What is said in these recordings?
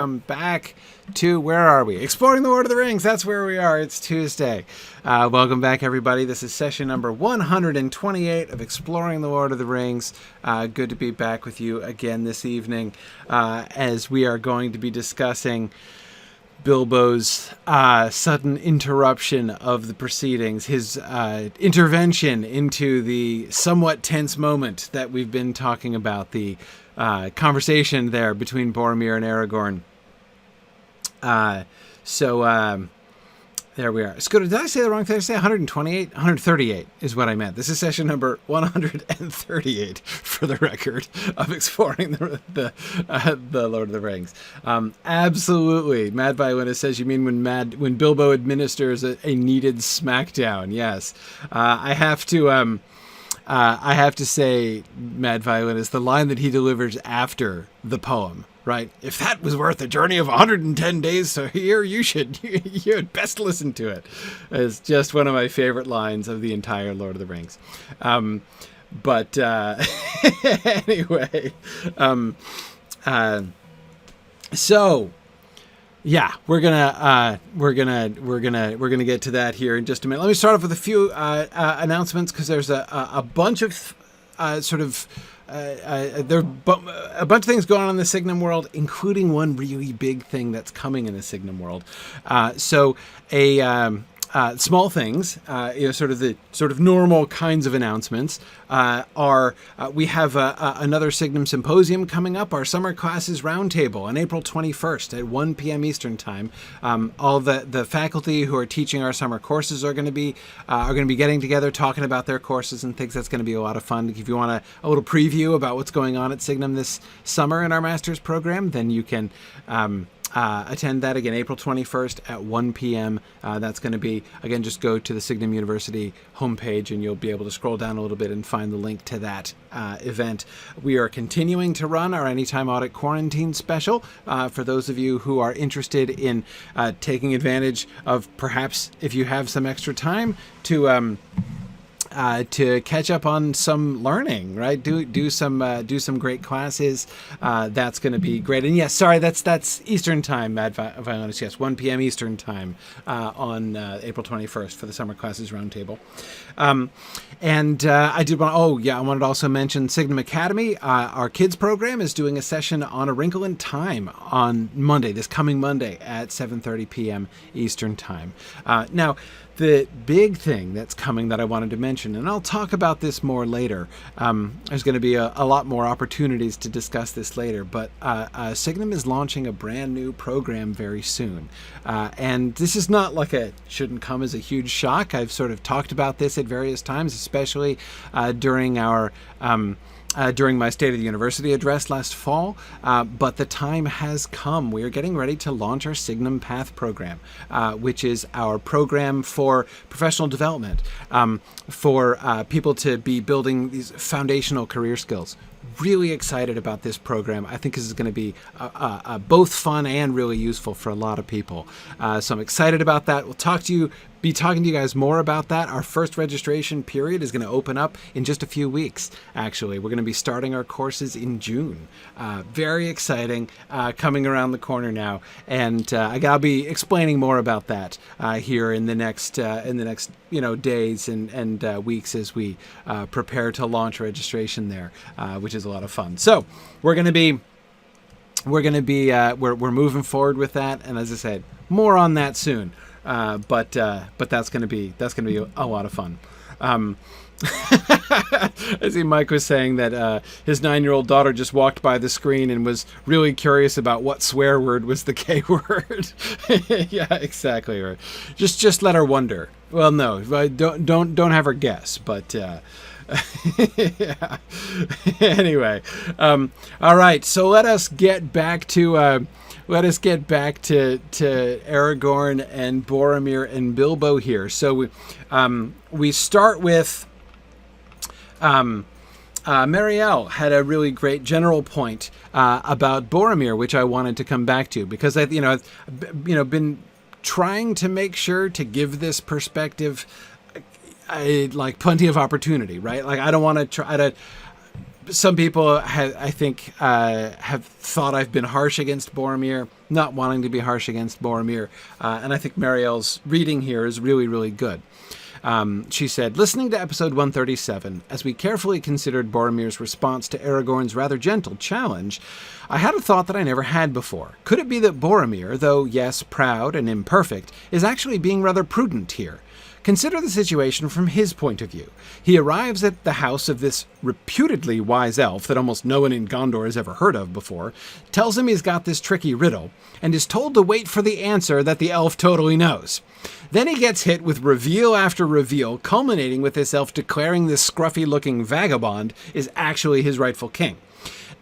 Back to, where are we? Exploring the Lord of the Rings. That's where we are. It's Tuesday. Welcome back, everybody. This is session number 128 of Exploring the Lord of the Rings. Good to be back with you again this evening as we are going to be discussing Bilbo's sudden interruption of the proceedings, his intervention into the somewhat tense moment that we've been talking about, the conversation there between Boromir and Aragorn. There we are. Scooter, did I say the wrong thing? Did I say 128? 138 is what I meant. This is session number 138, for the record, of Exploring the Lord of the Rings. Absolutely. Mad Violinist says, you mean when Bilbo administers a needed smackdown? Yes. I have to say, Mad Violinist, the line that he delivers after the poem, right? If that was worth a journey of 110 days to here, you had best listen to it. It's just one of my favorite lines of the entire Lord of the Rings. Anyway, so yeah, we're gonna get to that here in just a minute. Let me start off with a few announcements, because there's a bunch of there are a bunch of things going on in the Signum world, including one really big thing that's coming in the Signum world. Small things, sort of normal kinds of announcements are we have another Signum Symposium coming up, our Summer Classes Roundtable on April 21st at 1 p.m. Eastern Time. All the faculty who are teaching our summer courses are going to be getting together, talking about their courses and things. That's going to be a lot of fun. If you want a little preview about what's going on at Signum this summer in our master's program, then you can attend that again, April 21st at 1 p.m. That's going to be, again, just go to the Signum University homepage and you'll be able to scroll down a little bit and find the link to that event. We are continuing to run our Anytime Audit Quarantine special for those of you who are interested in taking advantage of, perhaps if you have some extra time, to catch up on some learning, right? Do some great classes. That's going to be great. And yes, sorry, that's Eastern time, Mad Violinist. Yes, 1 p.m. Eastern time on April 21st for the Summer Classes Roundtable. I wanted to also mention Signum Academy. Our kids program is doing a session on A Wrinkle in Time on Monday, this coming Monday at 7:30 p.m. Eastern time. Now, the big thing that's coming that I wanted to mention, and I'll talk about this more later, there's going to be a lot more opportunities to discuss this later, but Signum is launching a brand new program very soon. And this is not shouldn't come as a huge shock. I've sort of talked about this at various times, especially during my State of the University address last fall, but the time has come. We are getting ready to launch our Signum Path program, which is our program for professional development, for people to be building these foundational career skills. Really excited about this program. I think this is going to be both fun and really useful for a lot of people. So I'm excited about that. We'll be talking to you guys more about that. Our first registration period is going to open up in just a few weeks, actually. We're going to be starting our courses in June. Very exciting, coming around the corner now. And I'll be explaining more about that here in the next days and weeks as we prepare to launch registration there, which is a lot of fun. So we're moving forward with that, and as I said, more on that soon. But that's gonna be a lot of fun. I see Mike was saying that his 9-year-old daughter just walked by the screen and was really curious about what swear word was the K word. Yeah, exactly right. Just let her wonder. Well, no, don't have her guess, but. Yeah. Anyway, all right. So let us get back to Aragorn and Boromir and Bilbo here. So we start with Marielle had a really great general point about Boromir, which I wanted to come back to, because I've been trying to make sure to give this perspective plenty of opportunity, right? I don't want to try to some people, I think, have thought I've been harsh against Boromir, not wanting to be harsh against Boromir. And I think Marielle's reading here is really, really good. She said, listening to episode 137, as we carefully considered Boromir's response to Aragorn's rather gentle challenge, I had a thought that I never had before. Could it be that Boromir, though, yes, proud and imperfect, is actually being rather prudent here? Consider the situation from his point of view. He arrives at the house of this reputedly wise elf that almost no one in Gondor has ever heard of before, tells him he's got this tricky riddle, and is told to wait for the answer that the elf totally knows. Then he gets hit with reveal after reveal, culminating with this elf declaring this scruffy-looking vagabond is actually his rightful king.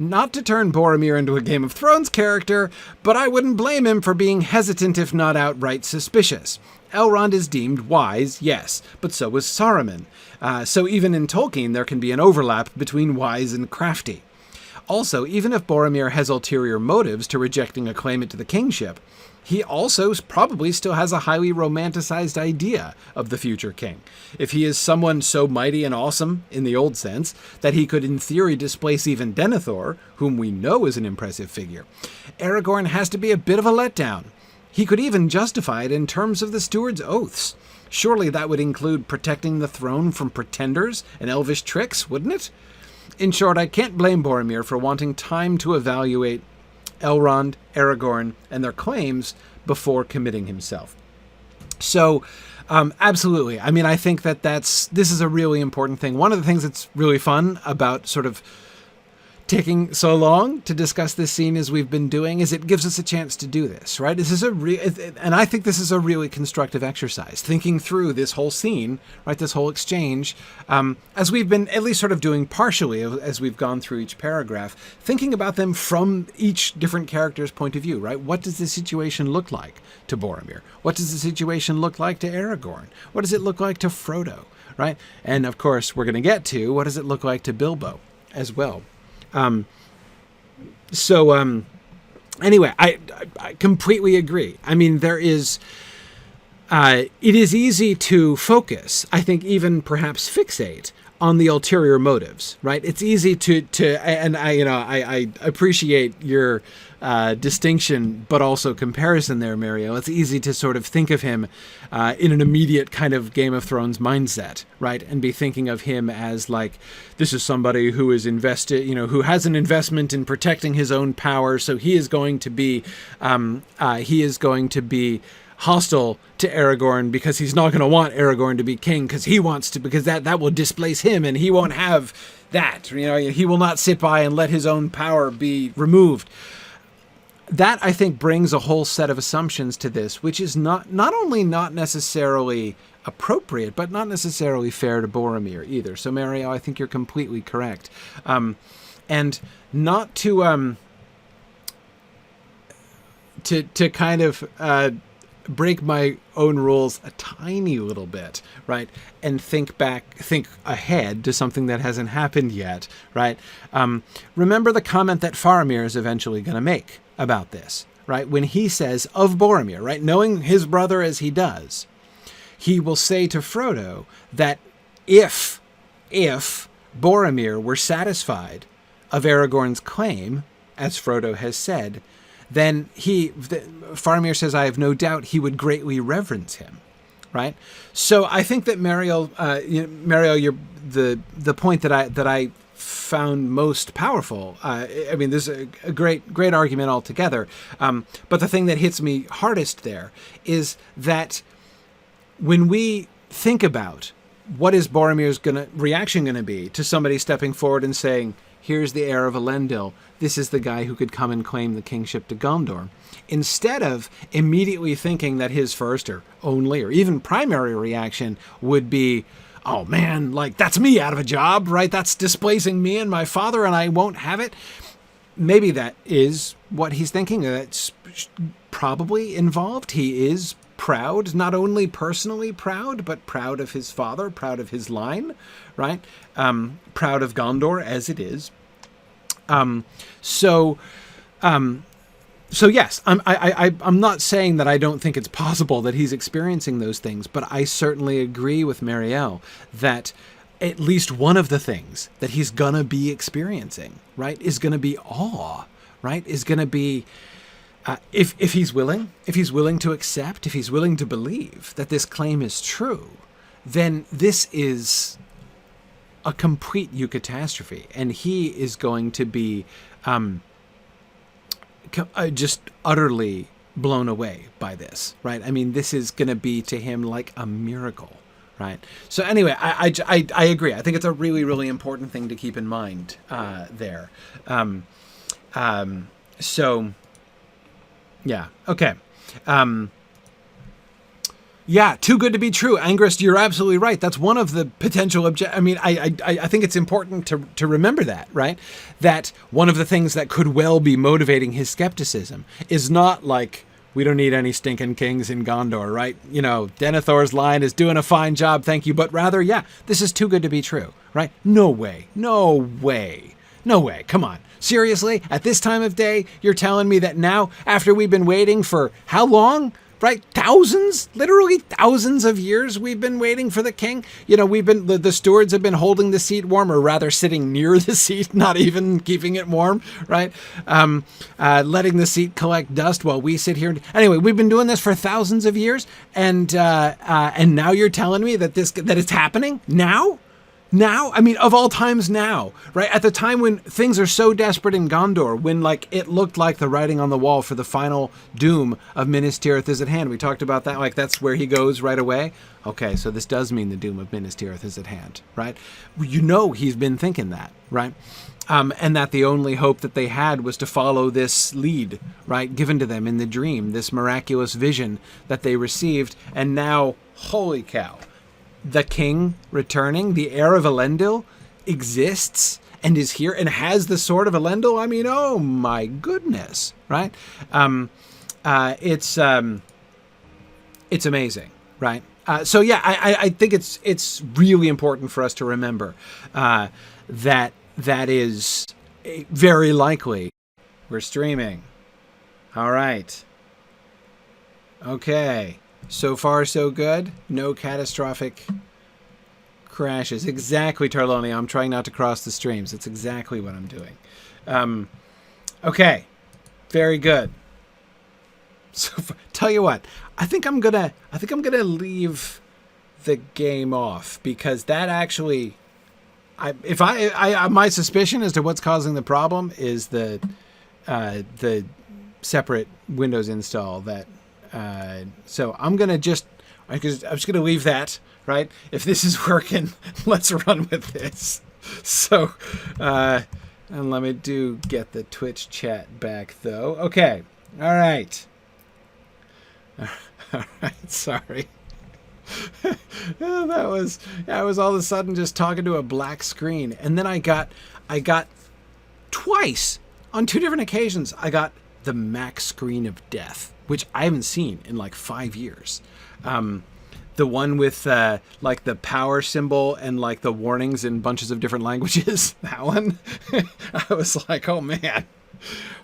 Not to turn Boromir into a Game of Thrones character, but I wouldn't blame him for being hesitant if not outright suspicious. Elrond is deemed wise, yes, but so was Saruman. So even in Tolkien there can be an overlap between wise and crafty. Also, even if Boromir has ulterior motives to rejecting a claimant to the kingship, he also probably still has a highly romanticized idea of the future king. If he is someone so mighty and awesome, in the old sense, that he could in theory displace even Denethor, whom we know is an impressive figure, Aragorn has to be a bit of a letdown. He could even justify it in terms of the steward's oaths. Surely that would include protecting the throne from pretenders and elvish tricks, wouldn't it? In short, I can't blame Boromir for wanting time to evaluate Elrond, Aragorn, and their claims before committing himself. So, absolutely. I mean, I think that this is a really important thing. One of the things that's really fun about sort of taking so long to discuss this scene as we've been doing is it gives us a chance to do this, right? This is and I think this is a really constructive exercise, thinking through this whole scene, right? This whole exchange, as we've been at least sort of doing partially as we've gone through each paragraph, thinking about them from each different character's point of view, right? What does the situation look like to Boromir? What does the situation look like to Aragorn? What does it look like to Frodo, right? And of course, we're going to get to what does it look like to Bilbo as well. Anyway, I completely agree. I mean, it is easy to focus, I think even perhaps fixate on the ulterior motives, right? It's easy and I appreciate your distinction, but also comparison there, Mariel. It's easy to sort of think of him in an immediate kind of Game of Thrones mindset, right? And be thinking of him as like, this is somebody who is invested, who has an investment in protecting his own power. So he is going to be hostile to Aragorn because he's not going to want Aragorn to be king because he wants to, because that will displace him and he won't have that. He will not sit by and let his own power be removed. That, I think, brings a whole set of assumptions to this, which is not only not necessarily appropriate, but not necessarily fair to Boromir either. So, Mariel, I think you're completely correct. And not to kind of break my own rules a tiny little bit, right? And think ahead to something that hasn't happened yet, right? Remember the comment that Faramir is eventually going to make about this, right? When he says of Boromir, right? Knowing his brother as he does, he will say to Frodo that if Boromir were satisfied of Aragorn's claim, as Frodo has said, then Faramir says, I have no doubt he would greatly reverence him, right? So I think that Mariel, the point that I found most powerful. I mean, there's a great argument altogether. But the thing that hits me hardest there is that when we think about what is Boromir's reaction going to be to somebody stepping forward and saying, here's the heir of Elendil, this is the guy who could come and claim the kingship to Gondor, instead of immediately thinking that his first or only or even primary reaction would be, oh man, like that's me out of a job, right? That's displacing me and my father and I won't have it. Maybe that is what he's thinking. That's probably involved. He is proud, not only personally proud, but proud of his father, proud of his line, right? Proud of Gondor as it is. So yes, I'm not saying that I don't think it's possible that he's experiencing those things, but I certainly agree with Marielle that at least one of the things that he's gonna be experiencing, right, is gonna be awe, right? Is gonna be if he's willing to accept, if he's willing to believe that this claim is true, then this is a complete eucatastrophe, and he is going to be just utterly blown away by this, right? I mean, this is going to be to him like a miracle, right? So anyway, I agree. I think it's a really, really important thing to keep in mind there. So, yeah, okay. Yeah, too good to be true. Angrist, you're absolutely right. That's one of the potential I mean, I think it's important to remember that, right? That one of the things that could well be motivating his skepticism is not like, we don't need any stinking kings in Gondor, right? You know, Denethor's line is doing a fine job, thank you. But rather, yeah, this is too good to be true, right? No way. Come on. Seriously? At this time of day, you're telling me that now, after we've been waiting for how long? Right? Literally thousands of years we've been waiting for the king. You know, the stewards have been holding the seat warm, or rather sitting near the seat, not even keeping it warm, right? Letting the seat collect dust while we sit here. Anyway, we've been doing this for thousands of years, and now you're telling me that it's happening now? Now? I mean, of all times now, right? At the time when things are so desperate in Gondor, when like it looked like the writing on the wall for the final doom of Minas Tirith is at hand. We talked about that, like that's where he goes right away. Okay, so this does mean the doom of Minas Tirith is at hand, right? You know he's been thinking that, right? And that the only hope that they had was to follow this lead, right, given to them in the dream, this miraculous vision that they received. And now, holy cow, the king returning, the heir of Elendil, exists and is here and has the sword of Elendil. I mean, oh my goodness, right? It's amazing, right? So yeah, I think it's really important for us to remember that is very likely. We're streaming. All right. Okay. So far, so good. No catastrophic crashes. Exactly, Tarloni. I'm trying not to cross the streams. That's exactly what I'm doing. Okay. Very good. So, tell you what. I think I'm gonna leave the game off, because that actually, my suspicion as to what's causing the problem is the separate Windows install that. So I'm just gonna leave that, right? If this is working, let's run with this. So, and let me get the Twitch chat back though. Okay. All right. Sorry. I was all of a sudden just talking to a black screen. And then I got twice on two different occasions, I got the max screen of death, which I haven't seen in like 5 years. The one with like the power symbol and like the warnings in bunches of different languages. That one. I was like, oh man,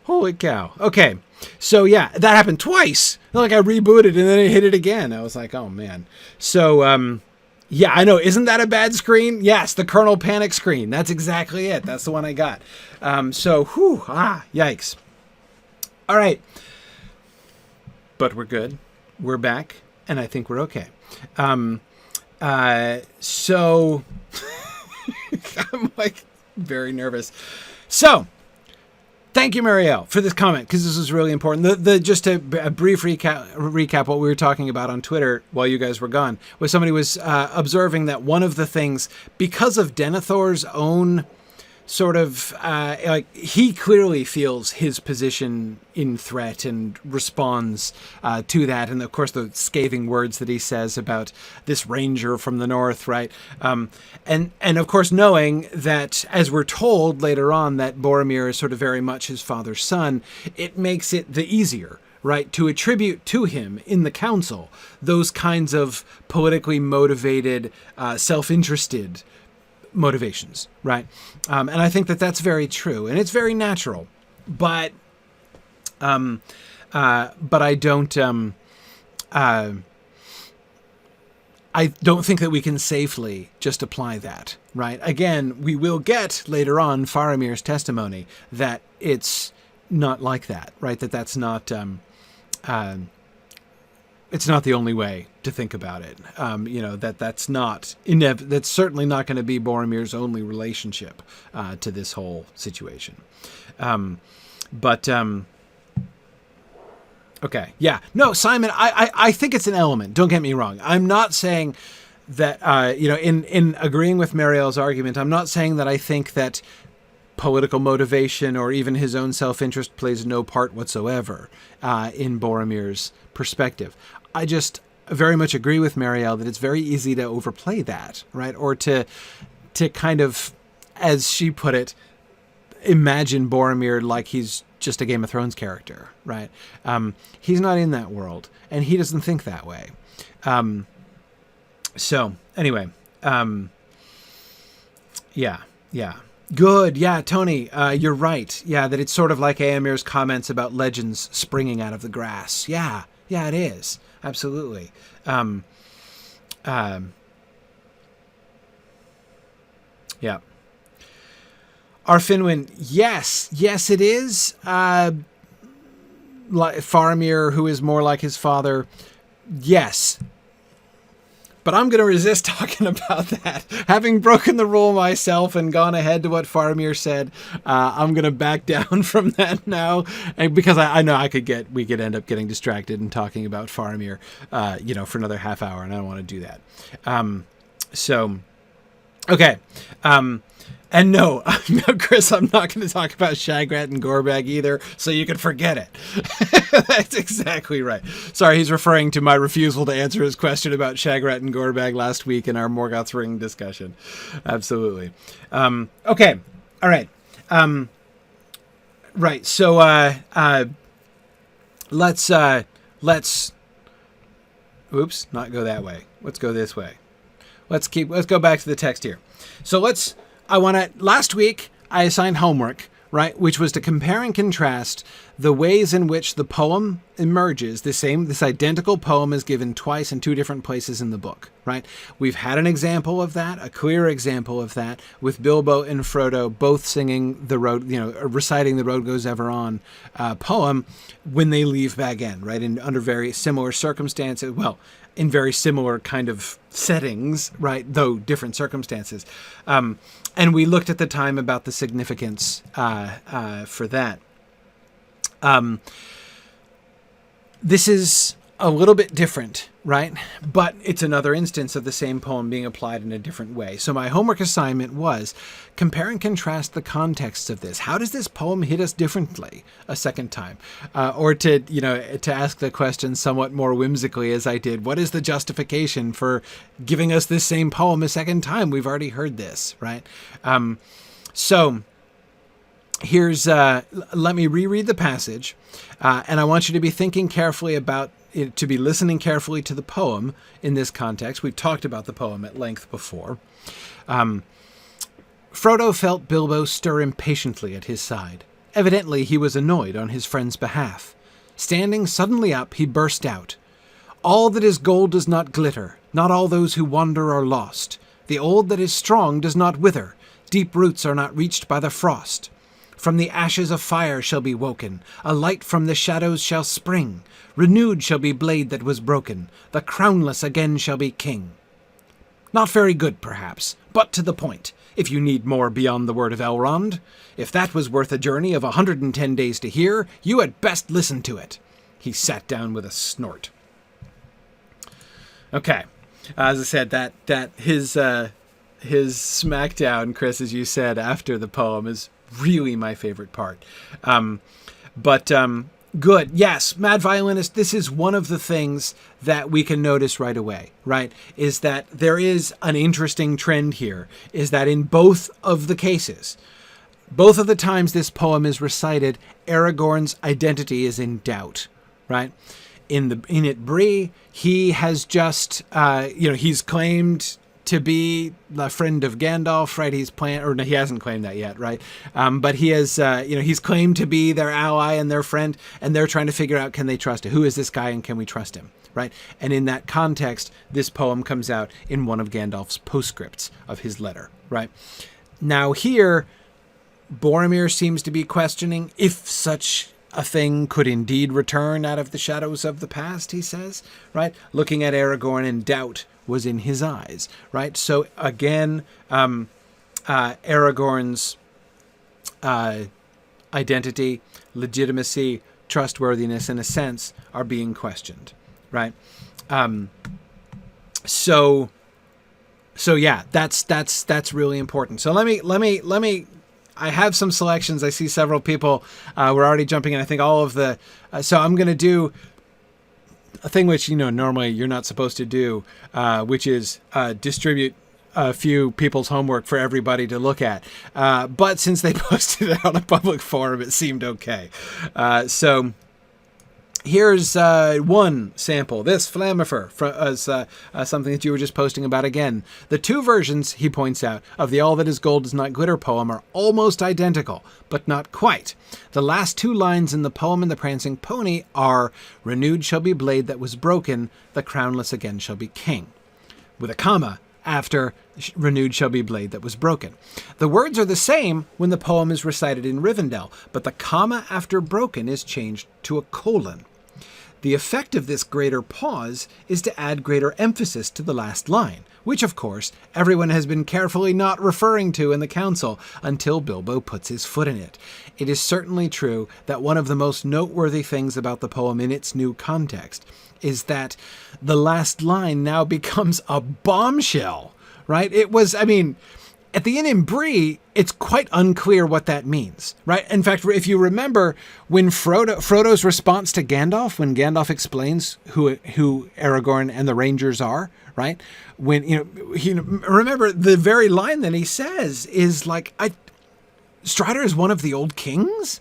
holy cow. Okay. So yeah, that happened twice. Like I rebooted and then it hit it again. I was like, oh man. So, yeah, I know. Isn't that a bad screen? Yes. The kernel panic screen. That's exactly it. That's the one I got. Yikes. All right. But we're good. We're back, and I think we're okay. So I'm like very nervous. So thank you, Marielle, for this comment, because this was really important. Just a brief recap what we were talking about on Twitter while you guys were gone, was somebody was observing that one of the things, because of Denethor's own sort of like he clearly feels his position in threat and responds to that, and of course the scathing words that he says about this ranger from the north, right? And of course knowing that, as we're told later on, that Boromir is sort of very much his father's son, it makes it the easier, right, to attribute to him in the council those kinds of politically motivated, self-interested motivations, right? And I think that that's very true, and it's very natural. But I don't. I don't think that we can safely just apply that, right? Again, we will get later on Faramir's testimony that it's not like that, right? That's not, it's not the only way to think about it. That's not, that's certainly not going to be Boromir's only relationship to this whole situation. Okay. Yeah. No, Simon, I think it's an element. Don't get me wrong. I'm not saying that, in agreeing with Mariel's argument, I'm not saying that I think that political motivation or even his own self-interest plays no part whatsoever in Boromir's perspective. I just very much agree with Mariel that it's very easy to overplay that, right? Or to kind of, as she put it, imagine Boromir like he's just a Game of Thrones character, right? He's not in that world, and he doesn't think that way. So anyway, yeah. Good. Yeah, Tony, you're right. Yeah, that it's sort of like Éomer's comments about legends springing out of the grass. Yeah, it is. Absolutely. Yeah. Arfinwin, yes, it is. Faramir, who is more like his father, yes. But I'm going to resist talking about that. Having broken the rule myself and gone ahead to what Faramir said, I'm going to back down from that now, and because I know we could end up getting distracted and talking about Faramir, for another half hour, and I don't want to do that. Okay. And no, Chris, I'm not going to talk about Shagrat and Gorbag either, so you can forget it. That's exactly right. Sorry, he's referring to my refusal to answer his question about Shagrat and Gorbag last week in our Morgoth's Ring discussion. Absolutely. Okay. All right. Right. So let's oops, not go that way. Let's go this way. Let's go back to the text here. So last week I assigned homework, right, which was to compare and contrast the ways in which the poem emerges. This identical poem is given twice in two different places in the book, right? We've had an example of that, a clear example of that, with Bilbo and Frodo both singing reciting the Road Goes Ever On poem when they leave Bag End, right? Under very similar circumstances. Well, in very similar kind of settings, right? Though different circumstances. And we looked at the time about the significance for that. This is a little bit different, right? But it's another instance of the same poem being applied in a different way. So my homework assignment was compare and contrast the contexts of this. How does this poem hit us differently a second time? Or to ask the question somewhat more whimsically as I did, what is the justification for giving us this same poem a second time? We've already heard this, right? So here's, let me reread the passage. And I want you to be thinking carefully about it, to be listening carefully to the poem in this context. We've talked about the poem at length before. Frodo felt Bilbo stir impatiently at his side. Evidently he was annoyed on his friend's behalf. Standing suddenly up, he burst out. All that is gold does not glitter. Not all those who wander are lost. The old that is strong does not wither. Deep roots are not reached by the frost. From the ashes a fire shall be woken, a light from the shadows shall spring. Renewed shall be blade that was broken, the Crownless again shall be king. Not very good, perhaps, but to the point, if you need more beyond the word of Elrond. If that was worth a journey of 110 days to hear, you had best listen to it. He sat down with a snort. Okay, as I said, that his smackdown, Chris, as you said, after the poem is really my favorite part. Good. Yes, Mad Violinist, this is one of the things that we can notice right away, right? Is that there is an interesting trend here, is that in both of the cases, both of the times this poem is recited, Aragorn's identity is in doubt, right? In it Bree, he has just, he's claimed to be a friend of Gandalf, right? He's planned, or no, he hasn't claimed that yet, right? But he has, he's claimed to be their ally and their friend, and they're trying to figure out, can they trust him? Who is this guy, and can we trust him, right? And in that context, this poem comes out in one of Gandalf's postscripts of his letter, right? Now here, Boromir seems to be questioning if such a thing could indeed return out of the shadows of the past, he says, right? Looking at Aragorn, and doubt was in his eyes, right? So again, Aragorn's identity, legitimacy, trustworthiness, in a sense, are being questioned, right? So yeah, that's really important. So let me. I have some selections. I see several people were already jumping in. I think all of the. So I'm going to do a thing which, normally you're not supposed to do, which is distribute a few people's homework for everybody to look at. But since they posted it on a public forum, it seemed okay. So here's one sample. This Flammifer, something that you were just posting about again. The two versions, he points out, of the All That Is Gold Does Not Glitter poem are almost identical, but not quite. The last two lines in the poem in The Prancing Pony are, "Renewed shall be blade that was broken, the crownless again shall be king," with a comma after "renewed shall be blade that was broken." The words are the same when the poem is recited in Rivendell, but the comma after broken is changed to a colon. The effect of this greater pause is to add greater emphasis to the last line, which, of course, everyone has been carefully not referring to in the council until Bilbo puts his foot in it. It is certainly true that one of the most noteworthy things about the poem in its new context is that the last line now becomes a bombshell, right? It was, at the inn in Bree, it's quite unclear what that means, right? In fact, if you remember when Frodo's response to Gandalf, when Gandalf explains who Aragorn and the Rangers are, right? When, remember the very line that he says is like, Strider is one of the old kings,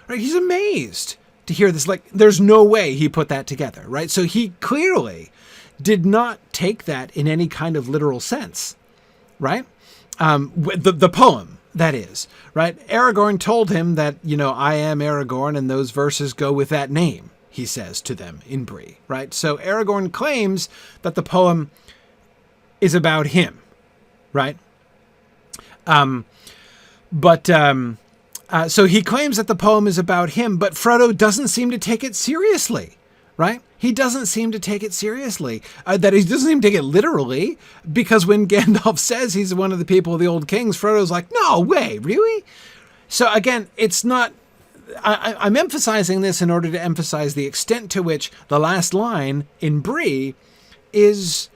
right? He's amazed to hear this. Like, there's no way he put that together, right? So he clearly did not take that in any kind of literal sense, right? The poem, that is, right? Aragorn told him that, I am Aragorn, and those verses go with that name, he says to them in Bree, right? So Aragorn claims that the poem is about him, right? So he claims that the poem is about him, but Frodo doesn't seem to take it seriously, right? He doesn't seem to take it seriously. That he doesn't even take it literally, because when Gandalf says he's one of the people of the old kings, Frodo's like, no way, really? So again, it's not... I'm emphasizing this in order to emphasize the extent to which the last line in Bree is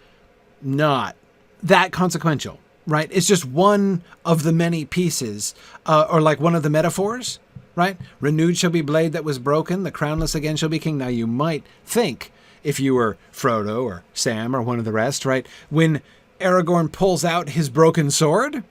not that consequential, right? It's just one of the many pieces, or like one of the metaphors, right? Renewed shall be blade that was broken, the crownless again shall be king. Now you might think, if you were Frodo or Sam or one of the rest, right? When Aragorn pulls out his broken sword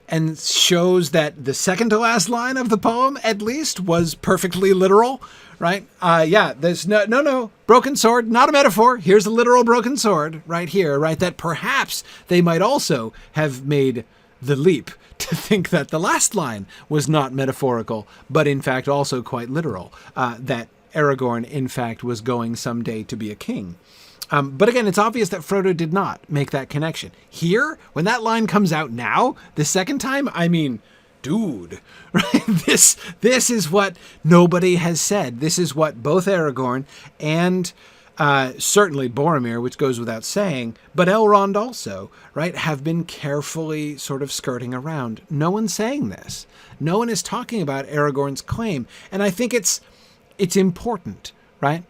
and shows that the second to last line of the poem, at least, was perfectly literal, right? There's no, broken sword, not a metaphor. Here's a literal broken sword right here, right? That perhaps they might also have made the leap to think that the last line was not metaphorical, but in fact also quite literal, that Aragorn, in fact, was going someday to be a king. But again, it's obvious that Frodo did not make that connection. Here, when that line comes out now, the second time, dude, right? This is what nobody has said. This is what both Aragorn and certainly Boromir, which goes without saying, but Elrond also, right, have been carefully sort of skirting around. No one's saying this. No one is talking about Aragorn's claim. And I think it's important, right,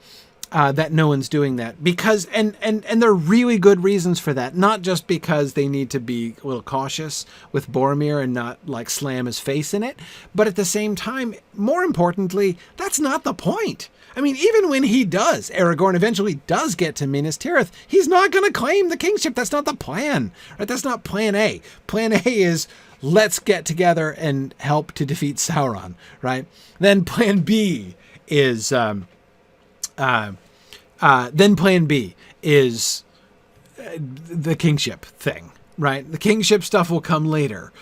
that no one's doing that, because, and there are really good reasons for that, not just because they need to be a little cautious with Boromir and not like slam his face in it, but at the same time, more importantly, that's not the point. Even when Aragorn eventually does get to Minas Tirith, he's not going to claim the kingship. That's not the plan, right? That's not plan A. Plan A is, let's get together and help to defeat Sauron, right? Then plan B is, the kingship thing, right? The kingship stuff will come later.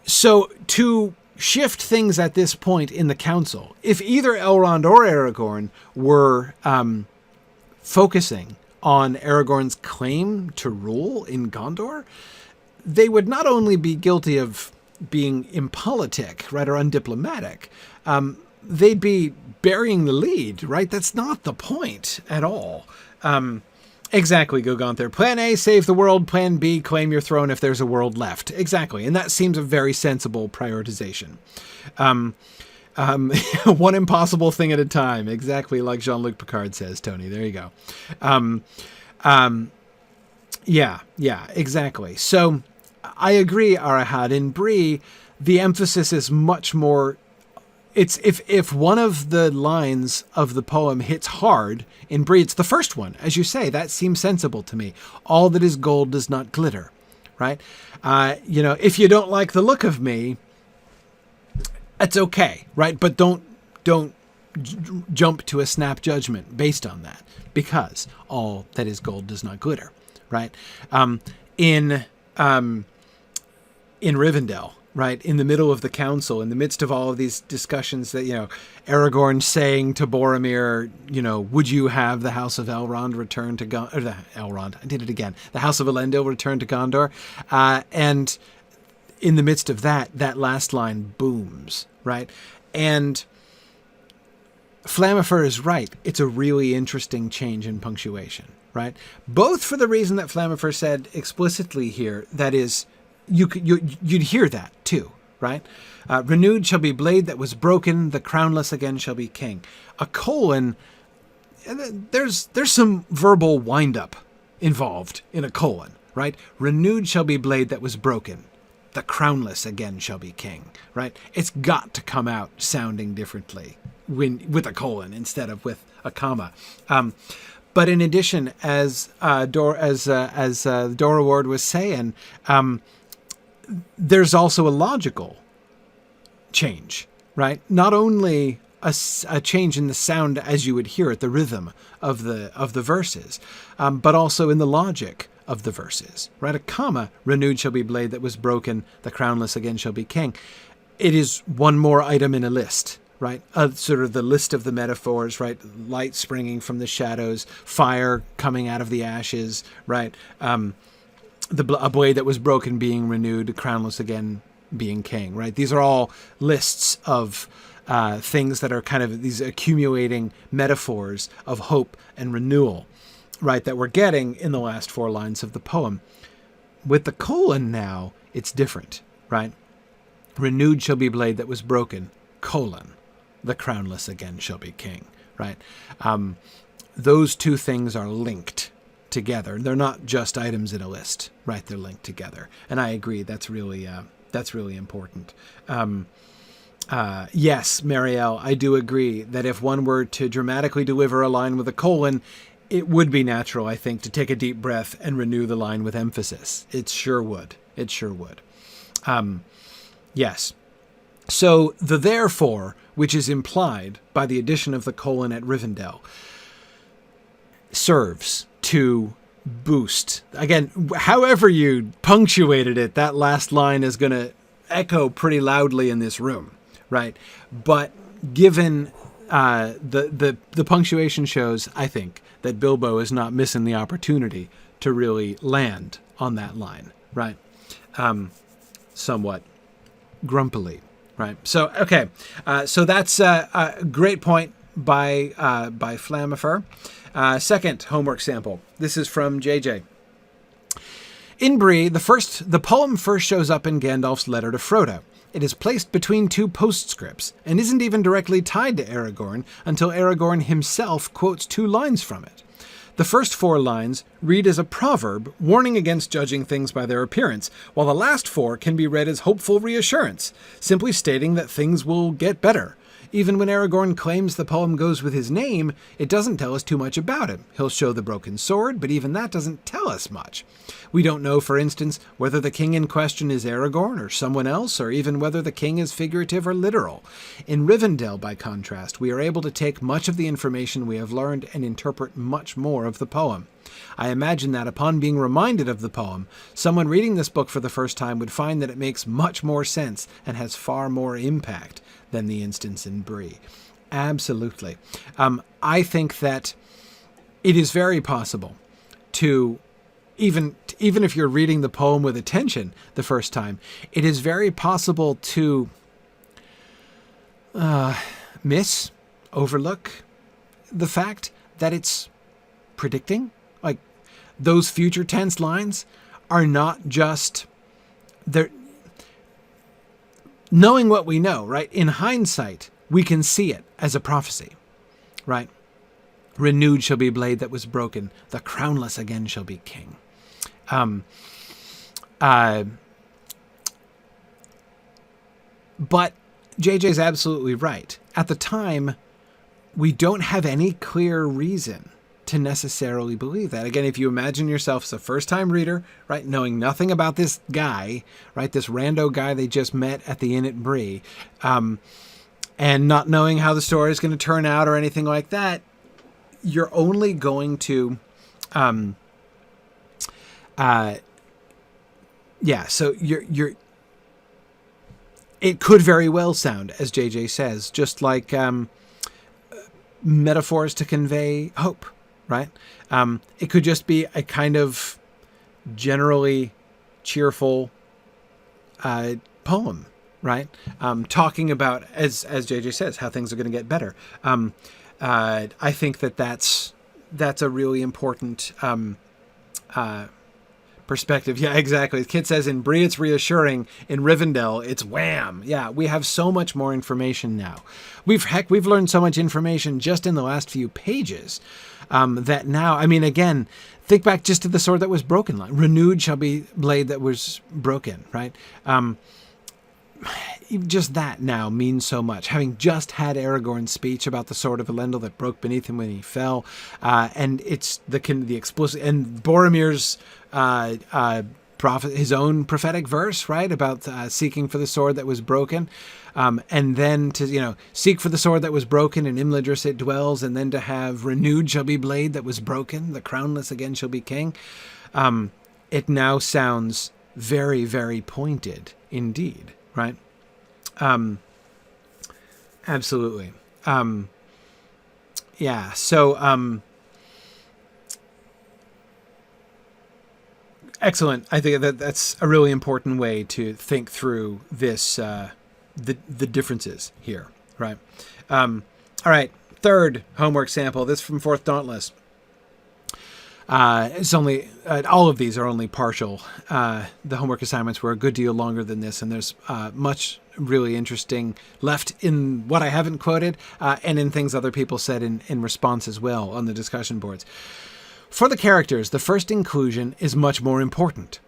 So to shift things at this point in the council, if either Elrond or Aragorn were focusing on Aragorn's claim to rule in Gondor, they would not only be guilty of being impolitic, right, or undiplomatic, they'd be burying the lead, right? That's not the point at all. Exactly, Gogonther. Plan A, save the world. Plan B, claim your throne if there's a world left. Exactly, and that seems a very sensible prioritization. One impossible thing at a time, exactly like Jean-Luc Picard says, Tony. There you go. Yeah, exactly. So I agree, Arahad. In Bree, the emphasis is much more... It's if one of the lines of the poem hits hard in Bree, it's the first one. As you say, that seems sensible to me. All that is gold does not glitter, right? If you don't like the look of me, it's okay, right? But don't jump to a snap judgment based on that, because all that is gold does not glitter, right? In Rivendell, right, in the middle of the council, in the midst of all of these discussions that, Aragorn saying to Boromir, would you have the House of Elrond return to Gondor? The House of Elendil return to Gondor? And in the midst of that last line booms, right? And Flammifer is right. It's a really interesting change in punctuation, right? Both for the reason that Flammifer said explicitly here, that is, you'd hear that too, right? Renewed shall be blade that was broken, the crownless again shall be king. A colon, there's some verbal wind-up involved in a colon, right? Renewed shall be blade that was broken, the crownless again shall be king, right? It's got to come out sounding differently with a colon instead of with a comma. But in addition, as Dora Ward was saying, there's also a logical change, right? Not only a change in the sound as you would hear it, the rhythm of the verses, but also in the logic of the verses, right? A comma, renewed shall be blade that was broken, the crownless again shall be king. It is one more item in a list, right? Sort of the list of the metaphors, right? Light springing from the shadows, fire coming out of the ashes, right? A blade that was broken being renewed, crownless again being king, right? These are all lists of things that are kind of these accumulating metaphors of hope and renewal, right, that we're getting in the last four lines of the poem. With the colon now, it's different, right? Renewed shall be blade that was broken, colon, the crownless again shall be king, right? Those two things are linked together. They're not just items in a list, right? They're linked together. And I agree, that's really important. Yes, Marielle, I do agree that if one were to dramatically deliver a line with a colon, it would be natural, I think, to take a deep breath and renew the line with emphasis. It sure would. Yes. So the therefore, which is implied by the addition of the colon at Rivendell, serves to boost. Again, however you punctuated it, that last line is going to echo pretty loudly in this room, right? But given the punctuation shows, I think, that Bilbo is not missing the opportunity to really land on that line, right? Somewhat grumpily, right? So, okay. So that's a great point by Flammifer. Second homework sample. This is from JJ. In Bree, the poem first shows up in Gandalf's letter to Frodo. It is placed between two postscripts and isn't even directly tied to Aragorn until Aragorn himself quotes two lines from it. The first four lines read as a proverb warning against judging things by their appearance, while the last four can be read as hopeful reassurance, simply stating that things will get better. Even when Aragorn claims the poem goes with his name, it doesn't tell us too much about him. He'll show the broken sword, but even that doesn't tell us much. We don't know, for instance, whether the king in question is Aragorn or someone else, or even whether the king is figurative or literal. In Rivendell, by contrast, we are able to take much of the information we have learned and interpret much more of the poem. I imagine that upon being reminded of the poem, someone reading this book for the first time would find that it makes much more sense and has far more impact than the instance in Bree. Absolutely. I think that it is very possible to, even if you're reading the poem with attention the first time, it is very possible to overlook the fact that it's predicting. Like, those future tense lines are not just... they're knowing what we know, right? In hindsight, we can see it as a prophecy, right? Renewed shall be blade that was broken. The crownless again shall be king. But JJ's absolutely right. At the time, we don't have any clear reason to necessarily believe that. Again, if you imagine yourself as a first-time reader, right, knowing nothing about this guy, right, this rando guy they just met at the inn at Bree, and not knowing how the story is going to turn out or anything like that, you're only going to, so you're, it could very well sound, as JJ says, just like metaphors to convey hope, right? It could just be a kind of generally cheerful poem, right? Talking about, as JJ says, how things are going to get better. I think that's a really important perspective. Yeah, exactly. The kid says in Bree it's reassuring, in Rivendell it's wham. Yeah, we have so much more information now. We've learned so much information just in the last few pages that now, I mean, again, think back just to the sword that was broken. Like, renewed shall be blade that was broken, right? Just that now means so much. Having just had Aragorn's speech about the sword of Elendil that broke beneath him when he fell, and it's the explicit, and Boromir's his own prophetic verse, right, about seeking for the sword that was broken, and then to seek for the sword that was broken, in Imladris it dwells, and then to have renewed shall be blade that was broken, the crownless again shall be king. It now sounds very, very pointed indeed, right? Absolutely. Yeah. So, excellent. I think that's a really important way to think through this, the differences here, right? All right. Third homework sample. This from Fourth Dauntless. It's only, all of these are only partial. The homework assignments were a good deal longer than this, and there's much really interesting left in what I haven't quoted, and in things other people said in response as well on the discussion boards. For the characters, the first inclusion is much more important.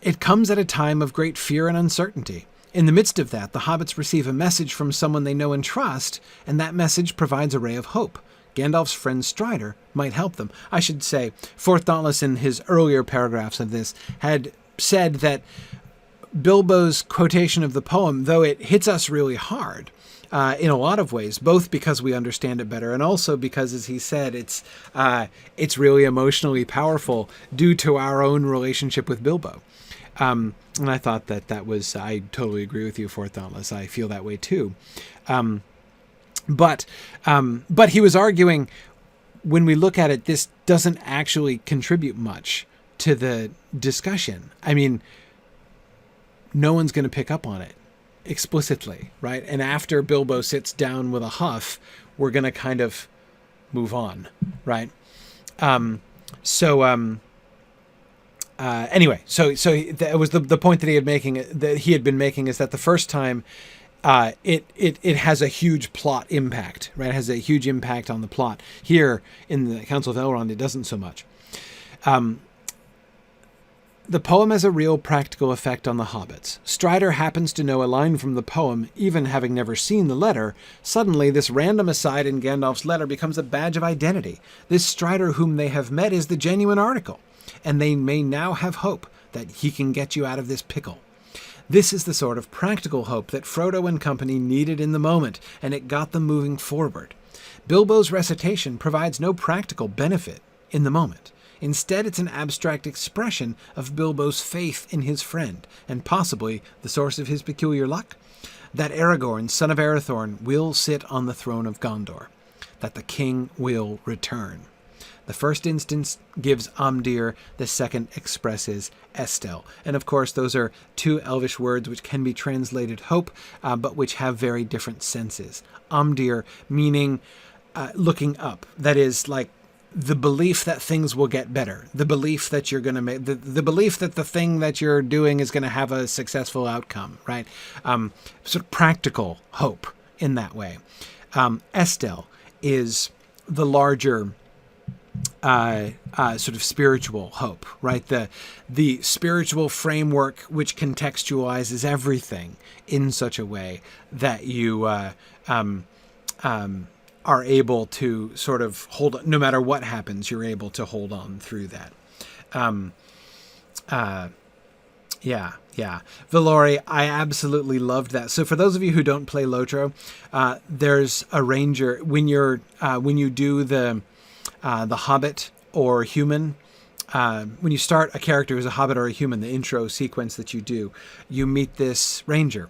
It comes at a time of great fear and uncertainty. In the midst of that, the hobbits receive a message from someone they know and trust, and that message provides a ray of hope. Gandalf's friend Strider might help them. I should say, Fourth Dauntless in his earlier paragraphs of this had said that Bilbo's quotation of the poem, though it hits us really hard in a lot of ways, both because we understand it better and also because, as he said, it's really emotionally powerful due to our own relationship with Bilbo. And I thought that was, I totally agree with you, Fourth Dauntless. I feel that way too. But he was arguing, when we look at it, this doesn't actually contribute much to the discussion. I mean, no one's going to pick up on it explicitly, right? And after Bilbo sits down with a huff, we're going to kind of move on, right? Anyway, so that was the point that he had been making is that the first time, it has a huge plot impact, right? It has a huge impact on the plot. Here in the Council of Elrond, it doesn't so much. The poem has a real practical effect on the hobbits. Strider happens to know a line from the poem, even having never seen the letter. Suddenly, this random aside in Gandalf's letter becomes a badge of identity. This Strider whom they have met is the genuine article, and they may now have hope that he can get you out of this pickle. This is the sort of practical hope that Frodo and company needed in the moment, and it got them moving forward. Bilbo's recitation provides no practical benefit in the moment. Instead, it's an abstract expression of Bilbo's faith in his friend, and possibly the source of his peculiar luck, that Aragorn, son of Arathorn, will sit on the throne of Gondor, that the king will return. The first instance gives Amdir, the second expresses Estel. And of course, those are two Elvish words which can be translated hope, but which have very different senses. Amdir meaning looking up. That is like the belief that things will get better. The belief that you're going to make, the belief that the thing that you're doing is going to have a successful outcome, right? Sort of practical hope in that way. Estel is the larger sort of spiritual hope, right? The spiritual framework which contextualizes everything in such a way that you are able to sort of hold, no matter what happens, you're able to hold on through that. Yeah. Valori, I absolutely loved that. So for those of you who don't play Lotro, there's a ranger when you do the Hobbit or human. When you start a character as a Hobbit or a human, the intro sequence that you do, you meet this ranger,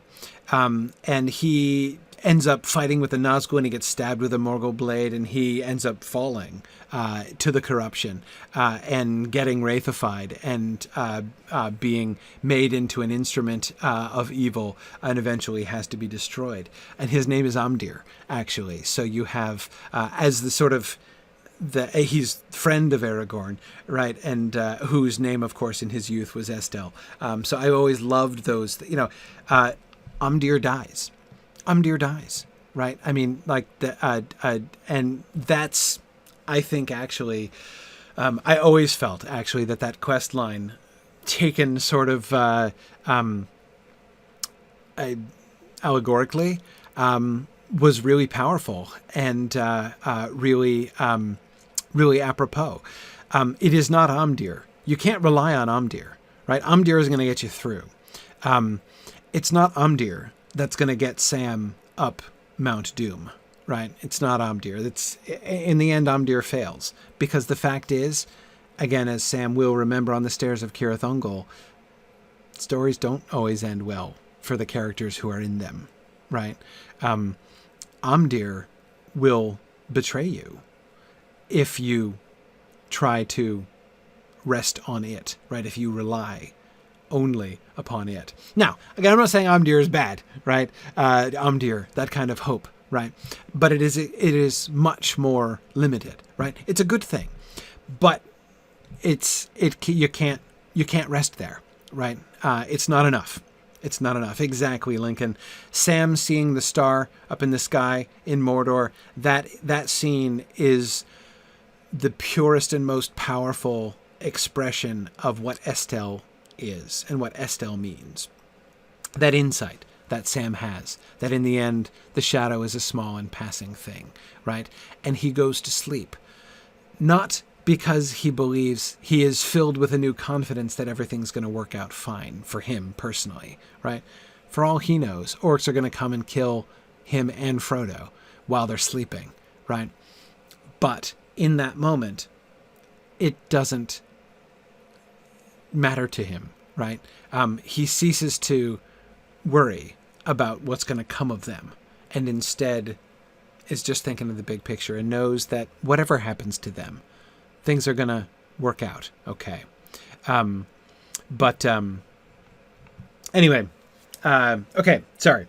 and he ends up fighting with the Nazgul, and he gets stabbed with a Morgul blade, and he ends up falling to the corruption and getting wraithified and being made into an instrument of evil, and eventually has to be destroyed. And his name is Amdir, actually. So you have as the sort of he's friend of Aragorn, right? And whose name, of course, in his youth was Estel. So I always loved those. Amdir dies. Amdir dies, right? I mean, like and that's, I think, actually, I always felt actually that quest line, taken sort of allegorically, was really powerful and really apropos. It is not Amdir. You can't rely on Amdir, right? Amdir is going to get you through. It's not Amdir that's going to get Sam up Mount Doom, right? It's not Amdir. It's, in the end, Amdir fails, because the fact is, again, as Sam will remember on the stairs of Cirith Ungol, stories don't always end well for the characters who are in them, right? Amdir will betray you if you try to rest on it, right? If you rely only upon it. Now, again, I'm not saying Amdir is bad, right? Amdir, that kind of hope, right? But it is much more limited, right? It's a good thing, but you can't rest there, right? It's not enough. It's not enough. Exactly, Lincoln. Sam seeing the star up in the sky in Mordor, that scene is the purest and most powerful expression of what Estel is and what Estel means. That insight that Sam has, that in the end the shadow is a small and passing thing, right? And he goes to sleep, not because he believes, he is filled with a new confidence that everything's going to work out fine for him personally, right? For all he knows, orcs are going to come and kill him and Frodo while they're sleeping, right? But in that moment, it doesn't matter to him, right? He ceases to worry about what's going to come of them, and instead is just thinking of the big picture and knows that whatever happens to them, things are going to work out okay. Anyway, okay, sorry.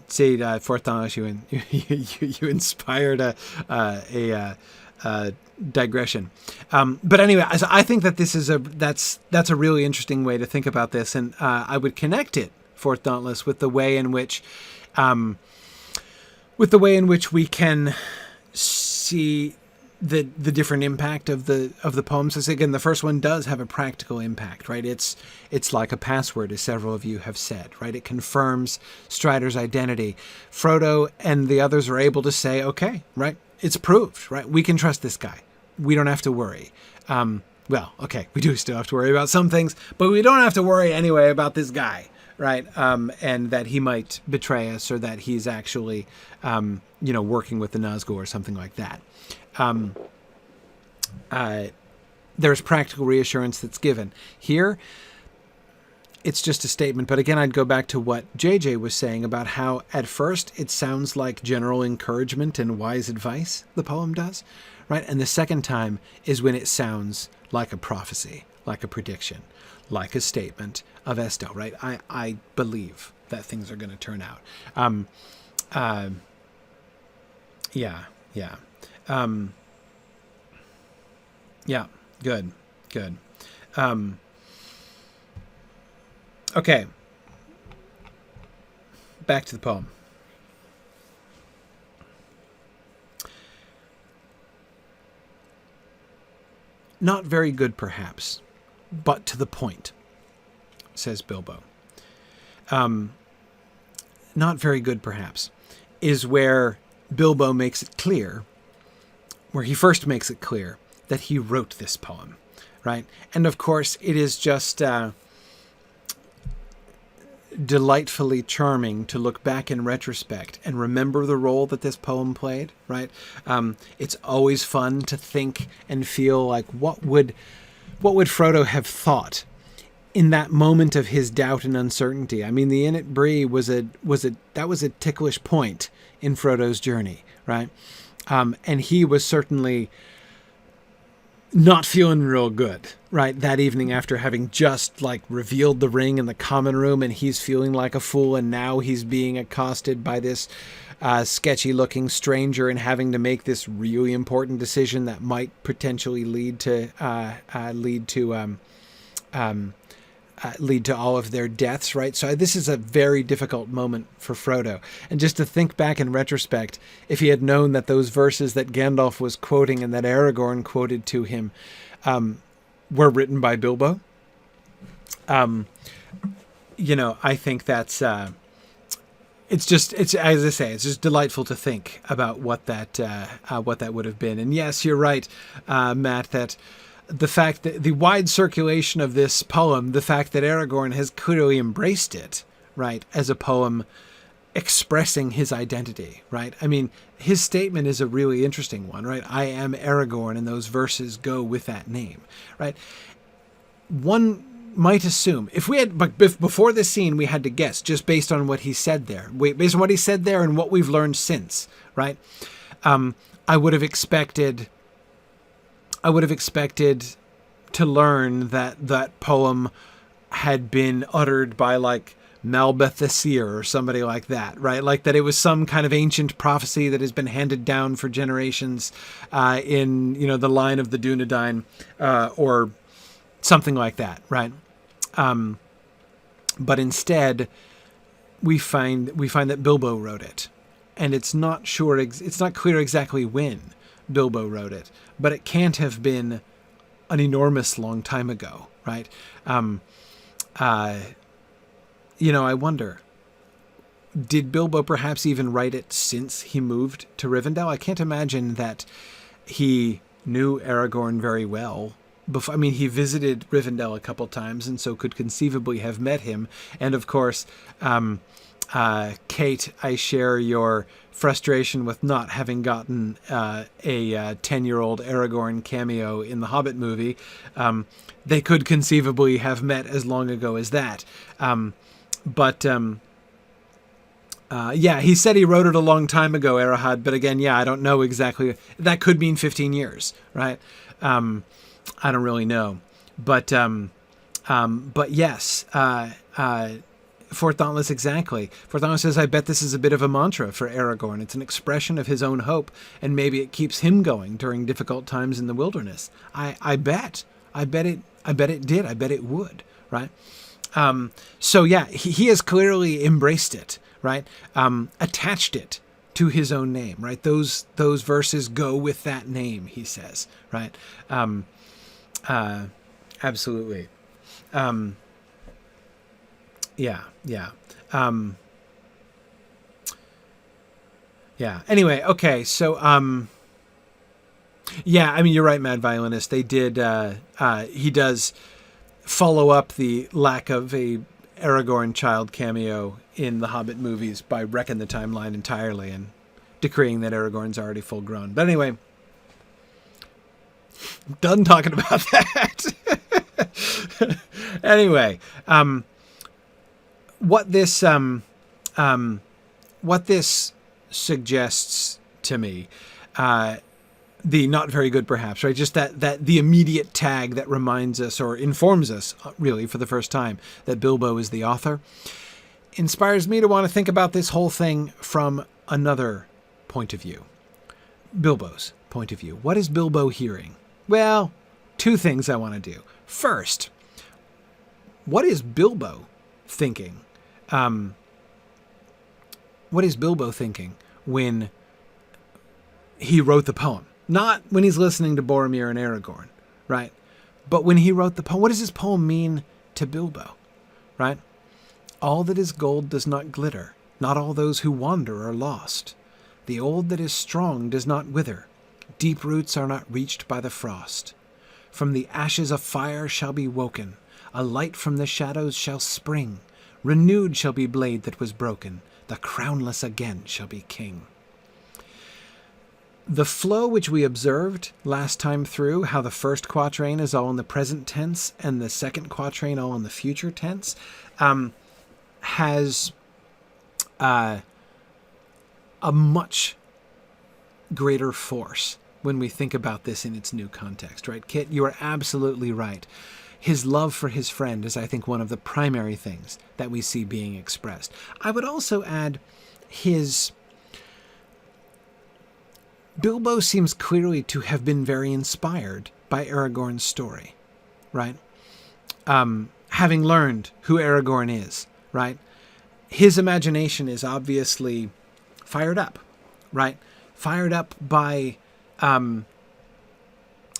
See, fourth knowledge, you inspired a digression. But anyway, I think that this is that's a really interesting way to think about this, and I would connect it, Fourth Dauntless, with the way in which we can see the different impact of the poems. As again, the first one does have a practical impact, right? It's like a password, as several of you have said, right? It confirms Strider's identity. Frodo and the others are able to say, okay, right? It's proved, right? We can trust this guy. We don't have to worry. Well, okay, we do still have to worry about some things, but we don't have to worry anyway about this guy, right? And that he might betray us, or that he's actually, working with the Nazgul or something like that. there's practical reassurance that's given. Here, it's just a statement. But again, I'd go back to what JJ was saying about how at first it sounds like general encouragement and wise advice, the poem does, right? And the second time is when it sounds like a prophecy, like a prediction, like a statement of Esto, right? I believe that things are going to turn out. Yeah. Good. Okay. Back to the poem. Not very good, perhaps, but to the point, says Bilbo. Not very good, perhaps, is where Bilbo makes it clear, where he first makes it clear that he wrote this poem, right? And of course, it is just delightfully charming to look back in retrospect and remember the role that this poem played, right? It's always fun to think and feel like what would Frodo have thought in that moment of his doubt and uncertainty. I mean, the Ynit Bree was a ticklish point in Frodo's journey, right? And he was certainly not feeling real good, right? That evening after having just revealed the ring in the common room, and he's feeling like a fool, and now he's being accosted by this sketchy looking stranger and having to make this really important decision that might potentially lead to all of their deaths, right? So this is a very difficult moment for Frodo. And just to think back in retrospect, if he had known that those verses that Gandalf was quoting and that Aragorn quoted to him were written by Bilbo, I think that's it's as I say, it's just delightful to think about what that would have been. And yes, you're right, Matt, that the fact that the wide circulation of this poem, the fact that Aragorn has clearly embraced it, right, as a poem expressing his identity, right? I mean, his statement is a really interesting one, right? I am Aragorn, and those verses go with that name, right? One might assume, before this scene, we had to guess just based on what he said there, and what we've learned since, right? I would have expected to learn that poem had been uttered by Malbeth the Seer or somebody like that, right? Like that it was some kind of ancient prophecy that has been handed down for generations in the line of the Dunedain or something like that, right? But instead, we find that Bilbo wrote it, and it's not clear exactly when Bilbo wrote it, but it can't have been an enormous long time ago, right? I wonder, did Bilbo perhaps even write it since he moved to Rivendell? I can't imagine that he knew Aragorn very well. He visited Rivendell a couple times, and so could conceivably have met him. And of course, Kate, I share your frustration with not having gotten a 10-year-old Aragorn cameo in the Hobbit movie. They could conceivably have met as long ago as that. He said he wrote it a long time ago, Arahad, but again, I don't know exactly. That could mean 15 years, right? I don't really know. But yes, Fort Dauntless, exactly. Fort Dauntless says, I bet this is a bit of a mantra for Aragorn. It's an expression of his own hope, and maybe it keeps him going during difficult times in the wilderness. I bet it did. I bet it would, right? He has clearly embraced it, right? Attached it to his own name, right? Those verses go with that name, he says, right? Absolutely. Anyway, okay, so you're right, Mad Violinist. They did he does follow up the lack of a Aragorn child cameo in the Hobbit movies by wrecking the timeline entirely and decreeing that Aragorn's already full grown. But anyway, done talking about that. Anyway, what this suggests to me, the not very good perhaps, right? Just that the immediate tag that reminds us or informs us, really, for the first time, that Bilbo is the author, inspires me to want to think about this whole thing from another point of view. Bilbo's point of view. What is Bilbo hearing? Well, two things I want to do. First, what is Bilbo thinking? What is Bilbo thinking when he wrote the poem? Not when he's listening to Boromir and Aragorn, right? But when he wrote the poem, what does his poem mean to Bilbo, right? All that is gold does not glitter. Not all those who wander are lost. The old that is strong does not wither. Deep roots are not reached by the frost. From the ashes a fire shall be woken. A light from the shadows shall spring. Renewed shall be blade that was broken. The crownless again shall be king. The flow which we observed last time through, how the first quatrain is all in the present tense and the second quatrain all in the future tense, has a much greater force when we think about this in its new context, right? Kit, you are absolutely right. His love for his friend is, I think, one of the primary things that we see being expressed. I would also add Bilbo seems clearly to have been very inspired by Aragorn's story, right? Having learned who Aragorn is, right? His imagination is obviously fired up, right? Fired up by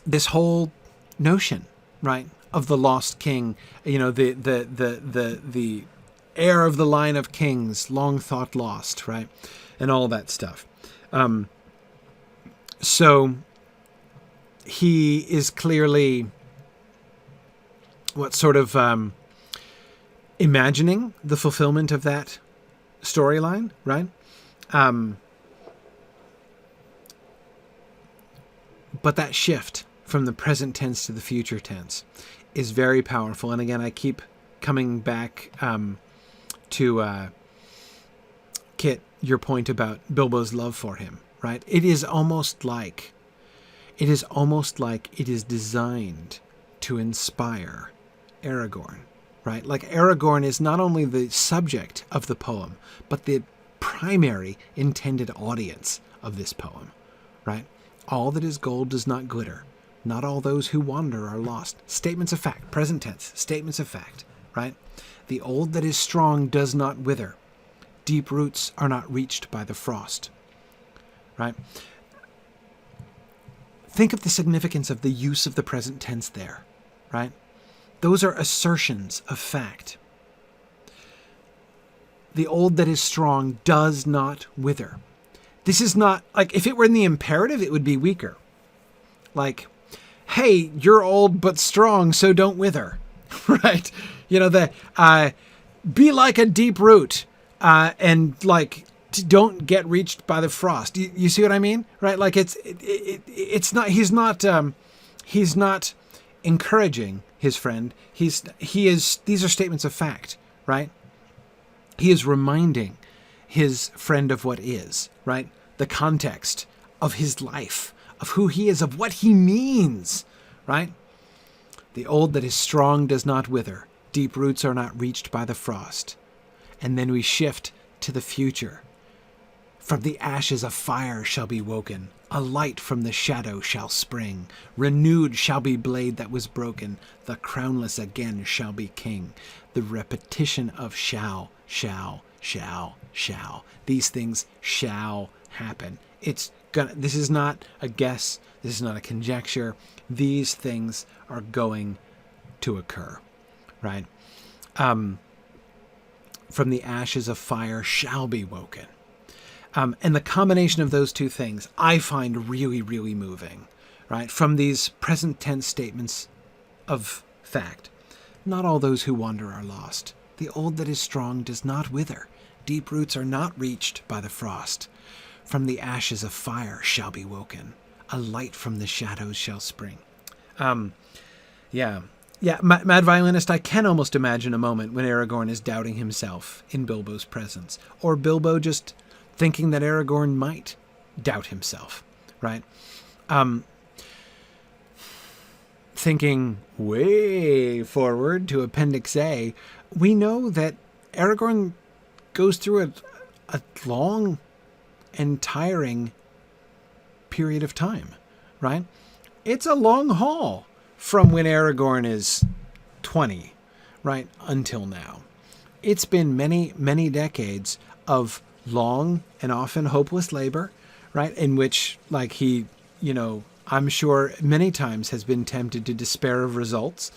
this whole notion, right, of the lost king, the heir of the line of kings, long thought lost, right, and all that stuff. So he is clearly imagining the fulfillment of that storyline, right? But that shift from the present tense to the future tense is very powerful. And again, I keep coming back to Kit, your point about Bilbo's love for him, right? It is almost like it is designed to inspire Aragorn, right? Like Aragorn is not only the subject of the poem, but the primary intended audience of this poem, right? All that is gold does not glitter. Not all those who wander are lost. Statements of fact, present tense, statements of fact, right? The old that is strong does not wither. Deep roots are not reached by the frost, right? Think of the significance of the use of the present tense there, right? Those are assertions of fact. The old that is strong does not wither. This is not, like, if it were in the imperative, it would be weaker. Like, hey, you're old but strong, so don't wither, right? Be like a deep root, and don't get reached by the frost. You see what I mean, right? Like it's not. He's not encouraging his friend. He is. These are statements of fact, right? He is reminding his friend of what is, right? The context of his life, of who he is, of what he means, right? The old that is strong does not wither. Deep roots are not reached by the frost. And then we shift to the future. From the ashes a fire shall be woken. A light from the shadow shall spring. Renewed shall be blade that was broken. The crownless again shall be king. The repetition of shall. These things shall happen. This is not a guess. This is not a conjecture. These things are going to occur, right? From the ashes of fire shall be woken. And the combination of those two things I find really, really moving, right? From these present tense statements of fact. Not all those who wander are lost. The old that is strong does not wither. Deep roots are not reached by the frost. From the ashes of fire shall be woken. A light from the shadows shall spring. Yeah. Yeah, Mad Violinist, I can almost imagine a moment when Aragorn is doubting himself in Bilbo's presence, or Bilbo just thinking that Aragorn might doubt himself, right? Thinking way forward to Appendix A, we know that Aragorn goes through a long and tiring period of time, right? It's a long haul from when Aragorn is 20, right, until now. It's been many, many decades of long and often hopeless labor, right, in which, like, he, I'm sure many times has been tempted to despair of results,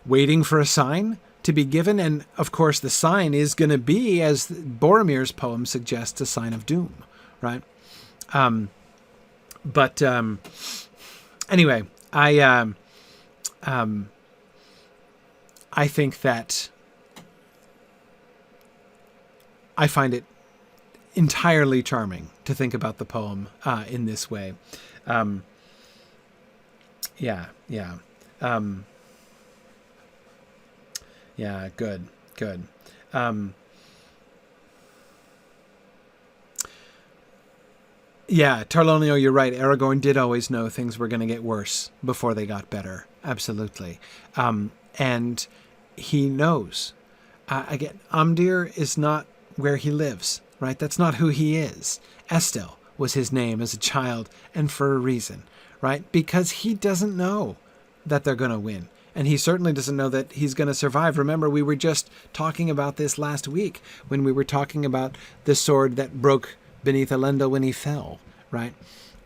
waiting for a sign to be given. And, of course, the sign is going to be, as Boromir's poem suggests, a sign of doom, right? Anyway, I think that I find it entirely charming to think about the poem in this way. Yeah, good. Yeah, Tarlonio, you're right. Aragorn did always know things were going to get worse before they got better. Absolutely. And he knows. Again, Amdir is not where he lives, right? That's not who he is. Estel was his name as a child, and for a reason, right? Because he doesn't know that they're going to win. And he certainly doesn't know that he's going to survive. Remember, we were just talking about this last week when we were talking about the sword that broke beneath Elendil when he fell, right?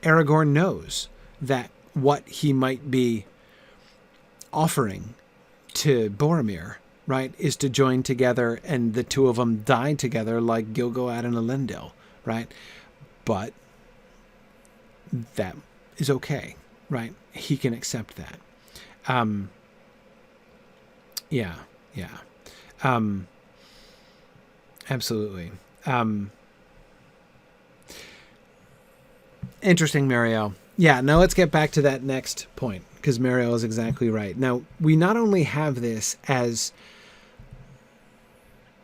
Aragorn knows that what he might be offering to Boromir, right, is to join together and the two of them die together like Gil-galad and Elendil, right? But that is okay, right? He can accept that. Absolutely. Interesting, Marielle. Yeah, now let's get back to that next point, because Marielle is exactly right. Now, we not only have this as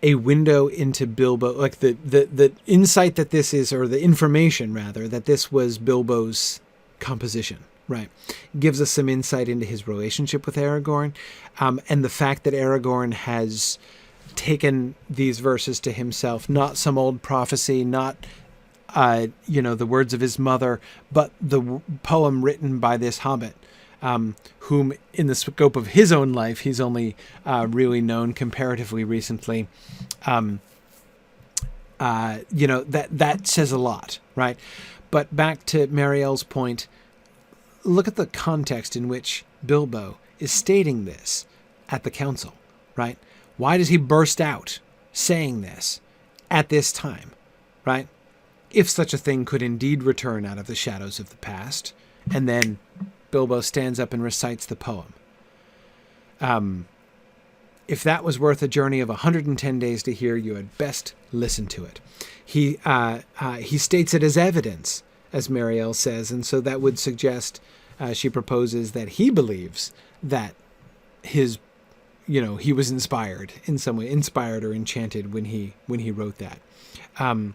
a window into Bilbo, like the insight that this is, or the information, rather, that this was Bilbo's composition, right? Gives us some insight into his relationship with Aragorn, and the fact that Aragorn has taken these verses to himself, not some old prophecy, not the words of his mother, but the poem written by this hobbit, whom in the scope of his own life, he's only really known comparatively recently. That says a lot, right? But back to Marielle's point, look at the context in which Bilbo is stating this at the council, right? Why does he burst out saying this at this time, right? If such a thing could indeed return out of the shadows of the past. And then Bilbo stands up and recites the poem. If that was worth a journey of 110 days to hear, you had best listen to it. He states it as evidence, as Marielle says, and so that would suggest, she proposes, that he believes that he was inspired in some way, inspired or enchanted when he wrote that. The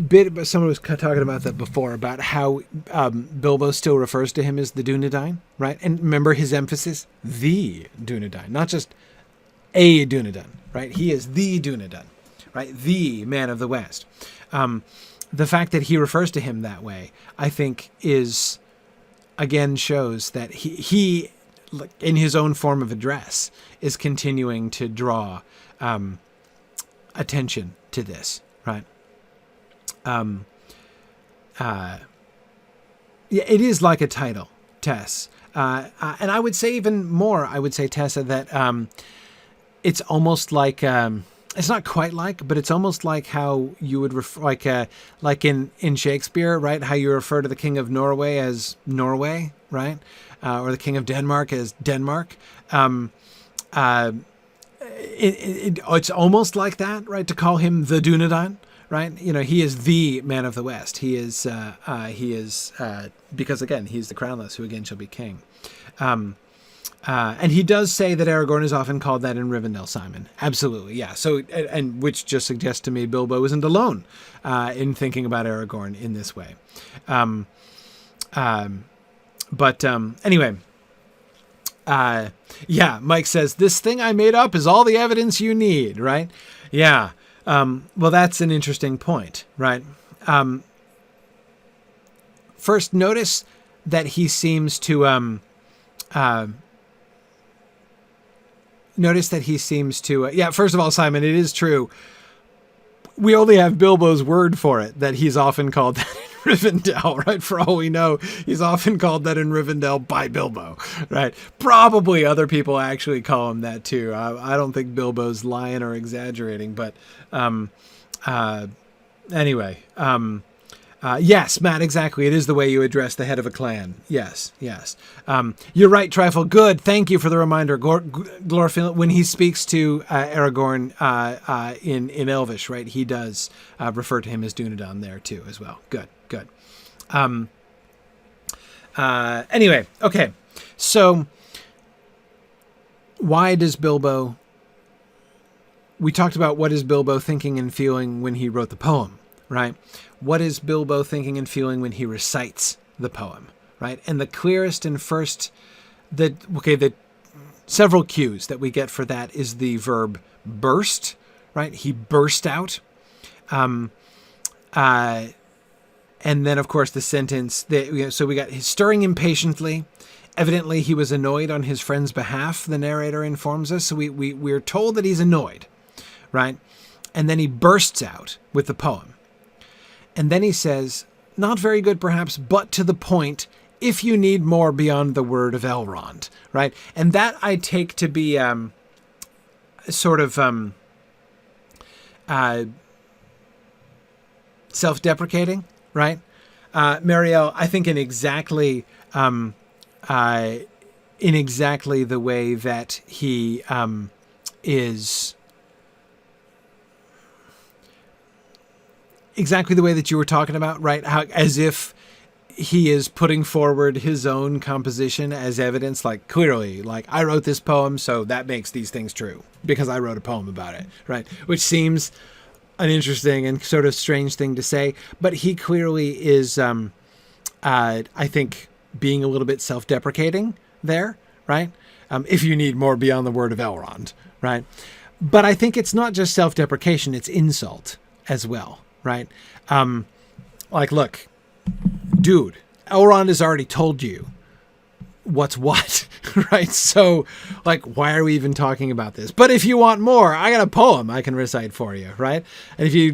bit someone was talking about that before, about how Bilbo still refers to him as the Dunedain, right? And remember his emphasis, the Dunedain, not just a Dunedain, right? He is the Dunedain, right? The man of the West. The fact that he refers to him that way, I think, again shows that he in his own form of address is continuing to draw attention to this, right? It is like a title, Tess. And I would say even more, Tessa, that it's almost like, it's not quite like, but it's almost like how you would like in Shakespeare, right? How you refer to the King of Norway as Norway, right? Or the King of Denmark as Denmark. It's almost like that, right? To call him the Dunedain, right? He is the man of the West. He is because again, he's the crownless who again shall be king. And he does say that Aragorn is often called that in Rivendell, Simon. Absolutely, yeah. So, and which just suggests to me Bilbo isn't alone in thinking about Aragorn in this way. But anyway, yeah, Mike says, this thing I made up is all the evidence you need, right? Yeah. Well, that's an interesting point, right? First, notice that he seems to, yeah, first of all, Simon, it is true. We only have Bilbo's word for it, that he's often called that in Rivendell, right? For all we know, he's often called that in Rivendell by Bilbo, right? Probably other people actually call him that too. I don't think Bilbo's lying or exaggerating, but anyway, yes, Matt, exactly. It is the way you address the head of a clan. Yes. You're right, Trifle. Good. Thank you for the reminder. Glorfindel, when he speaks to Aragorn in Elvish, right, he does refer to him as Dunedain there too as well. Good. Anyway, okay. So why does Bilbo... We talked about what is Bilbo thinking and feeling when he wrote the poem, right? What is Bilbo thinking and feeling when he recites the poem, right? And the clearest and first, the several cues that we get for that is the verb burst, right? He burst out. And then, of course, the sentence that, so we got his stirring impatiently. Evidently, he was annoyed on his friend's behalf, the narrator informs us. So we're told that he's annoyed, right? And then he bursts out with the poem. And then he says, not very good perhaps, but to the point, if you need more beyond the word of Elrond, right? And that I take to be sort of self-deprecating, right? Marielle, I think in exactly the way that he is... Exactly the way that you were talking about, right? How, as if he is putting forward his own composition as evidence, like clearly, like I wrote this poem, so that makes these things true because I wrote a poem about it, right? Which seems an interesting and sort of strange thing to say, but he clearly is, I think, being a little bit self-deprecating there, right? If you need more beyond the word of Elrond, right? But I think it's not just self-deprecation, it's insult as well. Right? Like, look, dude, Elrond has already told you what's what, right? So, like, why are we even talking about this? But if you want more, I got a poem I can recite for you, right? And if you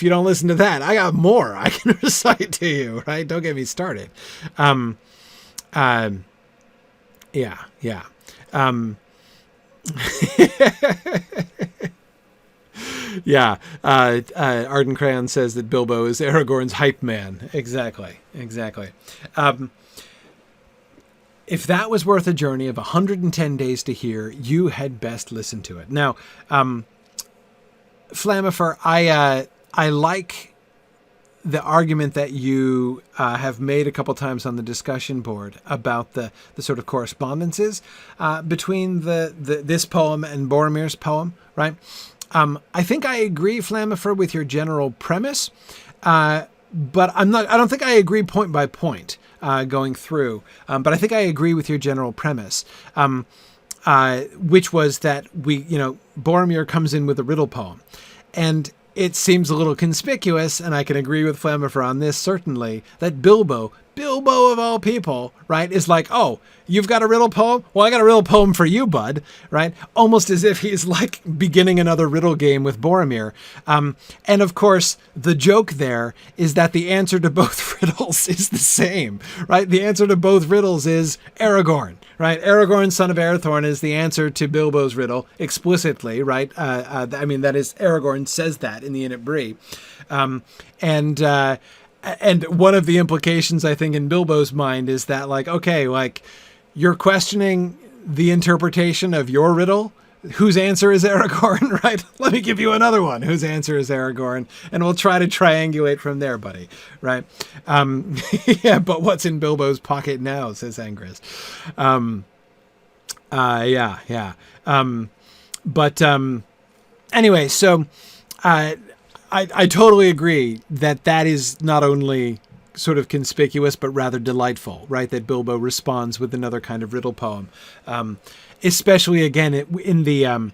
don't listen to that, I got more I can recite to you, right? Don't get me started. Yeah. Yeah, Arden Crayon says that Bilbo is Aragorn's hype man. Exactly. If that was worth a journey of 110 days to hear, you had best listen to it. Now, Flamifer, I like the argument that you have made a couple times on the discussion board about the sort of correspondences between this poem and Boromir's poem, right? I think I agree, Flamifer, with your general premise, but I don't think I agree point by point going through. But I think I agree with your general premise, which was that Boromir comes in with a riddle poem, and it seems a little conspicuous, and I can agree with Flamifer on this certainly, that Bilbo of all people, right, is like, oh, you've got a riddle poem? Well, I got a riddle poem for you, bud, right? Almost as if he's like beginning another riddle game with Boromir. And of course, the joke there is that the answer to both riddles is the same, right? The answer to both riddles is Aragorn, right? Aragorn, son of Arathorn, is the answer to Bilbo's riddle explicitly, right? I mean, that is, Aragorn says that in the Ynit Bree. And one of the implications, I think, in Bilbo's mind is that, like, okay, like, you're questioning the interpretation of your riddle whose answer is Aragorn, right? Let me give you another one. Whose answer is Aragorn? And we'll try to triangulate from there, buddy, right? Yeah, but what's in Bilbo's pocket now, says Angrist. Yeah. Anyway, so I totally agree that is not only sort of conspicuous, but rather delightful, right? That Bilbo responds with another kind of riddle poem. Especially again in the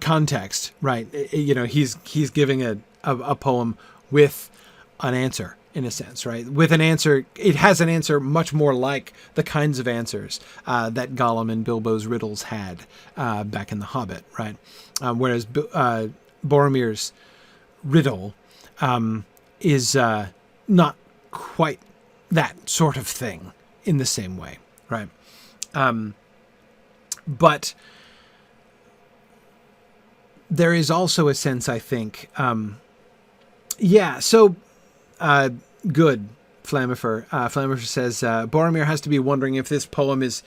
context, right? You know, he's giving a poem with an answer, in a sense, right? With an answer, it has an answer much more like the kinds of answers that Gollum and Bilbo's riddles had back in The Hobbit, right? Whereas Boromir's riddle is not quite that sort of thing in the same way, right? But there is also a sense, I think, good. Flamifer says, Boromir has to be wondering if this poem is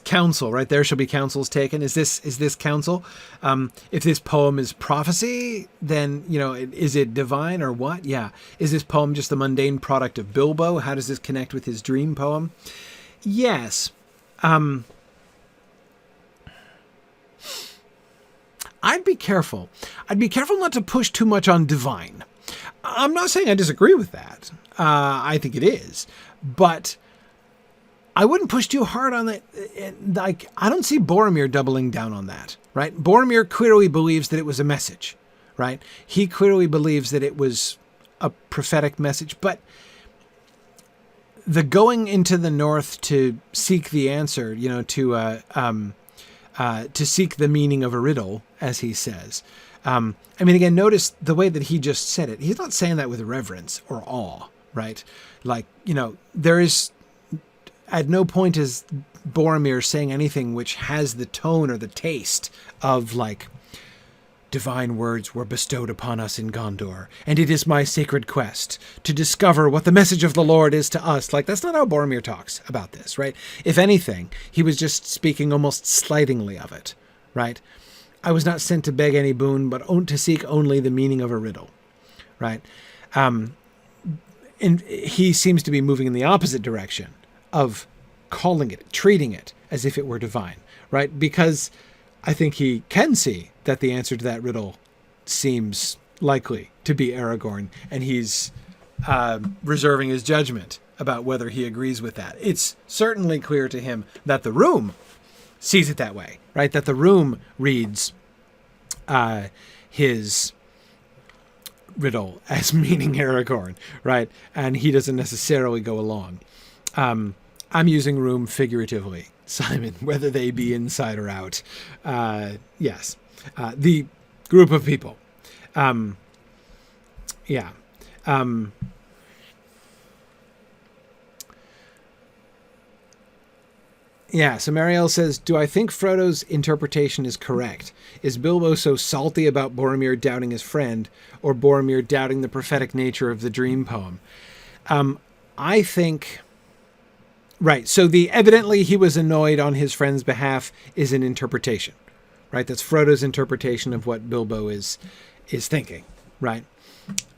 counsel, right? There shall be counsels taken. Is this counsel? If this poem is prophecy, then, you know, is it divine or what? Yeah. Is this poem just the mundane product of Bilbo? How does this connect with his dream poem? Yes. I'd be careful. I'd be careful not to push too much on divine. I'm not saying I disagree with that. I think it is, but I wouldn't push too hard on that. Like, I don't see Boromir doubling down on that, right? Boromir clearly believes that it was a message, right? He clearly believes that it was a prophetic message, but the going into the north to seek the answer, you know, to seek the meaning of a riddle, as he says. I mean, again, notice the way that he just said it. He's not saying that with reverence or awe, right? Like, you know, there is, at no point is Boromir saying anything which has the tone or the taste of, like, divine words were bestowed upon us in Gondor, and it is my sacred quest to discover what the message of the Lord is to us. Like, that's not how Boromir talks about this, right? If anything, he was just speaking almost slightingly of it, right? I was not sent to beg any boon, but to seek only the meaning of a riddle, right? And he seems to be moving in the opposite direction of calling it, treating it as if it were divine, right? Because I think he can see that the answer to that riddle seems likely to be Aragorn, and he's reserving his judgment about whether he agrees with that. It's certainly clear to him that the room sees it that way, right? That the room reads his riddle as meaning Aragorn, right? And he doesn't necessarily go along. I'm using room figuratively, Simon, whether they be inside or out. Yes. The group of people. Yeah. Yeah, so Marielle says, do I think Frodo's interpretation is correct? Is Bilbo so salty about Boromir doubting his friend, or Boromir doubting the prophetic nature of the dream poem? I think... Right, so the evidently he was annoyed on his friend's behalf is an interpretation, right? That's Frodo's interpretation of what Bilbo is thinking, right?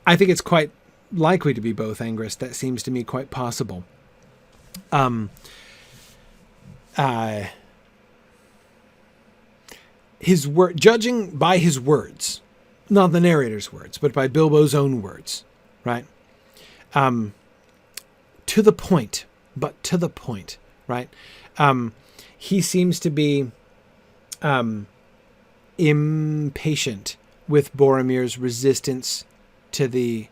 I think it's quite likely to be both, Angrist. That seems to me quite possible. Judging by his words, not the narrator's words, but by Bilbo's own words, right? To the point, right? He seems to be impatient with Boromir's resistance to the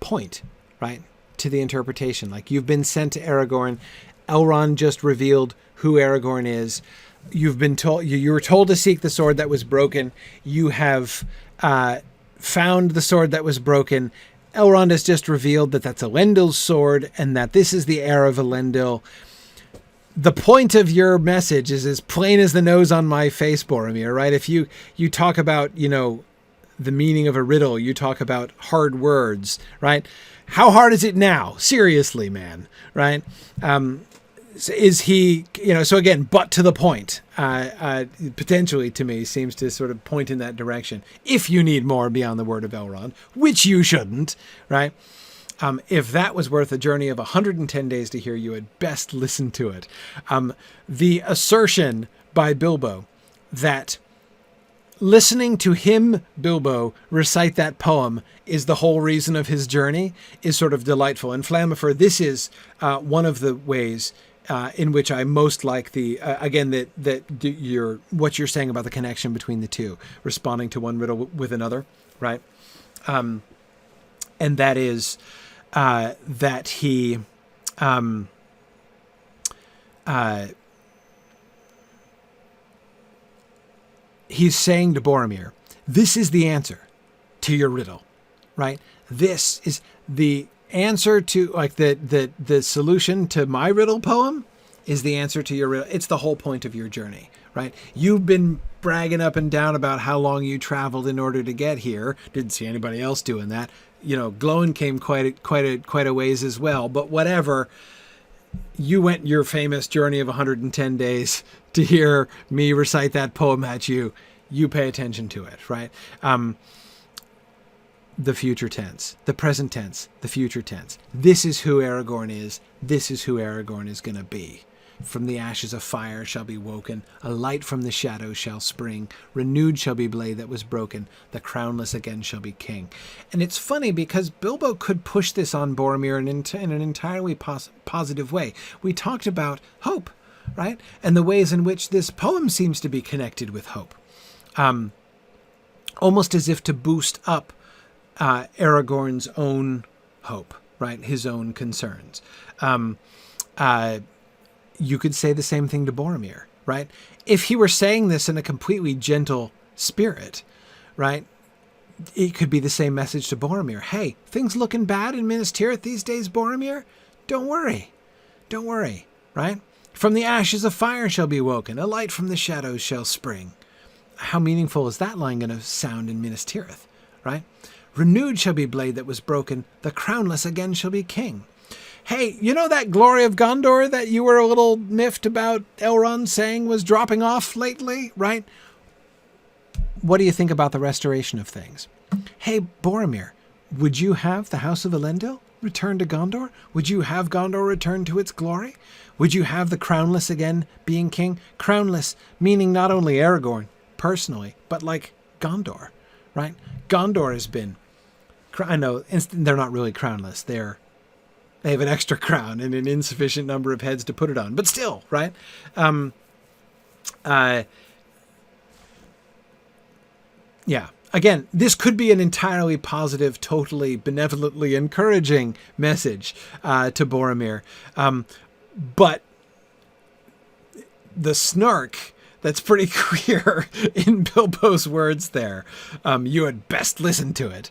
point, right? To the interpretation. Like, you've been sent to Aragorn. Elrond just revealed who Aragorn is. You've been told, you were told to seek the sword that was broken. You have found the sword that was broken. Elrond has just revealed that that's Elendil's sword and that this is the heir of Elendil. The point of your message is as plain as the nose on my face, Boromir, right? If you talk about, you know, the meaning of a riddle, you talk about hard words, right? How hard is it now? Seriously, man, right? is he, so again, but to the point, potentially to me seems to sort of point in that direction. If you need more beyond the word of Elrond, which you shouldn't, right? If that was worth a journey of 110 days to hear, you had best listen to it. The assertion by Bilbo that listening to him, Bilbo, recite that poem is the whole reason of his journey is sort of delightful. And Flammifer, this is one of the ways in which I most like what you're saying about the connection between the two, responding to one riddle with another, right? And that is that he he's saying to Boromir, this is the answer to your riddle, right? This is the answer to, like, the solution to my riddle poem is the answer to your riddle. It's the whole point of your journey, right? You've been bragging up and down about how long you traveled in order to get here. Didn't see anybody else doing that. Glowin came quite a ways as well, but whatever. You went your famous journey of 110 days to hear me recite that poem at you. You pay attention to it, right? The future tense, the present tense, the future tense. This is who Aragorn is. This is who Aragorn is going to be. From the ashes of fire shall be woken, a light from the shadows shall spring, renewed shall be blade that was broken, the crownless again shall be king. And it's funny because Bilbo could push this on Boromir in an entirely positive way. We talked about hope, right? And the ways in which this poem seems to be connected with hope. Almost as if to boost up Aragorn's own hope, right? His own concerns. You could say the same thing to Boromir, right? If he were saying this in a completely gentle spirit, right? It could be the same message to Boromir. Hey, things looking bad in Minas Tirith these days, Boromir? Don't worry. Don't worry, right? From the ashes of fire shall be woken, a light from the shadows shall spring. How meaningful is that line going to sound in Minas Tirith, right? Renewed shall be blade that was broken, the crownless again shall be king. Hey, that glory of Gondor that you were a little miffed about Elrond saying was dropping off lately, right? What do you think about the restoration of things? Hey, Boromir, would you have the House of Elendil return to Gondor? Would you have Gondor return to its glory? Would you have the Crownless again being king? Crownless meaning not only Aragorn personally, but like Gondor, right? Gondor has been, I know they're not really crownless. They have an extra crown and an insufficient number of heads to put it on. But still, right? Yeah. Again, this could be an entirely positive, totally benevolently encouraging message to Boromir. But the snark that's pretty clear in Bilbo's words there, you had best listen to it,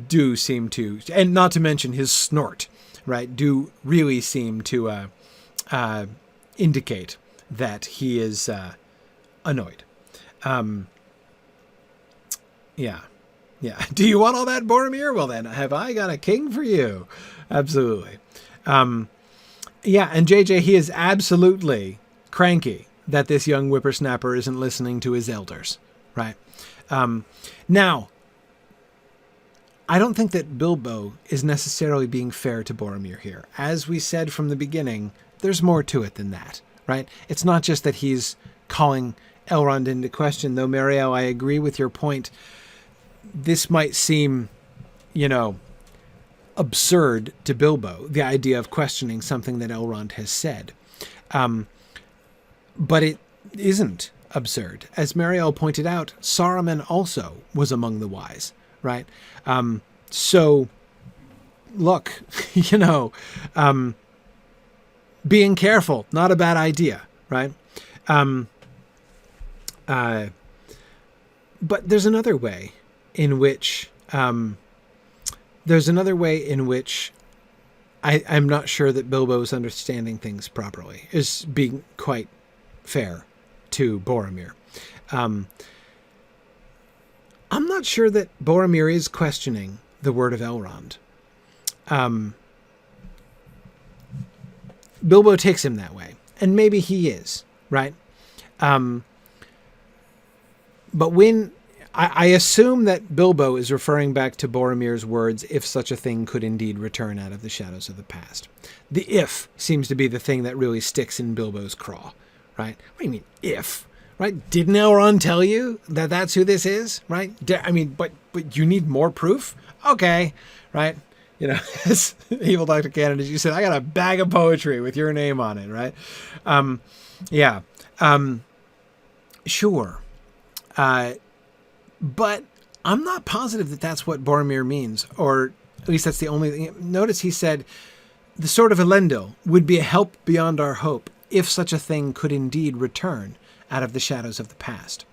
do seem to, and not to mention his snort, right, do really seem to indicate that he is annoyed. Yeah. Do you want all that, Boromir? Well, then, have I got a king for you? Absolutely. And JJ, he is absolutely cranky that this young whippersnapper isn't listening to his elders, right? Now, I don't think that Bilbo is necessarily being fair to Boromir here. As we said from the beginning, there's more to it than that, right? It's not just that he's calling Elrond into question, though, Mariel, I agree with your point. This might seem, absurd to Bilbo, the idea of questioning something that Elrond has said. But it isn't absurd. As Mariel pointed out, Saruman also was among the wise, right? So, look, being careful, not a bad idea, right? But there's another way in which I'm not sure that Bilbo's understanding things properly, is being quite fair to Boromir. I'm not sure that Boromir is questioning the word of Elrond. Bilbo takes him that way, and maybe he is, right? But when I assume that Bilbo is referring back to Boromir's words, if such a thing could indeed return out of the shadows of the past. The if seems to be the thing that really sticks in Bilbo's craw, right? What do you mean, if? Right? Didn't Elrond tell you that that's who this is, right? But you need more proof? Okay, right? As evil Dr. Cannon, you said, I got a bag of poetry with your name on it, right? Sure. But I'm not positive that that's what Boromir means, or at least that's the only thing. Notice he said, the sword of Elendil would be a help beyond our hope if such a thing could indeed return out of the shadows of the past.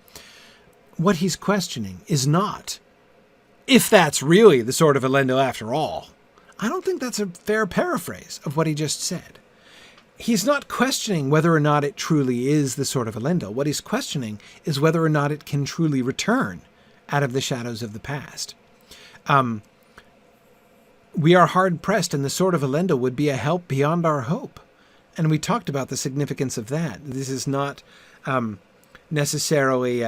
What he's questioning is not if that's really the sword of Elendil after all. I don't think that's a fair paraphrase of what he just said. He's not questioning whether or not it truly is the sword of Elendil. What he's questioning is whether or not it can truly return out of the shadows of the past. We are hard-pressed, and the sword of Elendil would be a help beyond our hope. And we talked about the significance of that. This is not necessarily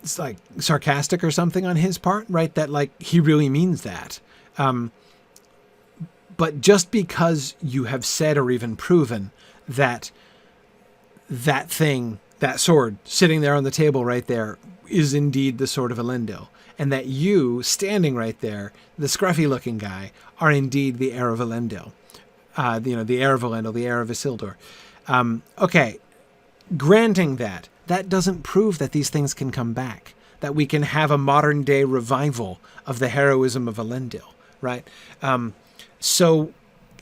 it's like sarcastic or something on his part, right? That like he really means that. But just because you have said or even proven that that thing, that sword sitting there on the table right there is indeed the sword of Elendil, and that you standing right there, the scruffy looking guy, are indeed the heir of Elendil, the heir of Elendil, the heir of Isildur. Okay, granting that, that doesn't prove that these things can come back, that we can have a modern day revival of the heroism of Elendil, right? So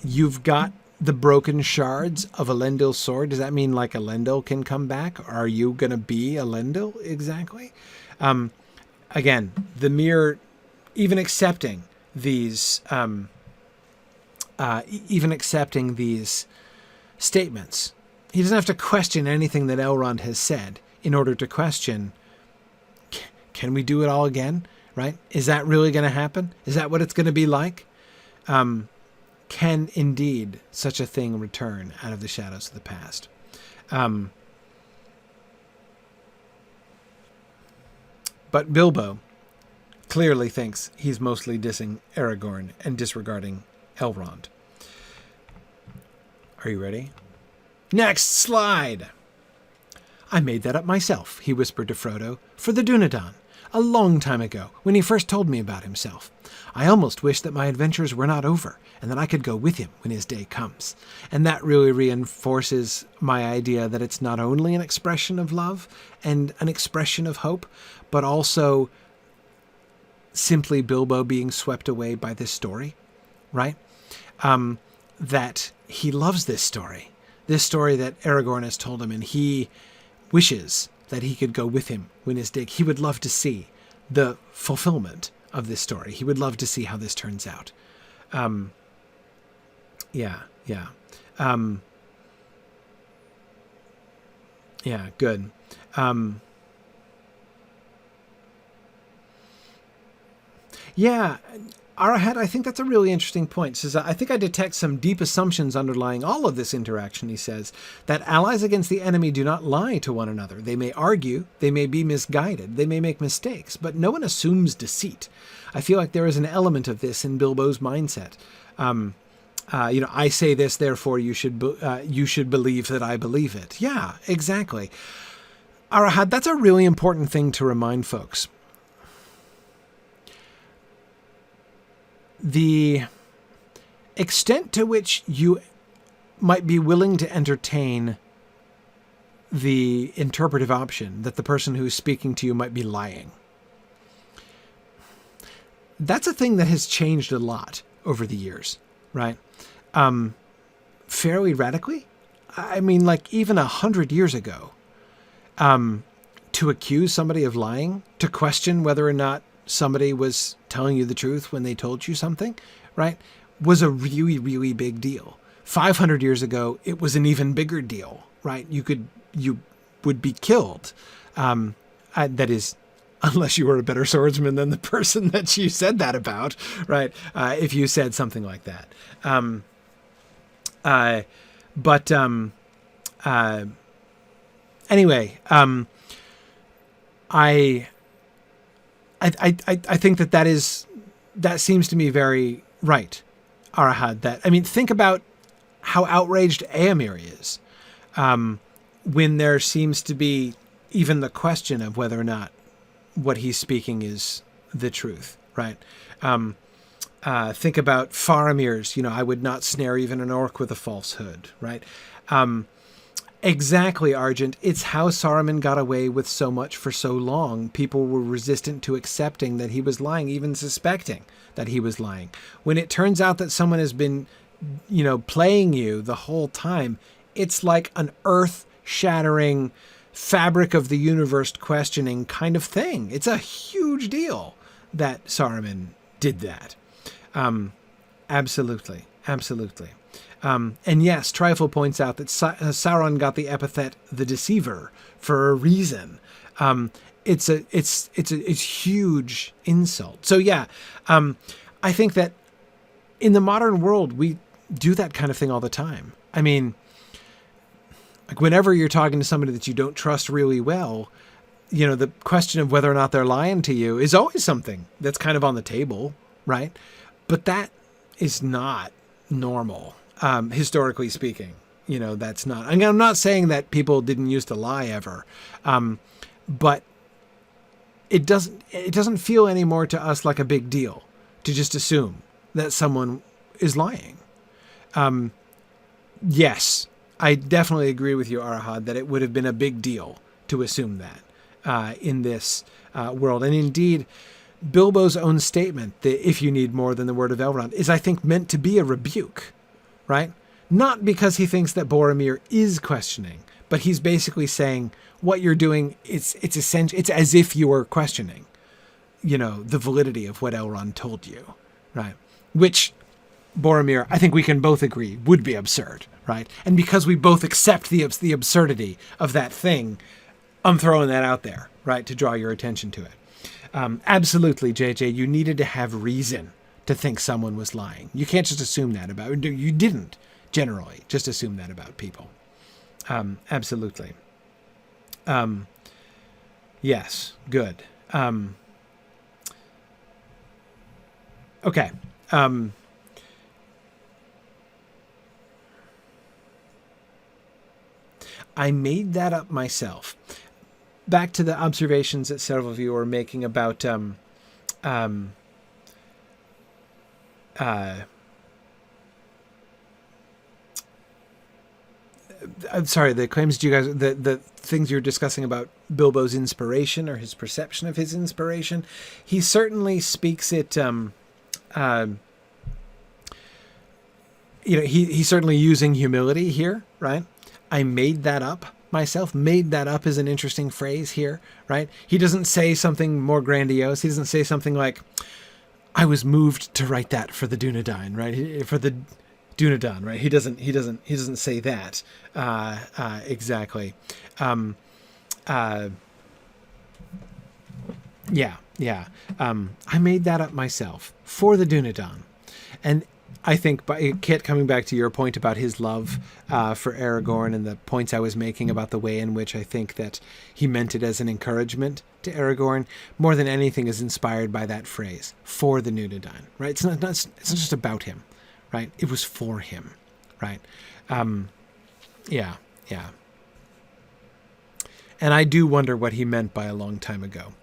you've got the broken shards of Elendil's sword. Does that mean like Elendil can come back? Are you going to be Elendil exactly? Again, the mere, even accepting these statements, he doesn't have to question anything that Elrond has said in order to question, can we do it all again, right? Is that really going to happen? Is that what it's going to be like? Can indeed such a thing return out of the shadows of the past? But Bilbo clearly thinks he's mostly dissing Aragorn and disregarding Elrond. Are you ready? Next slide! I made that up myself, he whispered to Frodo, for the Dunedain, a long time ago, when he first told me about himself. I almost wish that my adventures were not over, and that I could go with him when his day comes. And that really reinforces my idea that it's not only an expression of love and an expression of hope, but also simply Bilbo being swept away by this story, right? That he loves this story that Aragorn has told him, and he wishes that he could go with him when his day. He would love to see the fulfillment of this story. He would love to see how this turns out. Good. Arahad, I think that's a really interesting point. Says, I think I detect some deep assumptions underlying all of this interaction, he says, that allies against the enemy do not lie to one another. They may argue, they may be misguided, they may make mistakes, but no one assumes deceit. I feel like there is an element of this in Bilbo's mindset. I say this, therefore you should believe that I believe it. Yeah, exactly. Arahad, that's a really important thing to remind folks. The extent to which you might be willing to entertain the interpretive option that the person who's speaking to you might be lying, that's a thing that has changed a lot over the years, right? Fairly radically. I mean, like even 100 years ago, to accuse somebody of lying, to question whether or not somebody was telling you the truth when they told you something, right, was a really, really big deal. 500 years ago, it was an even bigger deal, right? You would be killed. That is, unless you were a better swordsman than the person that you said that about, right? If you said something like that. Anyway, I think that seems to me very right, Arahad. Think about how outraged Éomer is when there seems to be even the question of whether or not what he's speaking is the truth, right? Think about Faramir's, I would not snare even an orc with a falsehood, right? Exactly, Argent. It's how Saruman got away with so much for so long. People were resistant to accepting that he was lying, even suspecting that he was lying. When it turns out that someone has been, playing you the whole time, it's like an earth-shattering, fabric of the universe questioning kind of thing. It's a huge deal that Saruman did that. Absolutely. And yes, Trifle points out that Sauron got the epithet the Deceiver for a reason. It's a huge insult. So yeah, I think that in the modern world, we do that kind of thing all the time. Like whenever you're talking to somebody that you don't trust really well, the question of whether or not they're lying to you is always something that's kind of on the table, right? But that is not normal. Historically speaking, that's not, I'm not saying that people didn't used to lie ever. But it doesn't feel anymore to us like a big deal to just assume that someone is lying. Yes, I definitely agree with you, Arahad, that it would have been a big deal to assume that in this world. And indeed, Bilbo's own statement that if you need more than the word of Elrond is, I think, meant to be a rebuke. Right? Not because he thinks that Boromir is questioning, but he's basically saying what you're doing, it's essential. It's as if you were questioning, the validity of what Elrond told you, right? Which Boromir, I think we can both agree, would be absurd, right? And because we both accept the absurdity of that thing, I'm throwing that out there, right, to draw your attention to it. Absolutely, JJ, you needed to have reason to think someone was lying. You can't just assume that about, you didn't generally just assume that about people. Absolutely. Yes, good. Okay. I made that up myself. Back to the observations that several of you were making about I'm sorry, the claims that you guys, the things you're discussing about Bilbo's inspiration or his perception of his inspiration, he certainly speaks it, he's certainly using humility here, right? I made that up myself. Made that up is an interesting phrase here, right? He doesn't say something more grandiose. He doesn't say something like, I was moved to write that for the Dunedain, right? For the Dunedain, right? He doesn't say that exactly. I made that up myself for the Dunedain, and I think, Kit, coming back to your point about his love for Aragorn and the points I was making about the way in which I think that he meant it as an encouragement to Aragorn, more than anything is inspired by that phrase, for the Dunedain, right? It's not just about him, right? It was for him, right? Yeah. And I do wonder what he meant by a long time ago.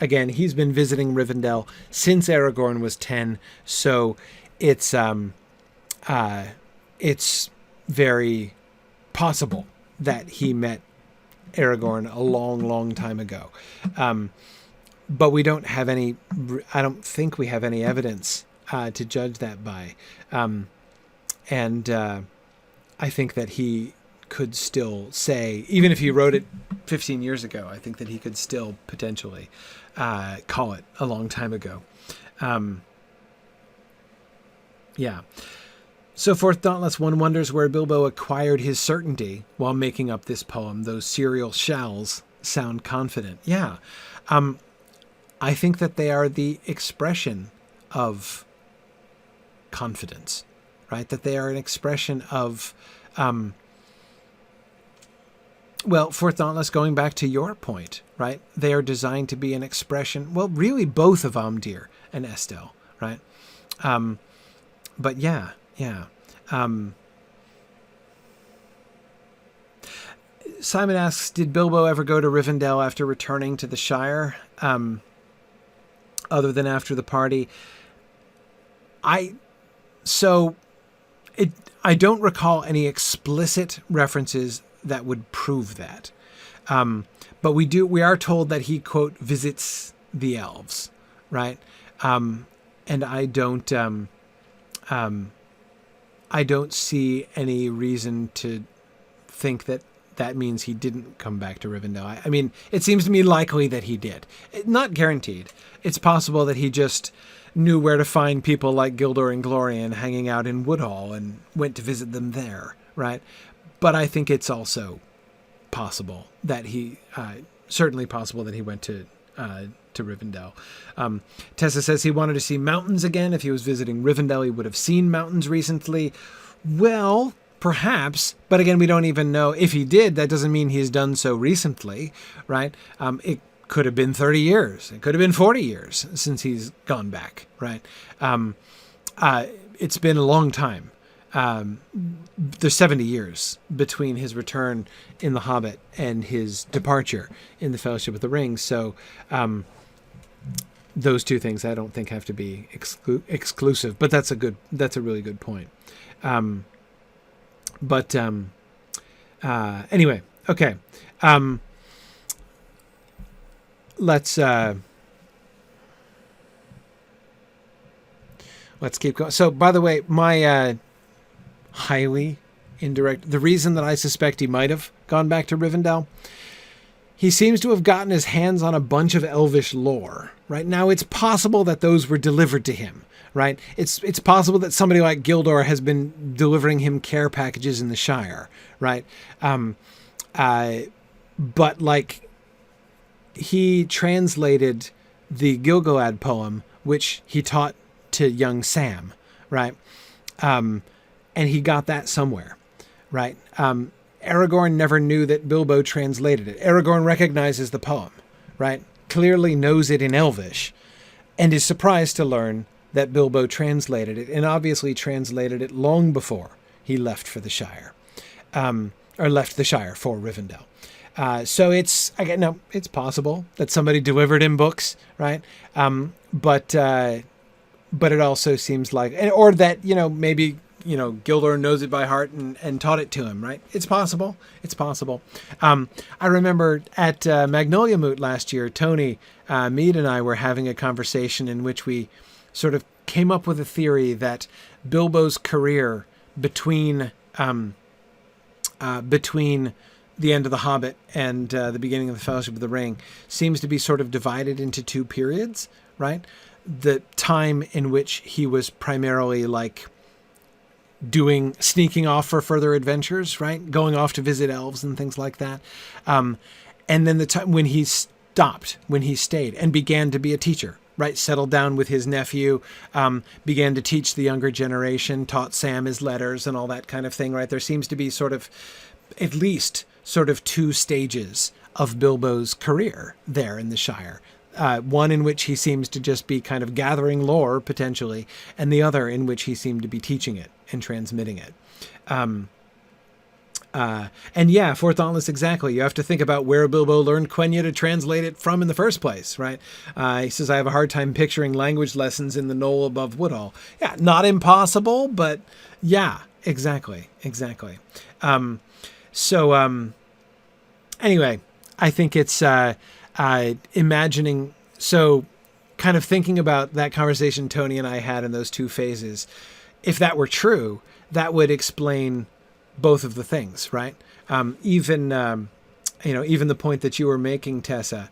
Again, he's been visiting Rivendell since Aragorn was 10, so it's very possible that he met Aragorn a long, long time ago. But we don't have any, I don't think we have any evidence to judge that by. And I think that he could still say, even if he wrote it 15 years ago, I think that he could still potentially call it a long time ago. Yeah. So forth Dauntless, one wonders where Bilbo acquired his certainty while making up this poem. Those serial shalls sound confident. Yeah. I think that they are the expression of confidence, right? That they are an expression of, Fourth Dauntless, going back to your point, right? They are designed to be an expression, well, really both of Amdir and Estelle, right? But yeah. Simon asks, did Bilbo ever go to Rivendell after returning to the Shire, other than after the party? I don't recall any explicit references that would prove that. But we are told that he, quote, visits the elves, right? And I don't see any reason to think that means he didn't come back to Rivendell. I mean, it seems to me likely that he did. Not guaranteed. It's possible that he just knew where to find people like Gildor and Glorian hanging out in Woodhall and went to visit them there, right? But I think it's also possible that certainly possible that he went to Rivendell. Tessa says he wanted to see mountains again. If he was visiting Rivendell, he would have seen mountains recently. Well, perhaps, but again, we don't even know. If he did, that doesn't mean he's done so recently, right? It could have been 30 years. It could have been 40 years since he's gone back, right? It's been a long time. There's 70 years between his return in The Hobbit and his departure in the Fellowship of the Ring. So those two things I don't think have to be exclusive, but that's a really good point. Anyway, okay. Let's keep going. So, by the way, my highly indirect, the reason that I suspect he might have gone back to Rivendell, he seems to have gotten his hands on a bunch of elvish lore, right? Now, it's possible that those were delivered to him, right? It's possible that somebody like Gildor has been delivering him care packages in the Shire, right? But like, he translated the Gilgalad poem, which he taught to young Sam, right? And he got that somewhere, right? Aragorn never knew that Bilbo translated it. Aragorn recognizes the poem, right? Clearly knows it in Elvish, and is surprised to learn that Bilbo translated it, and obviously translated it long before he left for the Shire, or left the Shire for Rivendell. So it's possible that somebody delivered him books, right? But it also seems like, or that, maybe, Gildor knows it by heart and taught it to him, right? It's possible. It's possible. I remember at Magnolia Moot last year, Tony Mead and I were having a conversation in which we sort of came up with a theory that Bilbo's career between the end of The Hobbit and the beginning of the Fellowship of the Ring seems to be sort of divided into two periods, right? The time in which he was primarily like sneaking off for further adventures, right? Going off to visit elves and things like that. And then the time when he stayed and began to be a teacher, right? Settled down with his nephew, began to teach the younger generation, taught Sam his letters and all that kind of thing, right? There seems to be at least two stages of Bilbo's career there in the Shire. One in which he seems to just be kind of gathering lore, potentially, and the other in which he seemed to be teaching it and transmitting it. And yeah, Fourth Dauntless, exactly. You have to think about where Bilbo learned Quenya to translate it from in the first place, right? He says, I have a hard time picturing language lessons in the knoll above Woodhall. Yeah, not impossible, but yeah, exactly. Anyway, I think it's imagining, so kind of thinking about that conversation Tony and I had in those two phases. If that were true, that would explain both of the things, right? Even the point that you were making, Tessa,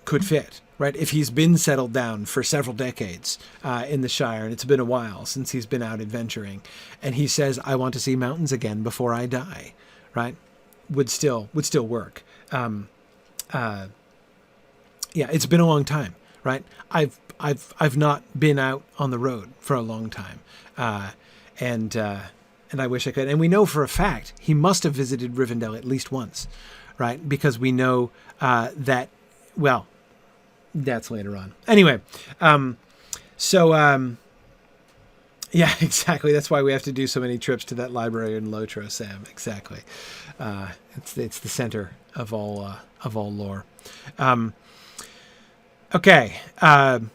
could fit, right? If he's been settled down for several decades in the Shire, and it's been a while since he's been out adventuring, and he says, I want to see mountains again before I die, right? Would still work. Yeah, it's been a long time, right? I've not been out on the road for a long time, and I wish I could. And we know for a fact he must have visited Rivendell at least once, right? Because we know that. Well, that's later on. Anyway, yeah, exactly. That's why we have to do so many trips to that library in Lotro, Sam. Exactly. It's the center of all lore. Okay. And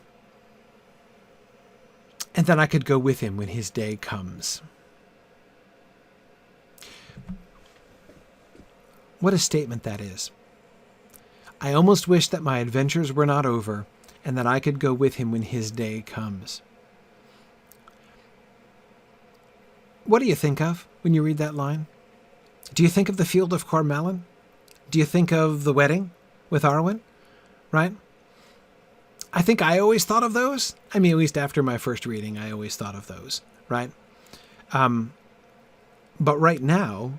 then I could go with him when his day comes. What a statement that is. I almost wish that my adventures were not over and that I could go with him when his day comes. What do you think of when you read that line? Do you think of the field of Cormallen? Do you think of the wedding with Arwen? Right? I think I always thought of those. I mean, at least after my first reading, I always thought of those. Right? But right now,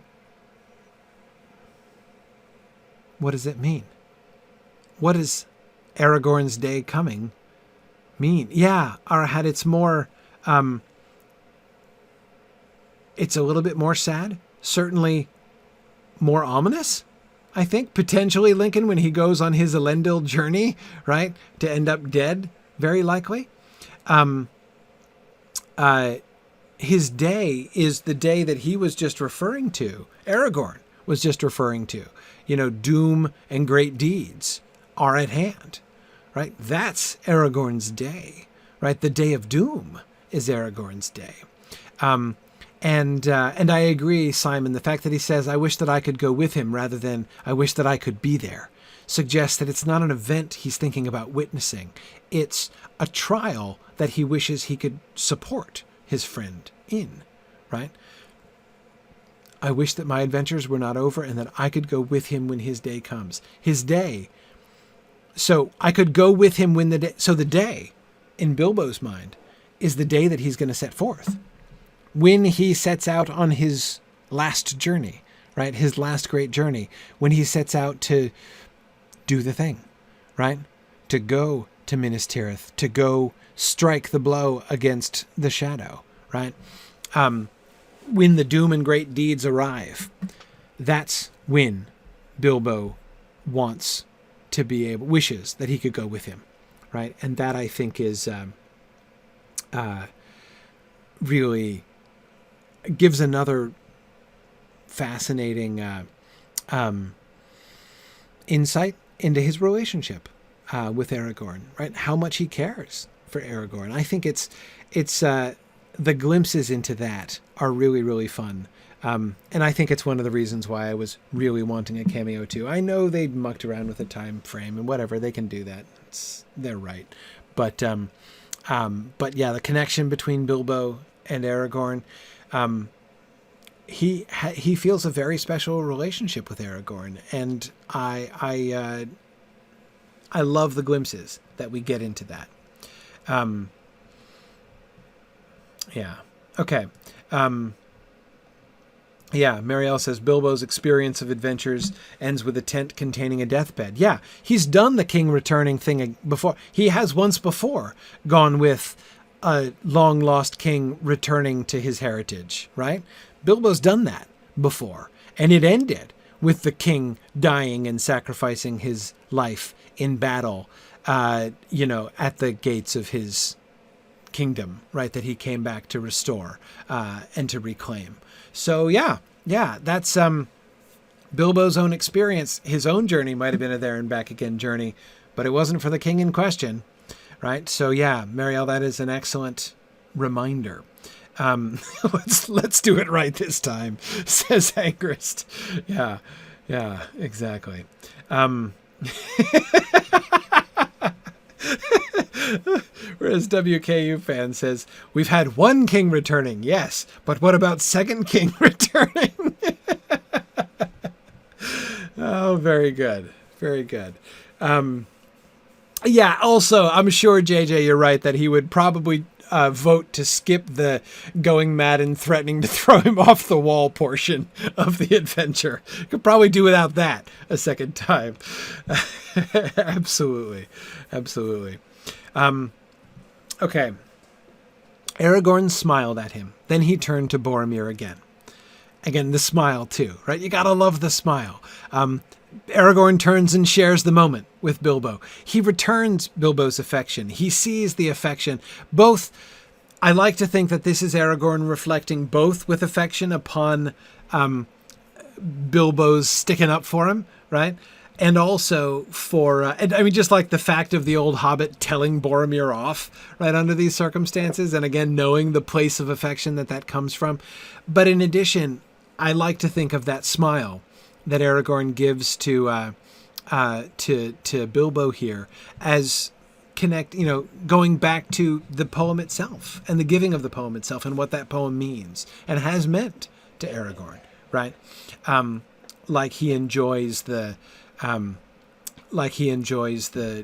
what does it mean? What does Aragorn's day coming mean? Yeah, Arahad, it's more... it's a little bit more sad, certainly more ominous, I think. Potentially Lincoln when he goes on his Elendil journey, right, to end up dead, very likely. His day is the day that he was just referring to, Aragorn was just referring to. You know, doom and great deeds are at hand, right? That's Aragorn's day, right? The day of doom is Aragorn's day. And I agree, Simon, the fact that he says, I wish that I could go with him rather than I wish that I could be there, suggests that it's not an event he's thinking about witnessing. It's a trial that he wishes he could support his friend in, right? I wish that my adventures were not over and that I could go with him when his day comes. His day. So I could go with him when the day... So the day, in Bilbo's mind, is the day that he's going to set forth. When he sets out on his last journey, right? His last great journey. When he sets out to do the thing, right? To go to Minas Tirith. To go strike the blow against the shadow, right? When the doom and great deeds arrive, that's when Bilbo wishes that he could go with him, right? And that, I think, is really gives another fascinating insight into his relationship with Aragorn, right? How much he cares for Aragorn. I think it's the glimpses into that are really, really fun. And I think it's one of the reasons why I was really wanting a cameo too. I know they mucked around with a time frame and whatever, they can do that. They're right. But yeah, the connection between Bilbo and Aragorn, he feels a very special relationship with Aragorn, and I love the glimpses that we get into that. Yeah. Okay. Yeah, Marielle says Bilbo's experience of adventures ends with a tent containing a deathbed. Yeah, he's done the king returning thing before. He has once before gone with a long-lost king returning to his heritage, right? Bilbo's done that before, and it ended with the king dying and sacrificing his life in battle, at the gates of his kingdom, right, that he came back to restore and to reclaim. So yeah, that's Bilbo's own experience. His own journey might have been a there and back again journey, but it wasn't for the king in question, right? So yeah, Marielle, that is an excellent reminder. Let's do it right this time, says Angrist. Yeah, exactly. Whereas WKU fan says, we've had one king returning, yes, but what about second king returning? Oh, very good. Very good. Yeah, also, I'm sure, JJ, you're right that he would probably vote to skip the going mad and threatening to throw him off the wall portion of the adventure. Could probably do without that a second time. Absolutely. Okay. Aragorn smiled at him. Then he turned to Boromir again. Again, the smile too, right? You gotta love the smile. Aragorn turns and shares the moment with Bilbo. He returns Bilbo's affection. He sees the affection. Both, I like to think that this is Aragorn reflecting both with affection upon Bilbo's sticking up for him, right? And also for, just like the fact of the old hobbit telling Boromir off, right, under these circumstances. And again, knowing the place of affection that comes from. But in addition, I like to think of that smile that Aragorn gives to Bilbo here as going back to the poem itself and the giving of the poem itself and what that poem means and has meant to Aragorn, right? Like he enjoys the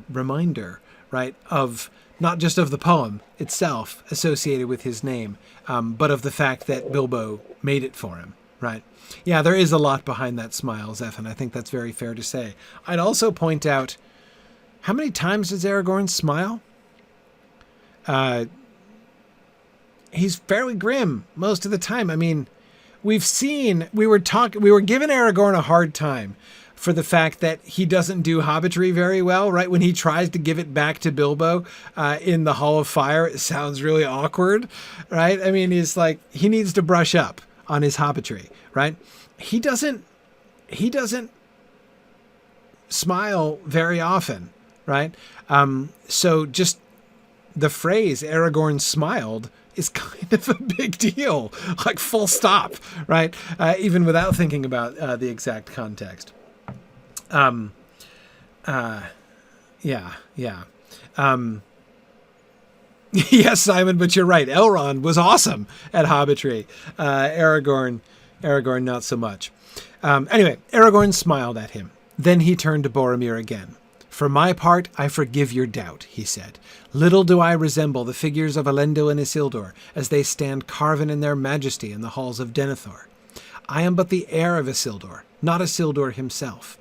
reminder, right, of not just of the poem itself associated with his name, but of the fact that Bilbo made it for him, right? Yeah, there is a lot behind that smile, Zephan. I think that's very fair to say. I'd also point out, how many times does Aragorn smile? He's fairly grim most of the time. I mean, we were giving Aragorn a hard time for the fact that he doesn't do hobbitry very well, right? When he tries to give it back to Bilbo in the Hall of Fire, it sounds really awkward, right? I mean, he's like, he needs to brush up on his hobbitry, right? He doesn't smile very often, right? So just the phrase Aragorn smiled is kind of a big deal, like full stop, right? Even without thinking about the exact context. Yeah. Yes, Simon, but you're right. Elrond was awesome at hobbitry. Aragorn, not so much. Anyway, Aragorn smiled at him. Then he turned to Boromir again. For my part, I forgive your doubt, he said. Little do I resemble the figures of Elendil and Isildur as they stand carven in their majesty in the halls of Denethor. I am but the heir of Isildur, not Isildur himself.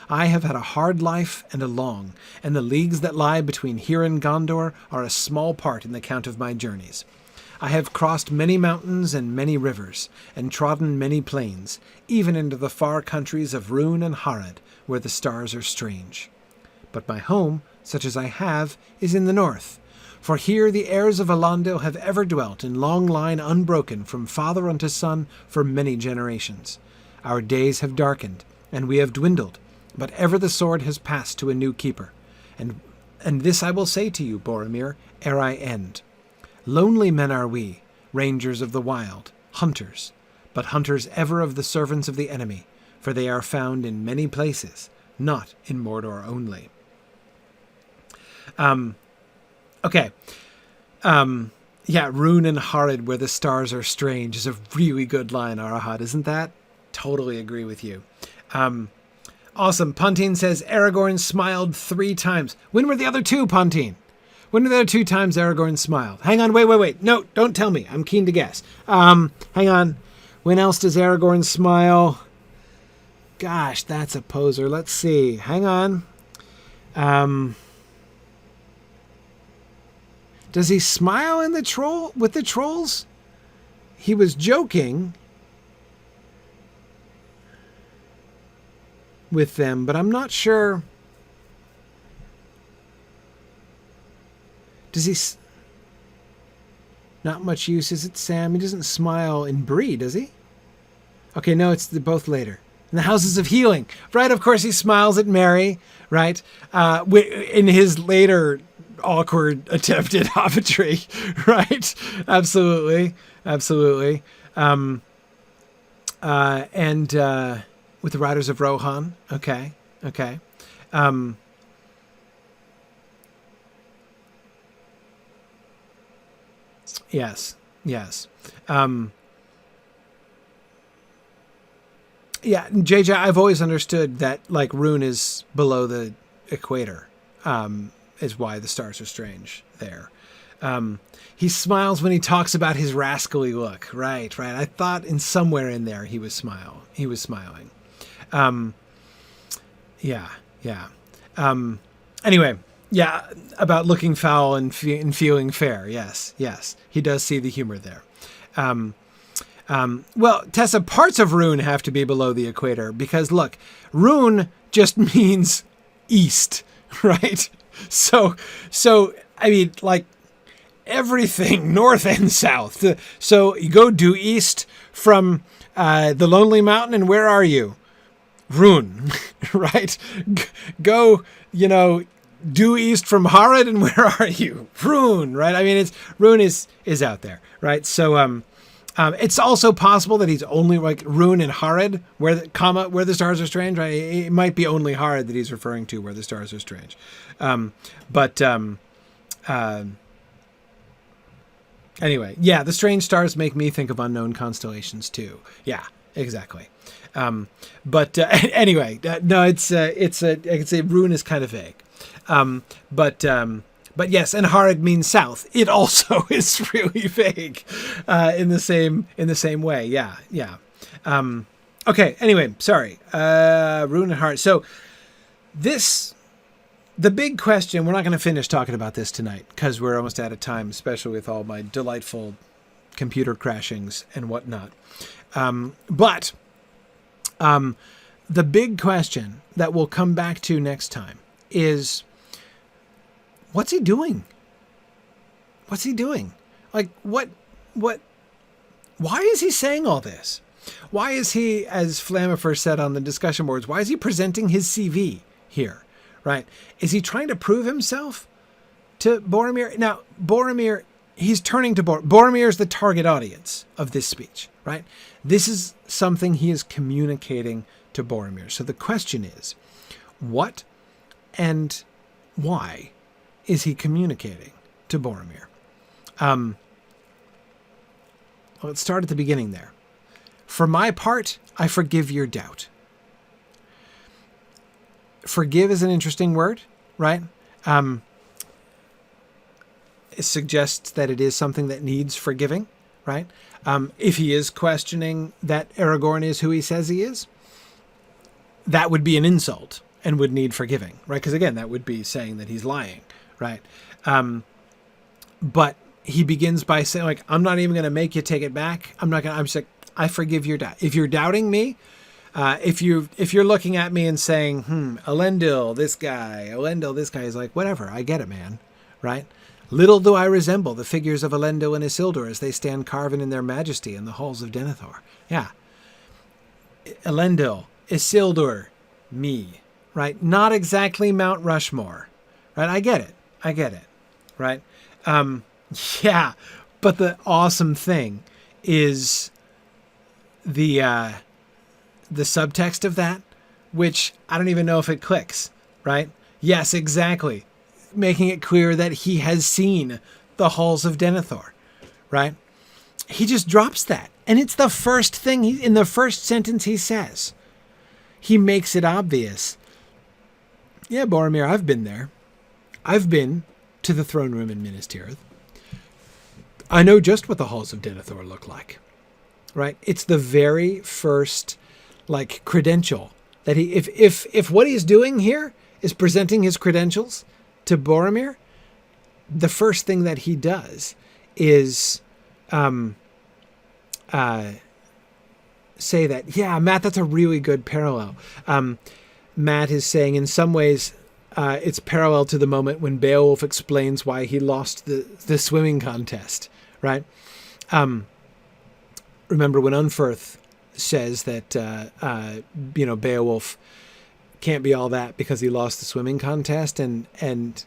I have had a hard life and a long, and the leagues that lie between here and Gondor are a small part in the count of my journeys. I have crossed many mountains and many rivers, and trodden many plains, even into the far countries of Rhûn and Harad, where the stars are strange. But my home, such as I have, is in the north, for here the heirs of Elendil have ever dwelt in long line unbroken from father unto son for many generations. Our days have darkened, and we have dwindled, but ever the sword has passed to a new keeper. And this I will say to you, Boromir, ere I end. Lonely men are we, rangers of the wild, hunters, but hunters ever of the servants of the enemy, for they are found in many places, not in Mordor only. Okay. Yeah, Rhûn and Harad, where the stars are strange, is a really good line, Arahad, isn't that? Totally agree with you. Awesome. Puntine says Aragorn smiled 3 times. When were the other 2, Puntine? When were the other 2 times Aragorn smiled? Hang on, wait. No, don't tell me. I'm keen to guess. Hang on. When else does Aragorn smile? Gosh, that's a poser. Let's see. Hang on. Does he smile in with the trolls? He was joking with them, but I'm not sure. Does he? Not much use, is it, Sam? He doesn't smile in Bree, does he? Okay, no, it's both later. In the Houses of Healing, right? Of course, he smiles at Merry, right? In his later awkward attempt at hobbitry, right? Absolutely. And with the Riders of Rohan, okay. Yes. Yeah, JJ, I've always understood that, like, Rhûn is below the equator, is why the stars are strange there. He smiles when he talks about his rascally look. Right. I thought in somewhere in there he was smiling. Yeah. Anyway, Yeah, about looking foul and feeling fair. Yes, yes. He does see the humor there. Well, Tessa, parts of Rune have to be below the equator because, look, Rune just means east, right? So I mean, like, everything north and south. So you go due east from the Lonely Mountain, and where are you? Rune, right? Go, due east from Harad, and where are you? Rune, right? I mean, Rune is out there, right? So it's also possible that he's only like Rune and Harad, where the stars are strange, right? It might be only Harad that he's referring to, where the stars are strange. Anyway, yeah, the strange stars make me think of unknown constellations too. Yeah, exactly. Anyway, no, I could say Rune is kind of vague. But yes, and Harad means south. It also is really vague, in the same way. Yeah. Okay. Anyway, sorry. Rune and Harad. So the big question, we're not going to finish talking about this tonight because we're almost out of time, especially with all my delightful computer crashings and whatnot. But the big question that we'll come back to next time is, what's he doing? What's he doing? Like, why is he saying all this? Why is he, as Flammifer said on the discussion boards, why is he presenting his CV here? Right? Is he trying to prove himself to Boromir? Now, Boromir, he's turning to Boromir is the target audience of this speech, right? This is something he is communicating to Boromir. So the question is, what and why is he communicating to Boromir? Well, let's start at the beginning there. For my part, I forgive your doubt. Forgive is an interesting word, right? It suggests that it is something that needs forgiving, right? If he is questioning that Aragorn is who he says he is, that would be an insult and would need forgiving, right? Because again, that would be saying that he's lying, right? But he begins by saying, like, I'm not even going to make you take it back. I'm just like, I forgive your doubt. If you're doubting me, if you're looking at me and saying, Elendil, this guy, is like, whatever, I get it, man, right? Little do I resemble the figures of Elendil and Isildur as they stand carven in their majesty in the halls of Denethor. Yeah. Elendil, Isildur, me, right? Not exactly Mount Rushmore, right? I get it, right? Yeah, but the awesome thing is the subtext of that, which I don't even know if it clicks, right? Yes, exactly. Making it clear that he has seen the halls of Denethor, right? He just drops that. And it's the first thing in the first sentence he says. He makes it obvious. Yeah, Boromir, I've been there. I've been to the throne room in Minas Tirith. I know just what the halls of Denethor look like, right? It's the very first, like, credential that he, if what he's doing here is presenting his credentials to Boromir, the first thing that he does is say that, yeah, Matt, that's a really good parallel. Matt is saying in some ways it's parallel to the moment when Beowulf explains why he lost the swimming contest, right? Remember when Unferth says that, Beowulf can't be all that because he lost the swimming contest, and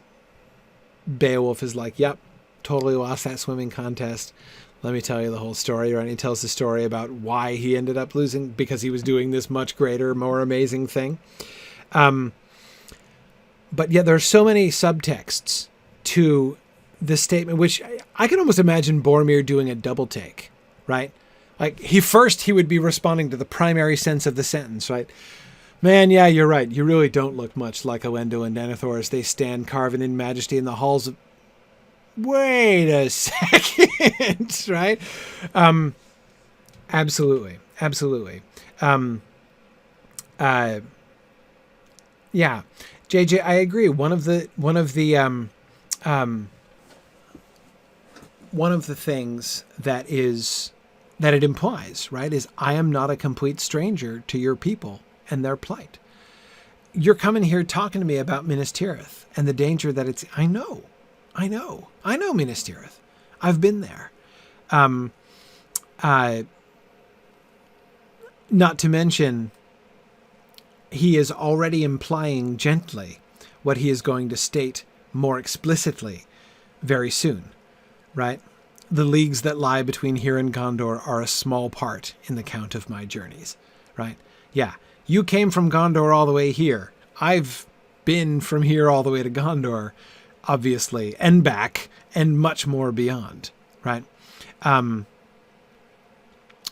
Beowulf is like, yep, totally lost that swimming contest. Let me tell you the whole story, right? And he tells the story about why he ended up losing, because he was doing this much greater, more amazing thing. But yet there are so many subtexts to this statement, which I can almost imagine Boromir doing a double take, right? Like he would be responding to the primary sense of the sentence, right? Man, yeah, you're right. You really don't look much like Elendil and Denethor as they stand carven in majesty in the halls of... Wait a second, right? Absolutely. Yeah. JJ, I agree. One of the things that it implies, right, is I am not a complete stranger to your people and their plight. You're coming here talking to me about Minas Tirith and the danger that it's. I know Minas Tirith. I've been there. Not to mention, he is already implying gently what he is going to state more explicitly very soon, right? The leagues that lie between here and Gondor are a small part in the count of my journeys, right? Yeah, you came from Gondor all the way here. I've been from here all the way to Gondor, obviously, and back, and much more beyond, right?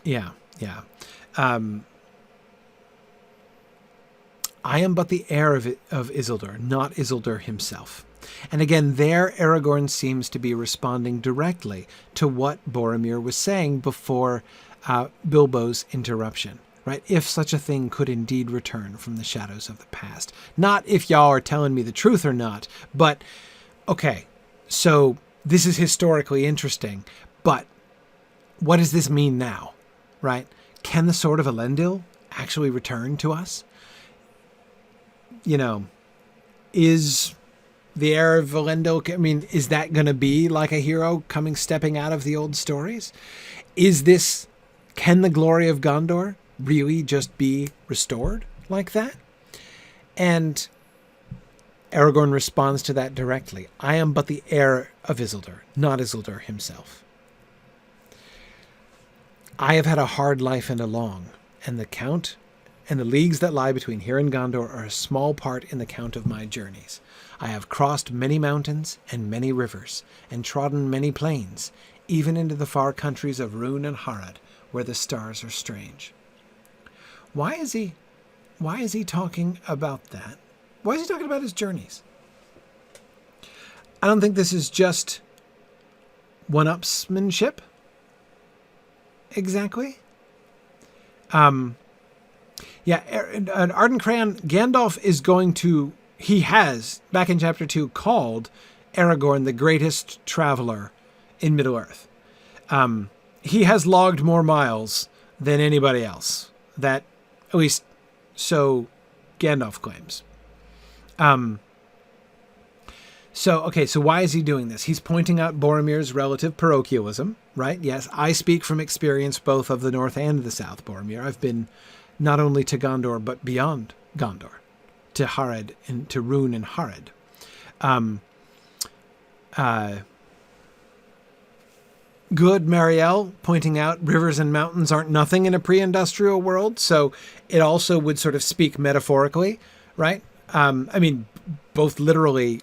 Yeah. I am but the heir of Isildur, not Isildur himself. And again, there Aragorn seems to be responding directly to what Boromir was saying before Bilbo's interruption, right? If such a thing could indeed return from the shadows of the past. Not if y'all are telling me the truth or not, but, okay, so this is historically interesting, but what does this mean now, right? Can the Sword of Elendil actually return to us? You know, is the heir of Elendil, I mean, is that going to be like a hero stepping out of the old stories? Can the glory of Gondor really just be restored like that? And Aragorn responds to that directly. I am but the heir of Isildur, not Isildur himself. I have had a hard life and a long, and the count and the leagues that lie between here and Gondor are a small part in the count of my journeys. I have crossed many mountains and many rivers, and trodden many plains, even into the far countries of Rhûn and Harad, where the stars are strange. Why is he talking about that? Why is he talking about his journeys? I don't think this is just one-upsmanship. Exactly. Yeah, Arden Crayon, Gandalf is going to, he has, back in chapter 2, called Aragorn the greatest traveler in Middle-earth. He has logged more miles than anybody else. That, at least, so Gandalf claims. So why is he doing this? He's pointing out Boromir's relative parochialism, right? Yes, I speak from experience both of the North and the South, Boromir. I've been not only to Gondor, but beyond Gondor, to Harad and to Rhûn and Harad. Good, Marielle, pointing out rivers and mountains aren't nothing in a pre-industrial world, so it also would sort of speak metaphorically, right? I mean, both literally,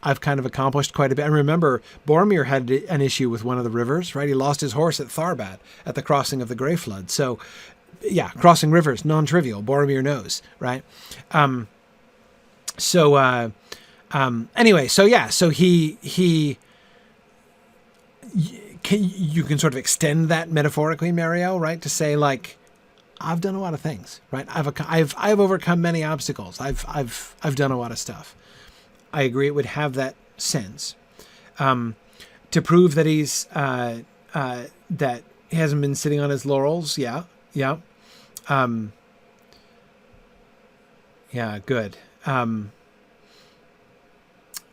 I've kind of accomplished quite a bit. I remember Boromir had an issue with one of the rivers, right? He lost his horse at Tharbad at the crossing of the Grey Flood. So, yeah, crossing rivers, non-trivial. Boromir knows, right? Anyway, so yeah, so you can sort of extend that metaphorically, Marielle, right? To say, like, I've done a lot of things, right? I've overcome many obstacles. I've done a lot of stuff. I agree. It would have that sense, to prove that he's that he hasn't been sitting on his laurels. Yeah. Good.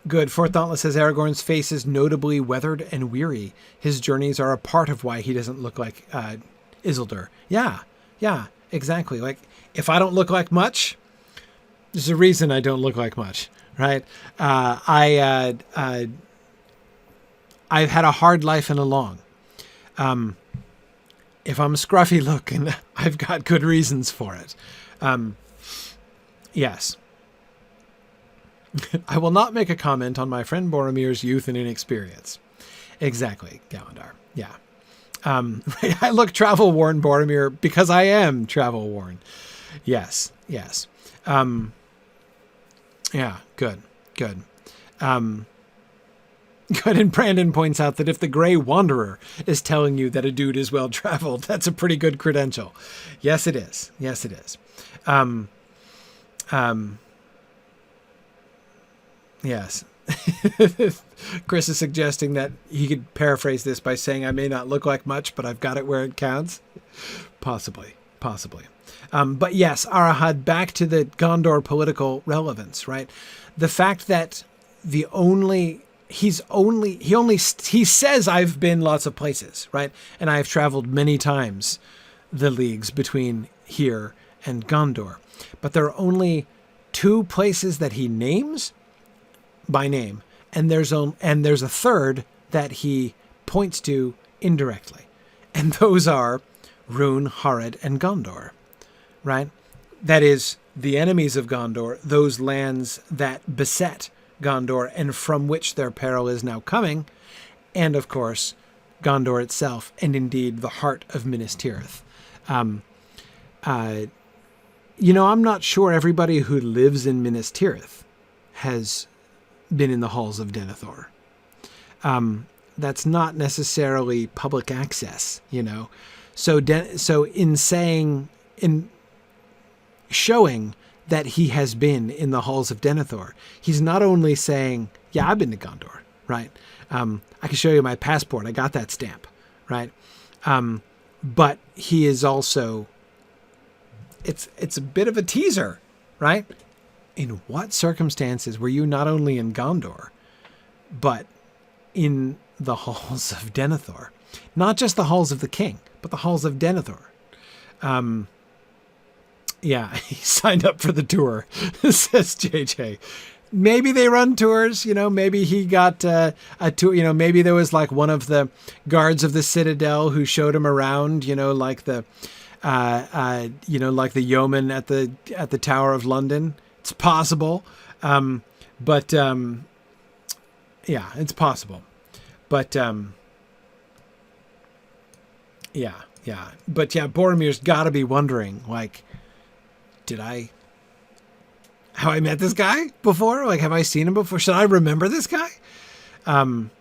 Good. Fourth Dauntless says Aragorn's face is notably weathered and weary. His journeys are a part of why he doesn't look like Isildur. Yeah, exactly. Like, if I don't look like much, there's a reason I don't look like much, right? I've had a hard life and a long. If I'm scruffy looking, I've got good reasons for it. Yes. I will not make a comment on my friend Boromir's youth and inexperience. Exactly, Galandar. Yeah. I look travel-worn, Boromir, because I am travel-worn. Yes. Yeah, good. Good, and Brandon points out that if the Grey Wanderer is telling you that a dude is well-traveled, that's a pretty good credential. Yes, it is. Yes. Chris is suggesting that he could paraphrase this by saying, I may not look like much, but I've got it where it counts. Possibly. But yes, Arahad, back to the Gondor political relevance, right? The fact that he says I've been lots of places, right? And I've traveled many times the leagues between here and Gondor. But there are only 2 places that he names by name, and there's a third that he points to indirectly. And those are Rhûn, Harad, and Gondor, right? That is, the enemies of Gondor, those lands that beset Gondor and from which their peril is now coming, and of course, Gondor itself, and indeed the heart of Minas Tirith. I'm not sure everybody who lives in Minas Tirith has been in the halls of Denethor. That's not necessarily public access, So in showing that he has been in the halls of Denethor, he's not only saying, yeah, I've been to Gondor, right? I can show you my passport. I got that stamp, right? But he is also, it's a bit of a teaser, right? In what circumstances were you not only in Gondor, but in the halls of Denethor? Not just the halls of the king, but the halls of Denethor. Yeah, he signed up for the tour, says JJ. Maybe they run tours, maybe he got a tour, maybe there was like one of the guards of the Citadel who showed him around, like the yeoman at the Tower of London. It's possible. But it's possible. But, But Boromir's got to be wondering, like, have I met this guy before? Like, have I seen him before? Should I remember this guy? Right.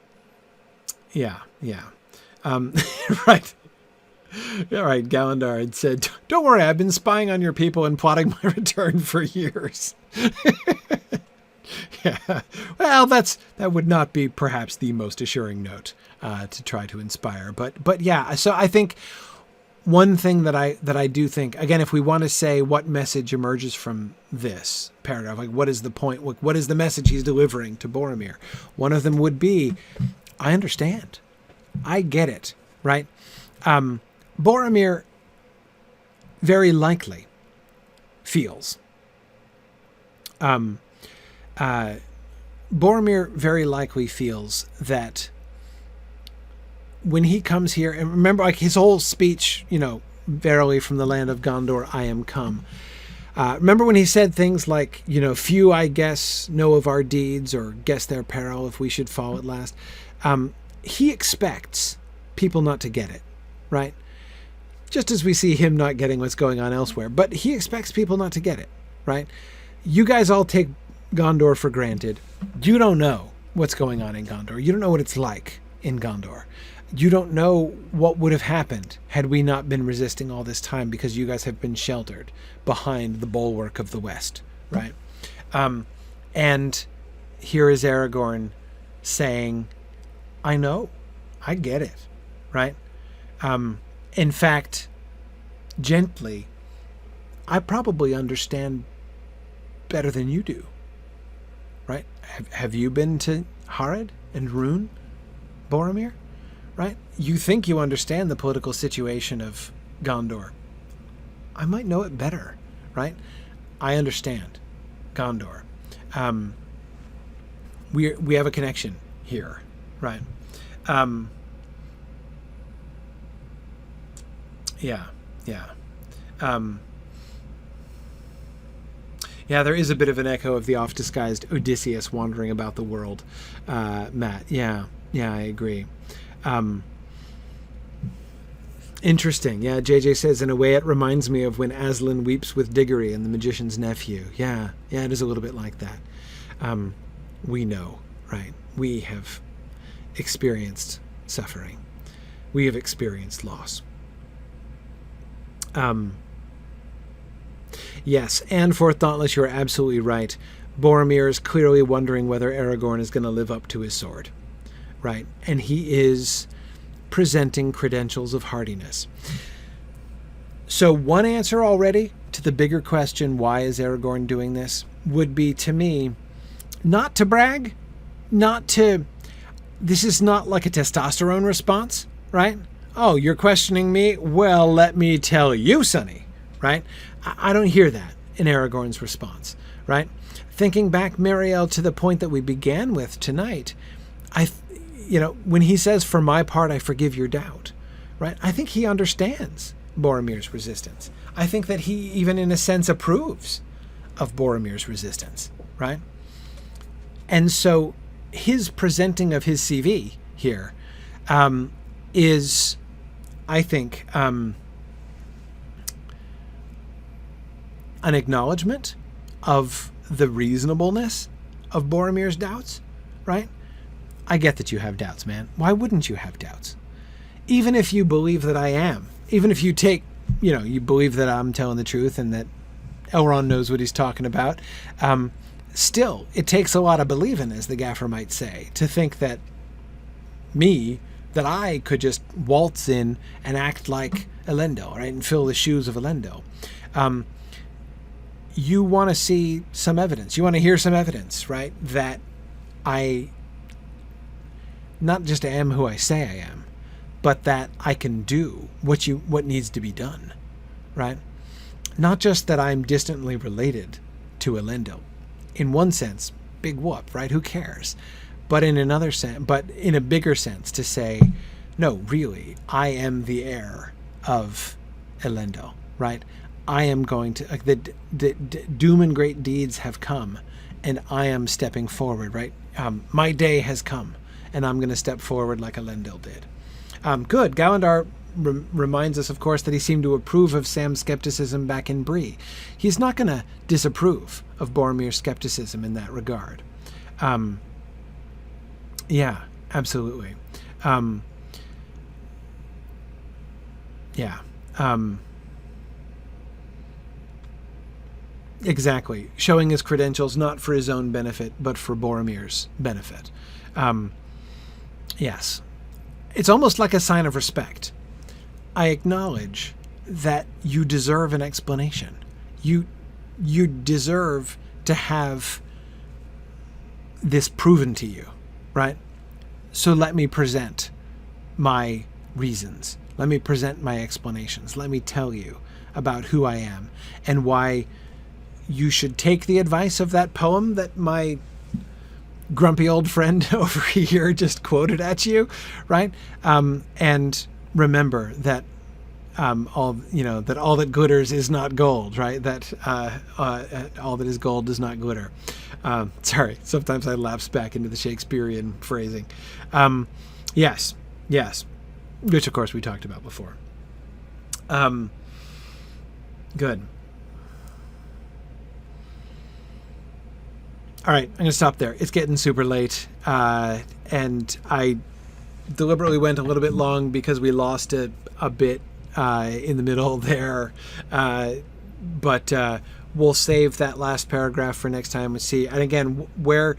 All right, Gallandar had said, don't worry, I've been spying on your people and plotting my return for years. Yeah. Well, that would not be perhaps the most assuring note to try to inspire. But yeah, so I think one thing that I do think, again, if we want to say what message emerges from this paragraph, like what is the point, what is the message he's delivering to Boromir? One of them would be, I understand. I get it, right? Boromir very likely feels Boromir very likely feels that when he comes here, and remember, like his whole speech, verily from the land of Gondor I am come. Remember when he said things like, few, I guess, know of our deeds or guess their peril if we should fall at last. He expects people not to get it, right? Just as we see him not getting what's going on elsewhere. But he expects people not to get it, right? You guys all take Gondor for granted. You don't know what's going on in Gondor. You don't know what it's like in Gondor. You don't know what would have happened had we not been resisting all this time because you guys have been sheltered behind the bulwark of the West, right? And here is Aragorn saying, I know, I get it, right? In fact, gently, I probably understand better than you do, right? Have you been to Harad and Rhûn, Boromir? Right? You think you understand the political situation of Gondor. I might know it better, right? I understand Gondor. We have a connection here, right? Yeah. There is a bit of an echo of the oft-disguised Odysseus wandering about the world, Matt. Yeah, I agree. Interesting. Yeah, JJ says, in a way it reminds me of when Aslan weeps with Diggory and the magician's nephew. Yeah, it is a little bit like that. We know, right? We have experienced suffering. We have experienced loss. Yes, and for Thoughtless, you're absolutely right. Boromir is clearly wondering whether Aragorn is going to live up to his sword, right? And he is presenting credentials of hardiness. So one answer already to the bigger question, why is Aragorn doing this, would be, to me, not to brag, this is not like a testosterone response, right? Oh, you're questioning me? Well, let me tell you, Sonny, right? I don't hear that in Aragorn's response, right? Thinking back, Marielle, to the point that we began with tonight, when he says, for my part, I forgive your doubt, right? I think he understands Boromir's resistance. I think that he even in a sense approves of Boromir's resistance, right? And so his presenting of his CV here is, I think, an acknowledgement of the reasonableness of Boromir's doubts, right? I get that you have doubts, man. Why wouldn't you have doubts? Even if you believe that I am, even if you take, you believe that I'm telling the truth and that Elrond knows what he's talking about, still, it takes a lot of believing, as the gaffer might say, to think that I could just waltz in and act like Elendil, right, and fill the shoes of Elendil. You want to see some evidence. You want to hear some evidence, right, that I not just am who I say I am, but that I can do what needs to be done, right? Not just that I'm distantly related to Elendil. In one sense, big whoop, right? Who cares? But in another sense, but in a bigger sense, to say, no, really, I am the heir of Elendil, right? I am going to, the doom and great deeds have come, and I am stepping forward, right? My day has come, and I'm going to step forward like Elendil did. Good. Galandar reminds us, of course, that he seemed to approve of Sam's skepticism back in Bree. He's not going to disapprove of Boromir's skepticism in that regard. Yeah, absolutely. Exactly. Showing his credentials not for his own benefit, but for Boromir's benefit. Yes. It's almost like a sign of respect. I acknowledge that you deserve an explanation. You deserve to have this proven to you, right? So let me present my reasons. Let me present my explanations. Let me tell you about who I am and why you should take the advice of that poem that my grumpy old friend over here just quoted at you, right? And remember that all that glitters is not gold, right? That all that is gold does not glitter. Sorry, sometimes I lapse back into the Shakespearean phrasing. Yes, which of course we talked about before. Good. All right, I'm going to stop there. It's getting super late, and I deliberately went a little bit long because we lost a bit in the middle there, but we'll save that last paragraph for next time we see. And again, where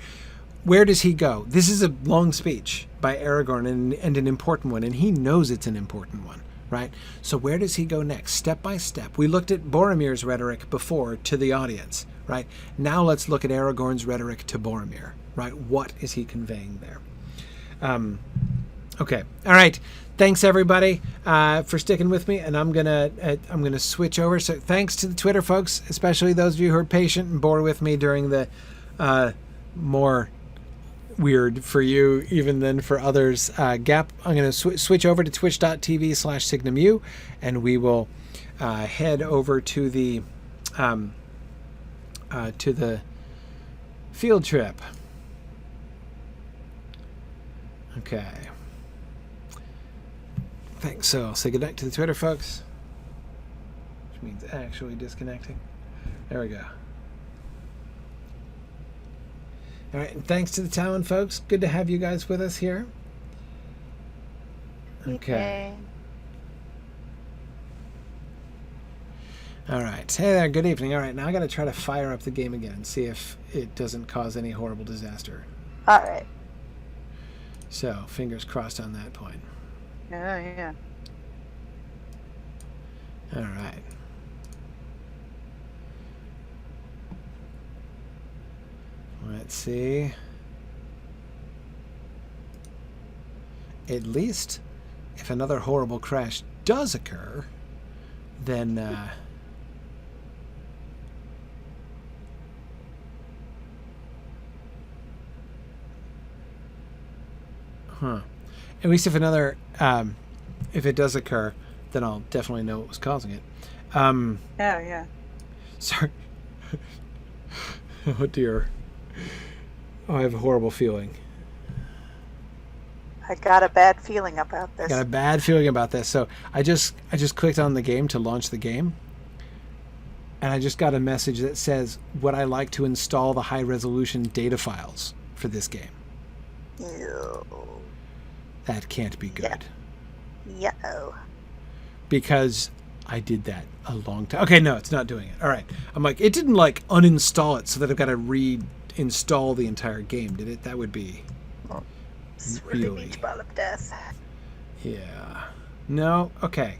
does he go? This is a long speech by Aragorn and an important one, and he knows it's an important one, right? So where does he go next? Step by step. We looked at Boromir's rhetoric before to the audience, right? Now let's look at Aragorn's rhetoric to Boromir, right? What is he conveying there? Okay. All right. Thanks everybody for sticking with me, and I'm gonna switch over. So thanks to the Twitter folks, especially those of you who are patient and bore with me during the more weird for you even than for others gap. I'm gonna switch over to twitch.tv/signumu, and we will head over to the field trip. Okay. Thanks. So I'll say goodnight to the Twitter folks, which means actually disconnecting. There we go. All right, and thanks to the Talon folks. Good to have you guys with us here. Okay. All right. Hey there, good evening. All right, now I got to try to fire up the game again and see if it doesn't cause any horrible disaster. All right. So, fingers crossed on that point. Yeah. All right. Let's see. At least, if another horrible crash does occur, then... At least if another, if it does occur, then I'll definitely know what was causing it. Yeah. Sorry. Oh dear. Oh, I have a horrible feeling. I got a bad feeling about this. Got a bad feeling about this. So I just clicked on the game to launch the game, and I just got a message that says, would I like to install the high resolution data files for this game? Ew. That can't be good. Yeah. Because I did that a long time. Okay, no, it's not doing it. All right. I'm like, it didn't like uninstall it so that I've got to reinstall the entire game, did it? That would be really... beach ball of death. Yeah. No? Okay.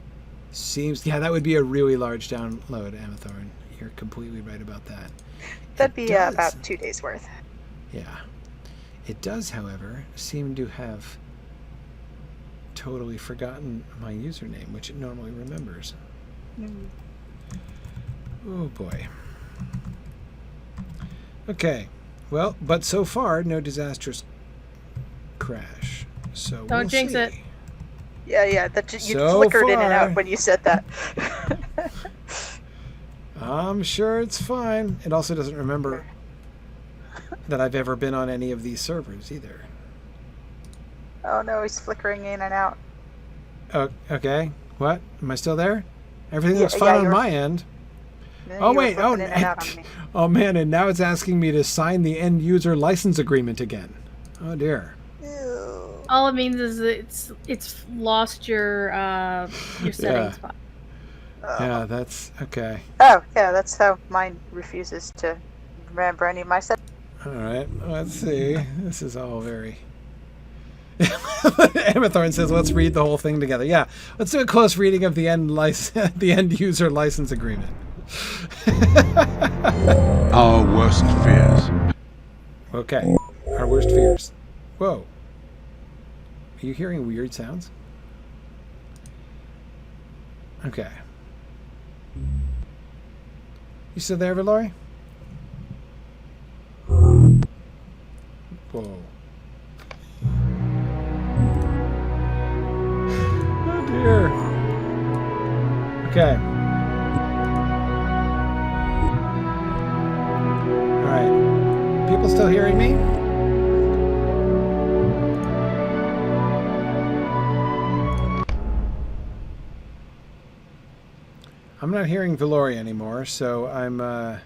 Seems... Yeah, that would be a really large download, Amathorn. You're completely right about that. That'd be about 2 days worth. Yeah. It does, however, seem to have totally forgotten my username, which it normally remembers. Oh boy. Okay. Well, but so far, no disastrous crash. So Don't jinx it. Yeah. You flickered in and out when you said that. I'm sure it's fine. It also doesn't remember that I've ever been on any of these servers either. Oh no, he's flickering in and out. Oh, okay. What? Am I still there? Everything looks fine on my end. Oh wait! Oh man! And now it's asking me to sign the end user license agreement again. Oh dear. Ew. All it means is it's lost your setting spot. Yeah, that's okay. Oh yeah, that's how mine refuses to remember any of my settings. All right, let's see. This is all very... Amathorn says, let's read the whole thing together. Yeah, let's do a close reading of the end user license agreement. Our worst fears. Okay, our worst fears. Whoa. Are you hearing weird sounds? Okay. You still there, Valori? Whoa. Oh dear. Okay. Alright. People still hearing me? I'm not hearing Valori anymore, so I'm a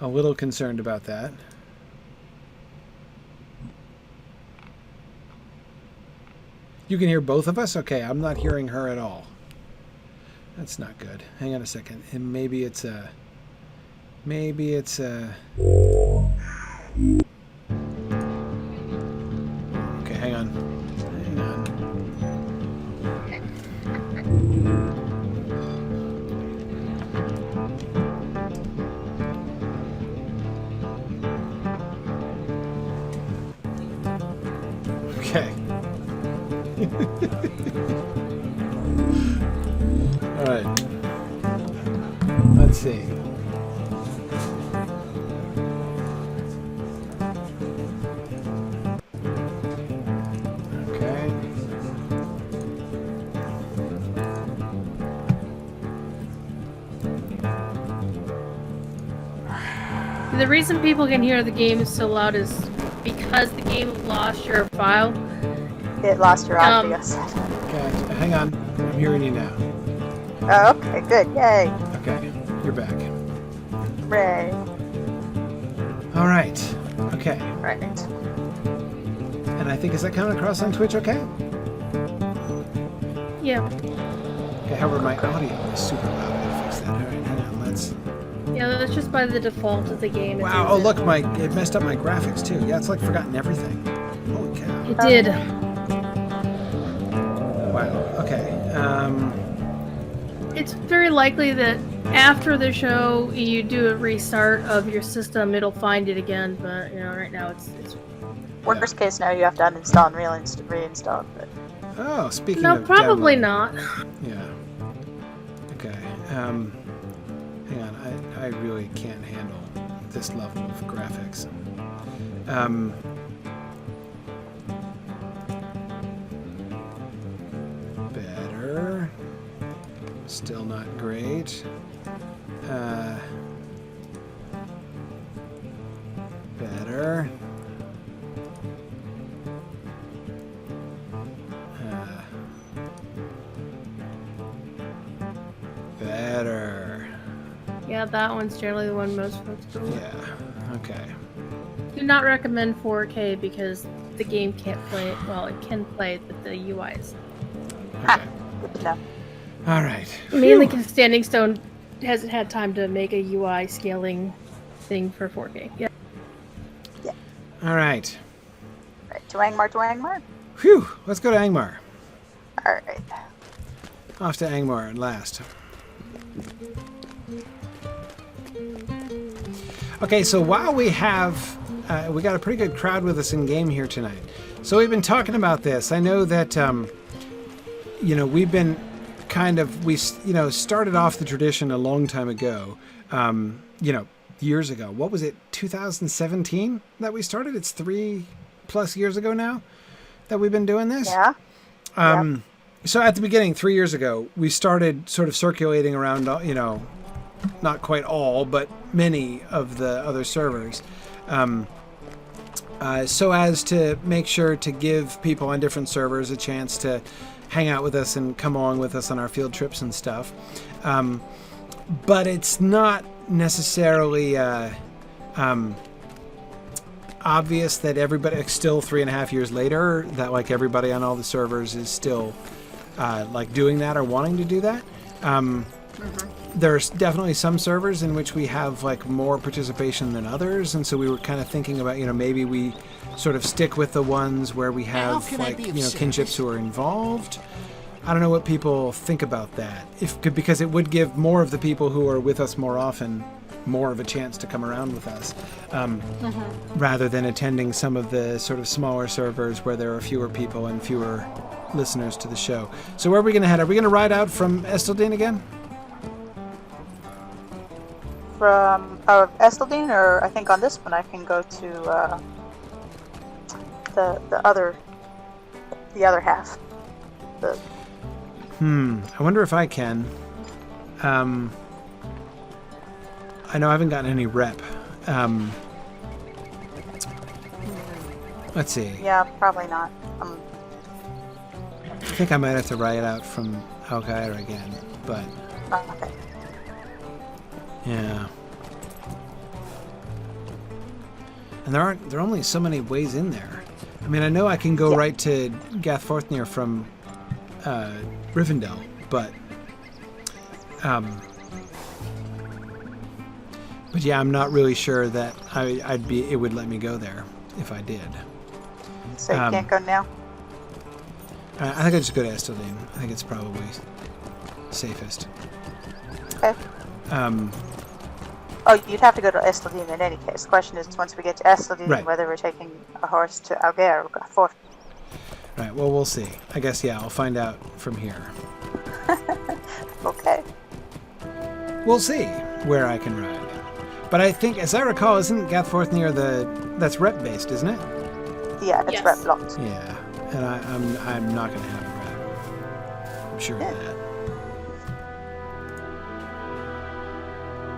little concerned about that. You can hear both of us? Okay, I'm not hearing her at all. That's not good. Hang on a second. And maybe it's a... Okay, hang on. Hang on. Okay. All right. Let's see. Okay. The reason people can hear the game so loud is because the game lost your file. It lost your audio. Okay, hang on. I'm hearing you now. Oh, okay, good. Yay. Okay, you're back. Hooray. All right. Okay. Right. And I think, is that coming across on Twitch okay? Yeah. Okay, however, my audio is super loud. I gotta fix that. All right, hang on. Let's. Yeah, that's just by the default of the game. Wow! Oh, look, it messed up my graphics too. Yeah, it's like forgotten everything. Holy cow! It did. Wow. Okay. It's very likely that after the show, you do a restart of your system, it'll find it again. But right now it's. Worst case now you have to uninstall and reinstall. But Oh, speaking No, of probably downloading. not. Yeah. Okay. Hang on. I really can't handle this level of graphics. Better. Still not great. Better. Better. Yeah, that one's generally the one most folks go with. Yeah. Okay. Do not recommend 4K because the game can't play it. Well, it can play, but the UI is. Okay. good to know. All right. Mainly because Standing Stone hasn't had time to make a UI scaling thing for 4K. Yeah. All right. Right, to Angmar. Phew. Let's go to Angmar. All right. Off to Angmar at last. Okay, so while we have, we got a pretty good crowd with us in game here tonight. So we've been talking about this. I know that, we've been we started off the tradition a long time ago, years ago. What was it, 2017 that we started? It's 3+ years ago now that we've been doing this. Yeah. Yep. So at the beginning, 3 years ago, we started sort of circulating around, not quite all, but many of the other servers, so as to make sure to give people on different servers a chance to hang out with us and come along with us on our field trips and stuff. But it's not necessarily obvious that everybody, still 3.5 years later, that like everybody on all the servers is still doing that or wanting to do that. There's definitely some servers in which we have more participation than others, and so we were kind of thinking about maybe we sort of stick with the ones where we have kinships who are involved. I don't know what people think about that, because it would give more of the people who are with us more often more of a chance to come around with us, rather than attending some of the sort of smaller servers where there are fewer people and fewer listeners to the show. So where are we going to head? Are we going to ride out from Estaldine again? From Estaldine, or I think on this one I can go to the other half. I wonder if I can. I know I haven't gotten any rep. Let's see. Yeah, probably not. I think I might have to ride out from Alcaire again, but Okay. yeah. And there are only so many ways in there. I mean, I know I can go right to Gathforthnir from Rivendell, but yeah, I'm not really sure that it would let me go there if I did. So you can't go now? I think I just go to Estaldine. I think it's probably safest. Okay. You'd have to go to Estaldine in any case. The question is, once we get to Estaldine, whether we're taking a horse to Algair or Gathforth. Right, well, we'll see. I guess, yeah, I'll find out from here. Okay. We'll see where I can ride. But I think, as I recall, isn't Gathforthnir that's rep-based, isn't it? Yeah, it's rep blocked. Yeah, and I'm not going to have a rep. I'm sure of that.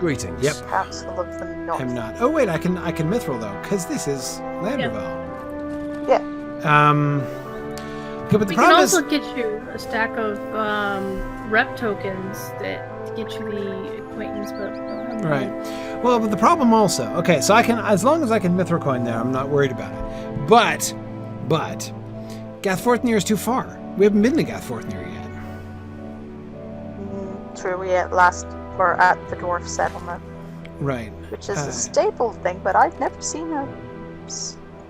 Greetings. Yep. Council of the North. I'm not. Oh, wait, I can mithril, though, because this is Landerville. Yeah. Okay, but the We can problem also is... get you a stack of rep tokens that get you the acquaintance, but Right. Well, but the problem also... Okay, so I can... As long as I can mithril coin there, I'm not worried about it. But... Gathforthnir is too far. We haven't been to Gathforthnir yet. True, we at last were at the dwarf settlement, Right. which is a staple thing, but I've never seen a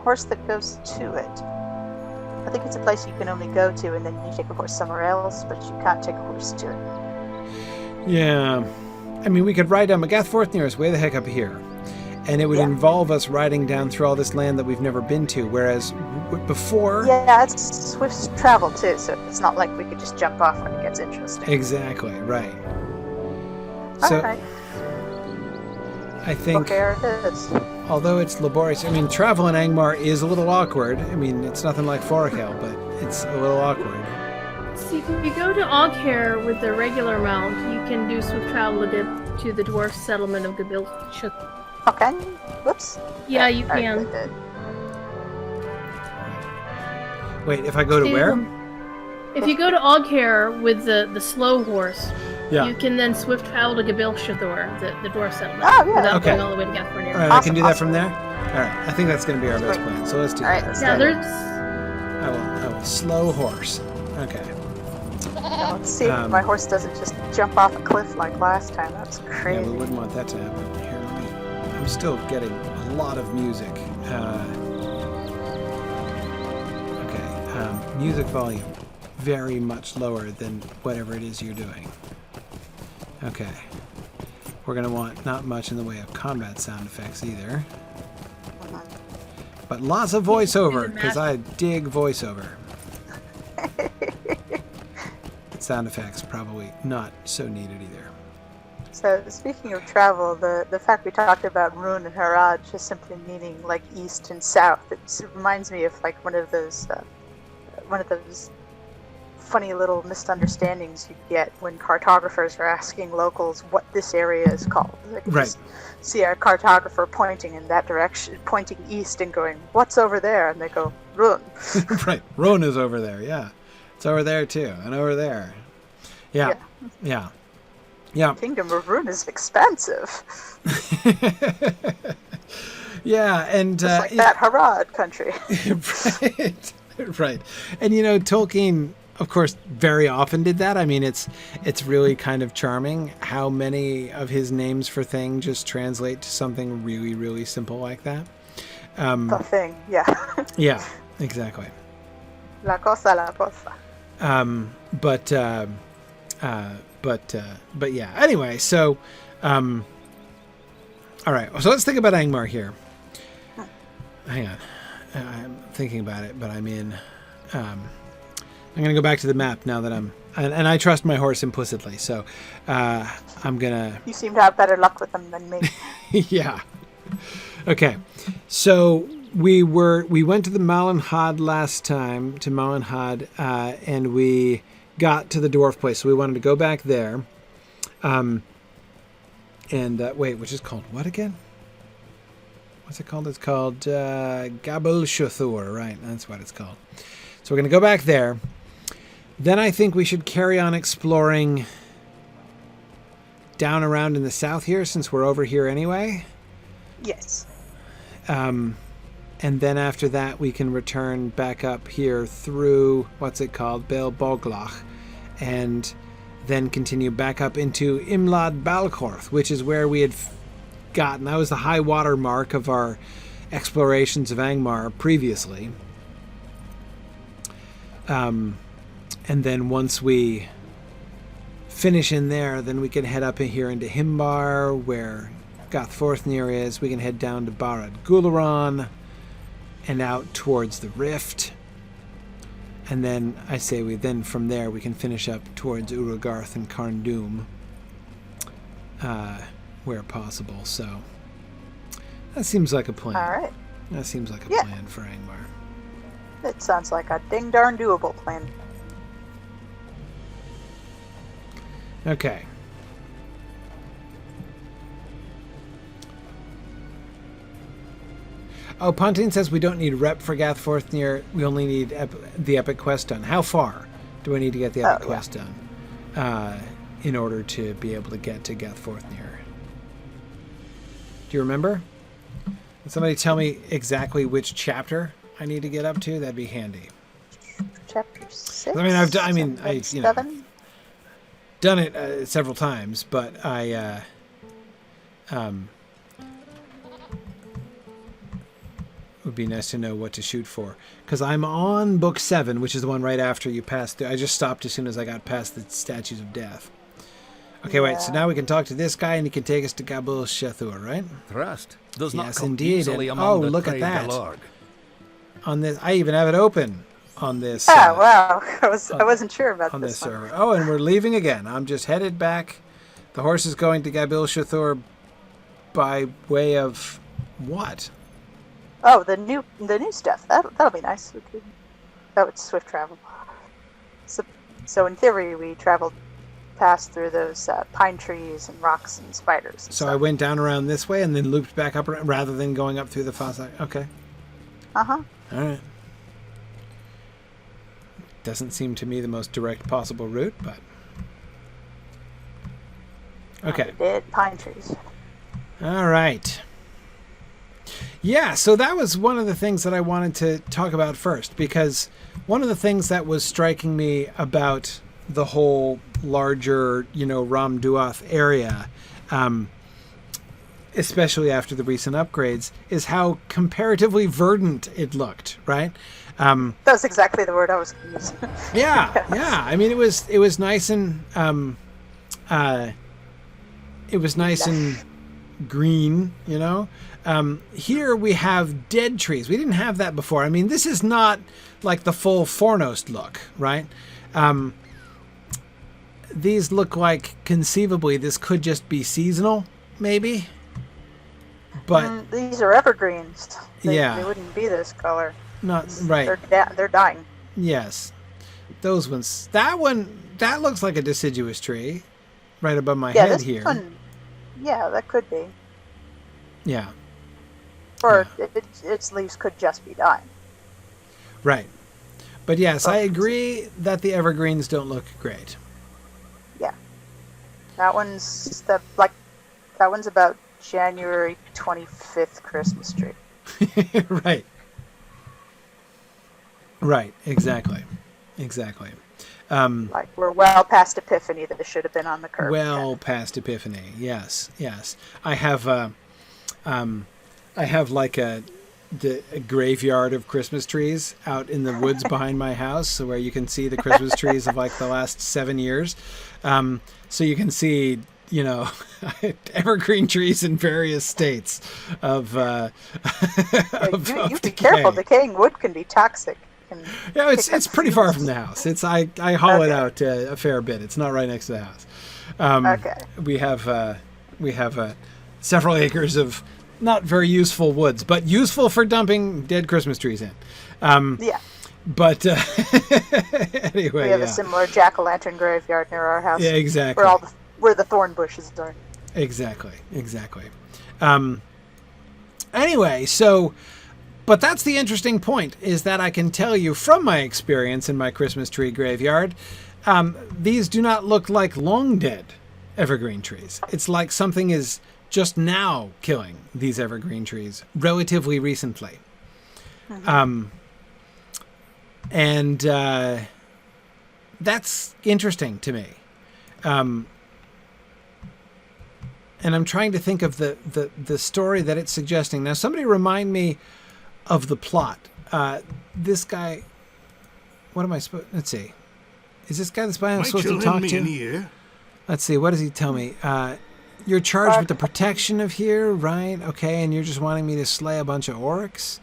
horse that goes to it. I think it's a place you can only go to, and then you take a horse somewhere else, but you can't take a horse to it. Yeah. I mean, we could ride down. Gathforthnir is way the heck up here. And it would involve us riding down through all this land that we've never been to, whereas before... Yeah, it's swift travel, too, so it's not like we could just jump off when it gets interesting. Exactly, right. So, Alright. I think... There it is. Although it's laborious, I mean, travel in Angmar is a little awkward. I mean, it's nothing like Forkel, but it's a little awkward. See, if you go to Oghair with the regular mount, you can do swift travel to get to the dwarf settlement of Gabilshathur. Okay. Whoops. Yeah, you can. Wait, if I go to where? If you go to Oghair with the slow horse, Yeah. you can then swift travel to Gabilshathur, the dwarf settlement, Oh, yeah. without Okay. going all the way to Gathfornir. All right, I can do that from there? All right, I think that's going to be our best plan, so let's do All right, that. let's Yeah, do it. there's... I will slow horse. Okay. Now, let's see if my horse doesn't just jump off a cliff like last time. That's Yeah, crazy. we wouldn't want that to happen. Here, I'm still getting a lot of music. Music volume very much lower than whatever it is you're doing. Okay. We're going to want not much in the way of combat sound effects either. But lots of voiceover, because I dig voiceover. Sound effects probably not so needed either. So, speaking of travel, the fact we talked about Rune and Harad just simply meaning like east and south, it reminds me of like one of those funny little misunderstandings you get when cartographers are asking locals what this area is called. They can just see a cartographer pointing in that direction, pointing east and going, "What's over there?" And they go, "Rune." Right, Rune is over there. Yeah, it's over there too, and over there. Yeah. Kingdom of Rune is expensive. Yeah, and just like that Harad country. Right. And you know, Tolkien, of course, very often did that. I mean, it's really kind of charming how many of his names for things just translate to something really, really simple like that. The thing, yeah. Yeah, exactly. La cosa, la cosa. But yeah. Anyway, so, all right. So let's think about Angmar here. Hang on. I'm thinking about it, but I'm in. I'm going to go back to the map now that and I trust my horse implicitly. So, I'm gonna. You seem to have better luck with them than me. Yeah. Okay. So we went to the Malinhad last time to Malinhad, and we got to the dwarf place. So we wanted to go back there. Wait, which is called what again? What's it called? It's called Gabilshathur, right? That's what it's called. So we're going to go back there. Then I think we should carry on exploring down around in the south here, since we're over here anyway. Yes. And then after that, we can return back up here through, what's it called? Bel Boglach. And then continue back up into Imlad Balcorth, which is where we had gotten. That was the high water mark of our explorations of Angmar previously. And then once we finish in there, then we can head up in here into Himbar, where Gathforthnir is. We can head down to Barad Gularan and out towards the Rift. And then I say from there we can finish up towards Uragarth and Carndum, where possible. So that seems like a plan. All right. That seems like a plan for Angmar. It sounds like a ding darn doable plan. Okay. Oh, Pontine says we don't need rep for Gathforthnir. We only need the epic quest done. How far do I need to get the epic quest done in order to be able to get to Gathforthnir? Do you remember? Can somebody tell me exactly which chapter I need to get up to? That'd be handy. Chapter 6. I mean, done it several times, but it would be nice to know what to shoot for. Because I'm on book 7, which is the one right after you pass through. I just stopped as soon as I got past the Statues of Death. Okay, wait, so now we can talk to this guy and he can take us to Gabilshathur, right? Thrust does not Yes, come indeed. easily And, among the look at Trade that. Galarg. On this, I even have it open on this. Wow. I wasn't sure about on this this one. server. Oh, and we're leaving again. I'm just headed back. The horse is going to Gabilshathur by way of what? Oh, the new stuff. That'll be nice. That would swift travel. So in theory, we traveled past through those pine trees and rocks and spiders. And So stuff. I went down around this way and then looped back up rather than going up through the fossa. Okay. Uh-huh. All right. Doesn't seem to me the most direct possible route, but okay. Dead pine trees. All right. Yeah, so that was one of the things that I wanted to talk about first, because one of the things that was striking me about the whole larger, Ram Duath area, especially after the recent upgrades, is how comparatively verdant it looked, right? That's exactly the word I was going to use. Yeah, Yes. yeah. I mean, it was nice and green, Here we have dead trees. We didn't have that before. I mean, this is not like the full Fornost look, right? These look like conceivably this could just be seasonal, maybe. But These are evergreens. Yeah. They wouldn't be this color. not right. They're dying. Yes, those ones. That looks like a deciduous tree, right above my Yeah, head this here. one. Yeah, that could be. Yeah, Or its leaves could just be dying. right. But yes, I agree that the evergreens don't look great. Yeah. That one's about January 25th Christmas tree. Right. Right. Exactly. Like we're well past Epiphany that should have been on the curb. Well past Epiphany. Yes. I have like a graveyard of Christmas trees out in the woods behind my house, where you can see the Christmas trees of like the last 7 years. So you can see, evergreen trees in various states of You be careful. Decaying wood can be toxic. Yeah, it's pretty far from the house. I haul it out a fair bit. It's not right next to the house. Okay. We have several acres of not very useful woods, but useful for dumping dead Christmas trees in. Yeah. But anyway, We have a similar jack-o'-lantern graveyard near our house. Yeah, exactly. Where the thorn bushes are. Exactly. Anyway, so, but that's the interesting point, is that I can tell you from my experience in my Christmas tree graveyard, these do not look like long dead evergreen trees. It's like something is just now killing these evergreen trees relatively recently. And that's interesting to me. And I'm trying to think of the story that it's suggesting. Now, somebody remind me of the plot. This guy, what am I supposed? Let's see. Is this guy the spy I'm supposed to talk to? Let's see. What does he tell me? You're charged with the protection of here, right? Okay, and you're just wanting me to slay a bunch of orcs,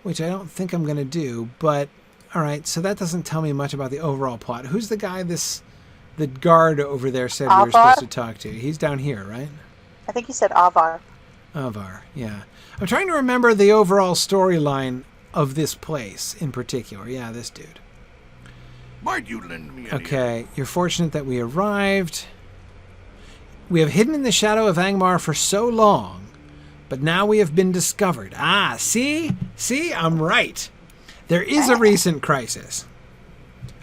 which I don't think I'm going to do. But all right, so that doesn't tell me much about the overall plot. Who's the guy the guard over there said we were supposed to talk to? He's down here, right? I think he said Avar. Avar, yeah. I'm trying to remember the overall storyline of this place in particular. Yeah, this dude. Might you lend me an ear? Okay, you're fortunate that we arrived. We have hidden in the shadow of Angmar for so long, but now we have been discovered. Ah, see? I'm right. There is a recent crisis.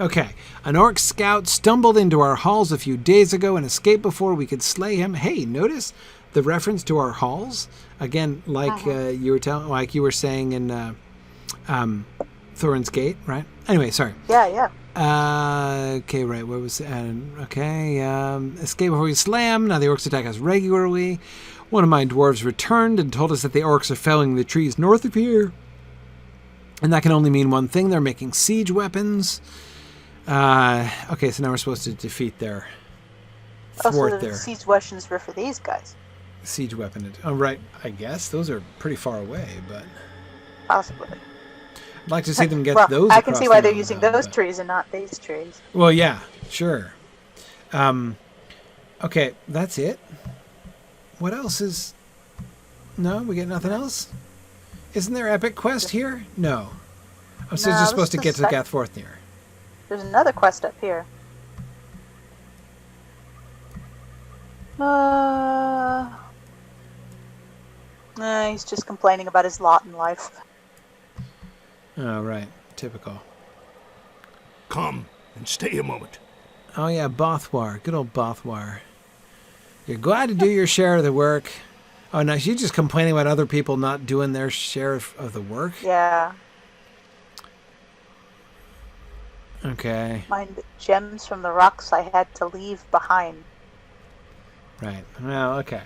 Okay, an orc scout stumbled into our halls a few days ago and escaped before we could slay him. Hey, notice the reference to our halls? Again, like you were saying in Thorin's Gate, right? Anyway, sorry. Yeah. Okay, right. Where was okay? Escape before we slam. Now the orcs attack us regularly. One of my dwarves returned and told us that the orcs are felling the trees north of here. And that can only mean one thing. They're making siege weapons. Okay, so now we're supposed to defeat their thwart the their siege weapons were for these guys. siege weapon. Oh, right. I guess those are pretty far away, but Possibly. I'd like to see them get well, those. I can see why the they're using mountain, those but- trees and not these trees. Well, yeah, sure. Okay, that's it. What else is... No, we get nothing else? Isn't there epic quest here? No. I'm still No, just this supposed to is get to the Gathforthnir. There's another quest up here. He's just complaining about his lot in life. Oh, right. Typical. Come and stay a moment. Oh, yeah, Bothwar. Good old Bothwar. You're glad to do your share of the work. Oh, no, she's just complaining about other people not doing their share of the work? Yeah. Okay. Mind the gems from the rocks I had to leave behind. Right. Well, okay.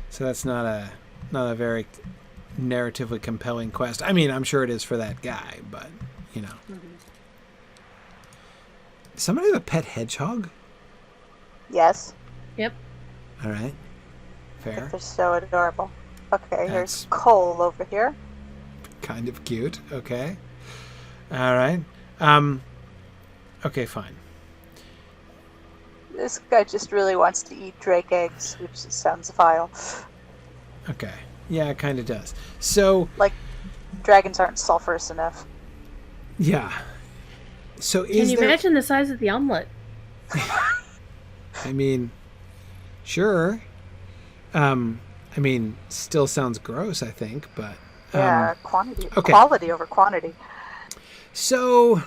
So that's not a very narratively compelling quest. I mean, I'm sure it is for that guy, but, you know. Mm-hmm. Does somebody have a pet hedgehog? Yes. Yep. All right. Fair. They're so adorable. Okay, That's- here's Cole over here. Kind of cute. Okay. All right. Okay, fine. This guy just really wants to eat drake eggs, which sounds vile. Okay. Yeah, it kind of does. So, Like, dragons aren't sulfurous enough. yeah. So Can is you there... imagine the size of the omelet? I mean, sure. I mean, still sounds gross, I think, but... Yeah, okay. Quality over quantity. So,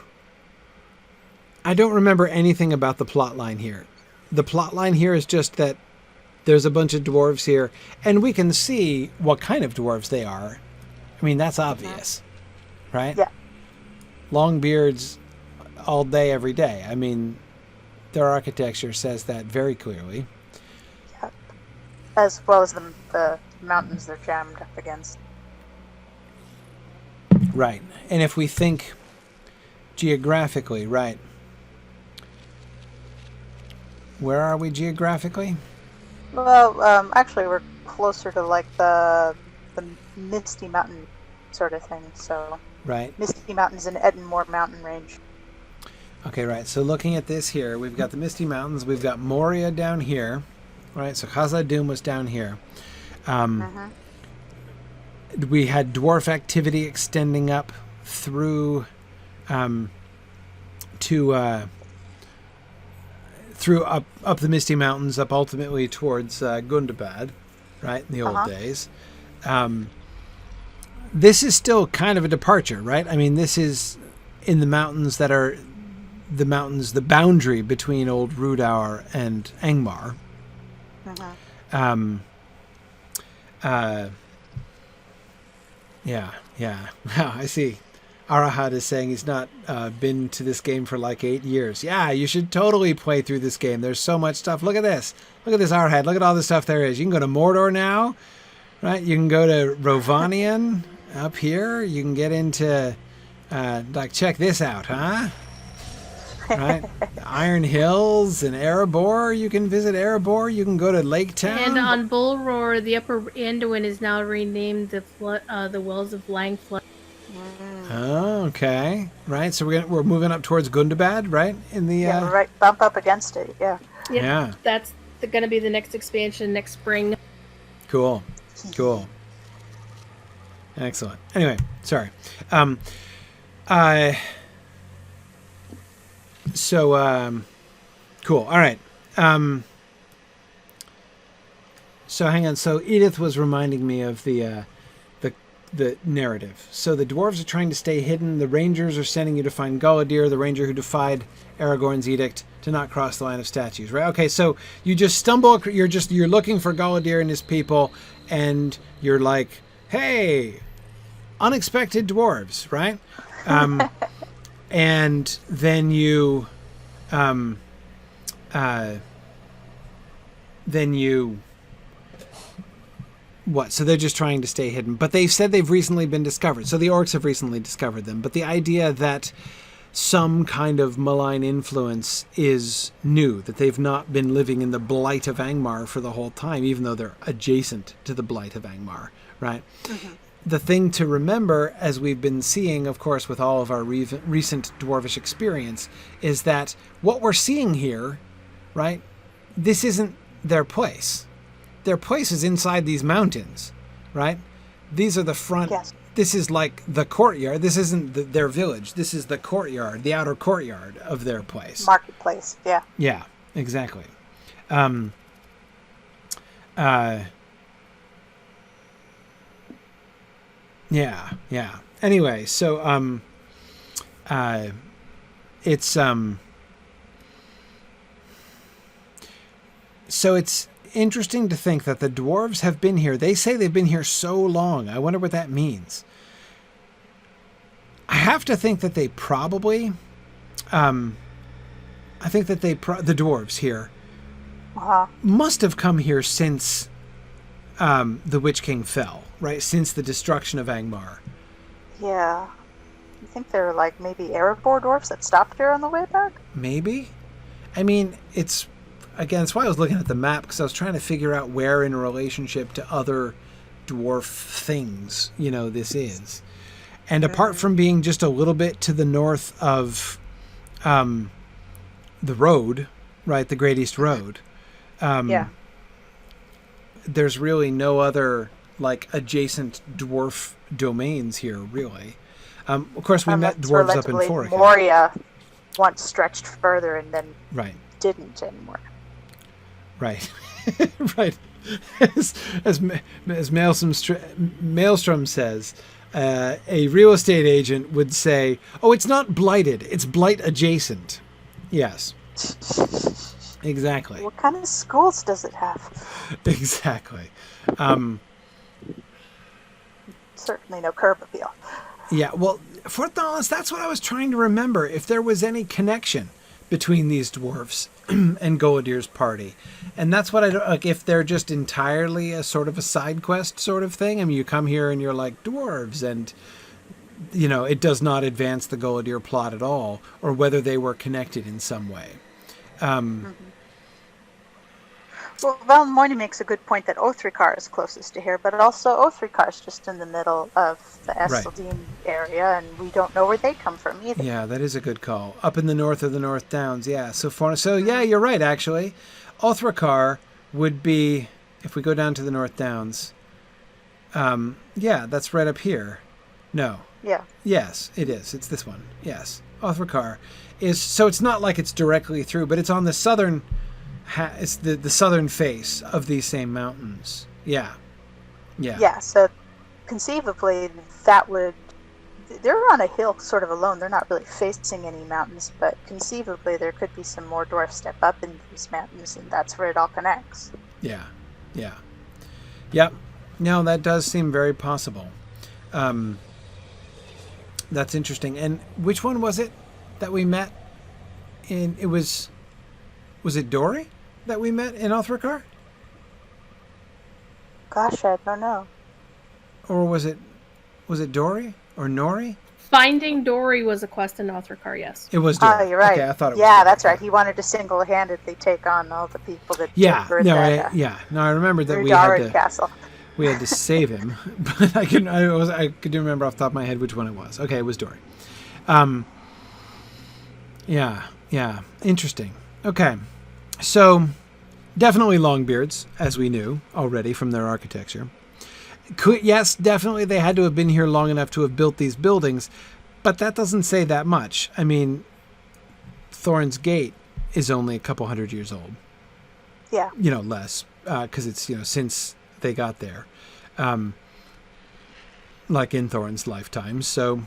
I don't remember anything about the plot line here. The plot line here is just that there's a bunch of dwarves here, and we can see what kind of dwarves they are. I mean, that's obvious, right? Yeah. Long beards all day, every day. I mean, their architecture says that very clearly. Yeah. As well as the mountains they're jammed up against. Right. And if we think geographically, right. Where are we geographically? Well, actually, we're closer to like the Misty Mountain sort of thing. So Right. Misty Mountains in Edinmore Mountain Range. Okay, right. So looking at this here, we've got the Misty Mountains. We've got Moria down here. Right. So Khazad-dûm was down here. We had dwarf activity extending up through up the Misty Mountains, up ultimately towards Gundabad, right, in the old days. This is still kind of a departure, right? I mean, this is in the mountains that are the boundary between Old Rhudaur and Angmar. Yeah. Wow, I see. Arahad is saying he's not been to this game for like 8 years. Yeah, you should totally play through this game. There's so much stuff. Look at this. Look at this, Arahad. Look at all the stuff there is. You can go to Mordor now, right? You can go to Rovanian up here. You can get into, check this out, huh? Right? The Iron Hills and Erebor. You can visit Erebor. You can go to Lake Town. And on Bull Roar, the Upper Anduin is now renamed the Wells of Langflood. Oh, okay. Right. So we're moving up towards Gundabad, right? In the Yeah, right. Bump up against it. Yeah. Yep, Yeah. That's going to be the next expansion next spring. Cool. Excellent. Anyway, sorry. Cool. All right. So hang on. So Edith was reminding me of the narrative. So the dwarves are trying to stay hidden. The rangers are sending you to find Galadir, the ranger who defied Aragorn's edict to not cross the line of statues. Right? Okay. So you just stumble. You're looking for Galadir and his people, and you're like, hey, unexpected dwarves, right? and then you what? So they're just trying to stay hidden. But they've said they've recently been discovered. So the orcs have recently discovered them. But the idea that some kind of malign influence is new, that they've not been living in the blight of Angmar for the whole time, even though they're adjacent to the blight of Angmar, right? Mm-hmm. The thing to remember, as we've been seeing, of course, with all of our recent dwarvish experience, is that what we're seeing here, right, this isn't their place. Their place is inside these mountains, right? These are the front. Yes. This is like the courtyard. This isn't their village. This is the courtyard, the outer courtyard of their place. Marketplace, yeah. Yeah, exactly. Yeah. Anyway, so it's interesting to think that the dwarves have been here. They say they've been here so long. I wonder what that means. I have to think that they probably, the dwarves here must have come here since the Witch King fell, right? Since the destruction of Angmar. Yeah. You think they're like maybe Erebor dwarves that stopped here on the way back? Maybe. I mean, again, that's why I was looking at the map, because I was trying to figure out where in relationship to other dwarf things, this is. And apart from being just a little bit to the north of the road, right, the Great East Road, there's really no other, adjacent dwarf domains here, really. Of course, we met dwarves up in Forest. Moria once stretched further and then didn't anymore. Right. Right. As Maelstrom says, a real estate agent would say, oh, it's not blighted, it's blight adjacent. Yes. Exactly. What kind of schools does it have? Exactly. Certainly no curb appeal. Yeah, well, for honest, that's what I was trying to remember, if there was any connection between these dwarfs and Goladir's party. And that's what if they're just entirely a sort of a side quest sort of thing. I mean, you come here and you're like dwarves and, it does not advance the Goladir plot at all, or whether they were connected in some way. Well, Valmoini makes a good point that Othrikar is closest to here, but also Othrikar is just in the middle of the Esseldine area, and we don't know where they come from either. Yeah, that is a good call. Up in the north of the North Downs, yeah. So yeah, you're right, actually. Othrikar would be, if we go down to the North Downs, that's right up here. No. Yeah. Yes, it is. It's this one. Yes. Othrikar is, so it's not like it's directly through, but it's on the southern... it's the southern face of these same mountains. Yeah. So conceivably they're on a hill sort of alone. They're not really facing any mountains, but conceivably there could be some more dwarfs step up in these mountains, and that's where it all connects. Yeah. No, that does seem very possible. That's interesting. And which one was it that we met in? Was it Dory that we met in Othrikar? Gosh, I don't know. Or was it Dory or Nori? Finding Dory was a quest in Othrikar, yes. It was Dory. Oh, you're right. Okay, I thought it was Dory. Dory. That's right. He wanted to single-handedly take on all the people that No, I remembered that we had to save him, but I couldn't remember off the top of my head which one it was. Okay, it was Dory. Yeah. Interesting. Okay. So, definitely Longbeards, as we knew already from their architecture. Yes, definitely they had to have been here long enough to have built these buildings, but that doesn't say that much. I mean, Thorin's Gate is only a couple hundred years old. Yeah. Less, because it's, since they got there, like in Thorin's lifetime. So,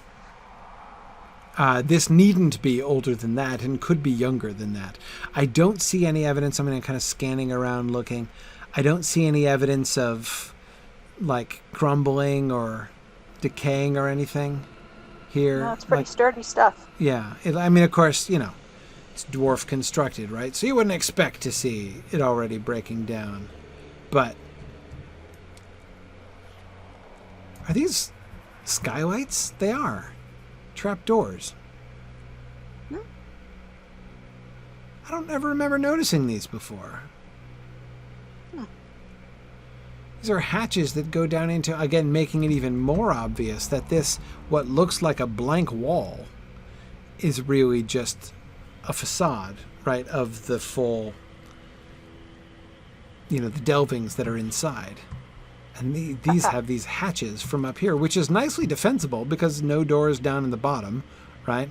this needn't be older than that and could be younger than that. I don't see any evidence. I'm kind of scanning around looking. I don't see any evidence of crumbling or decaying or anything. here. No, it's pretty sturdy stuff. Yeah. I mean, of course, it's dwarf constructed, right? So you wouldn't expect to see it already breaking down. But are these skylights? They are. Trapdoors. I don't ever remember noticing these before. These are hatches that go down into, again, making it even more obvious that this, what looks like a blank wall, is really just a facade, right, of the full, the delvings that are inside. And these have these hatches from up here, which is nicely defensible because no doors down in the bottom, right?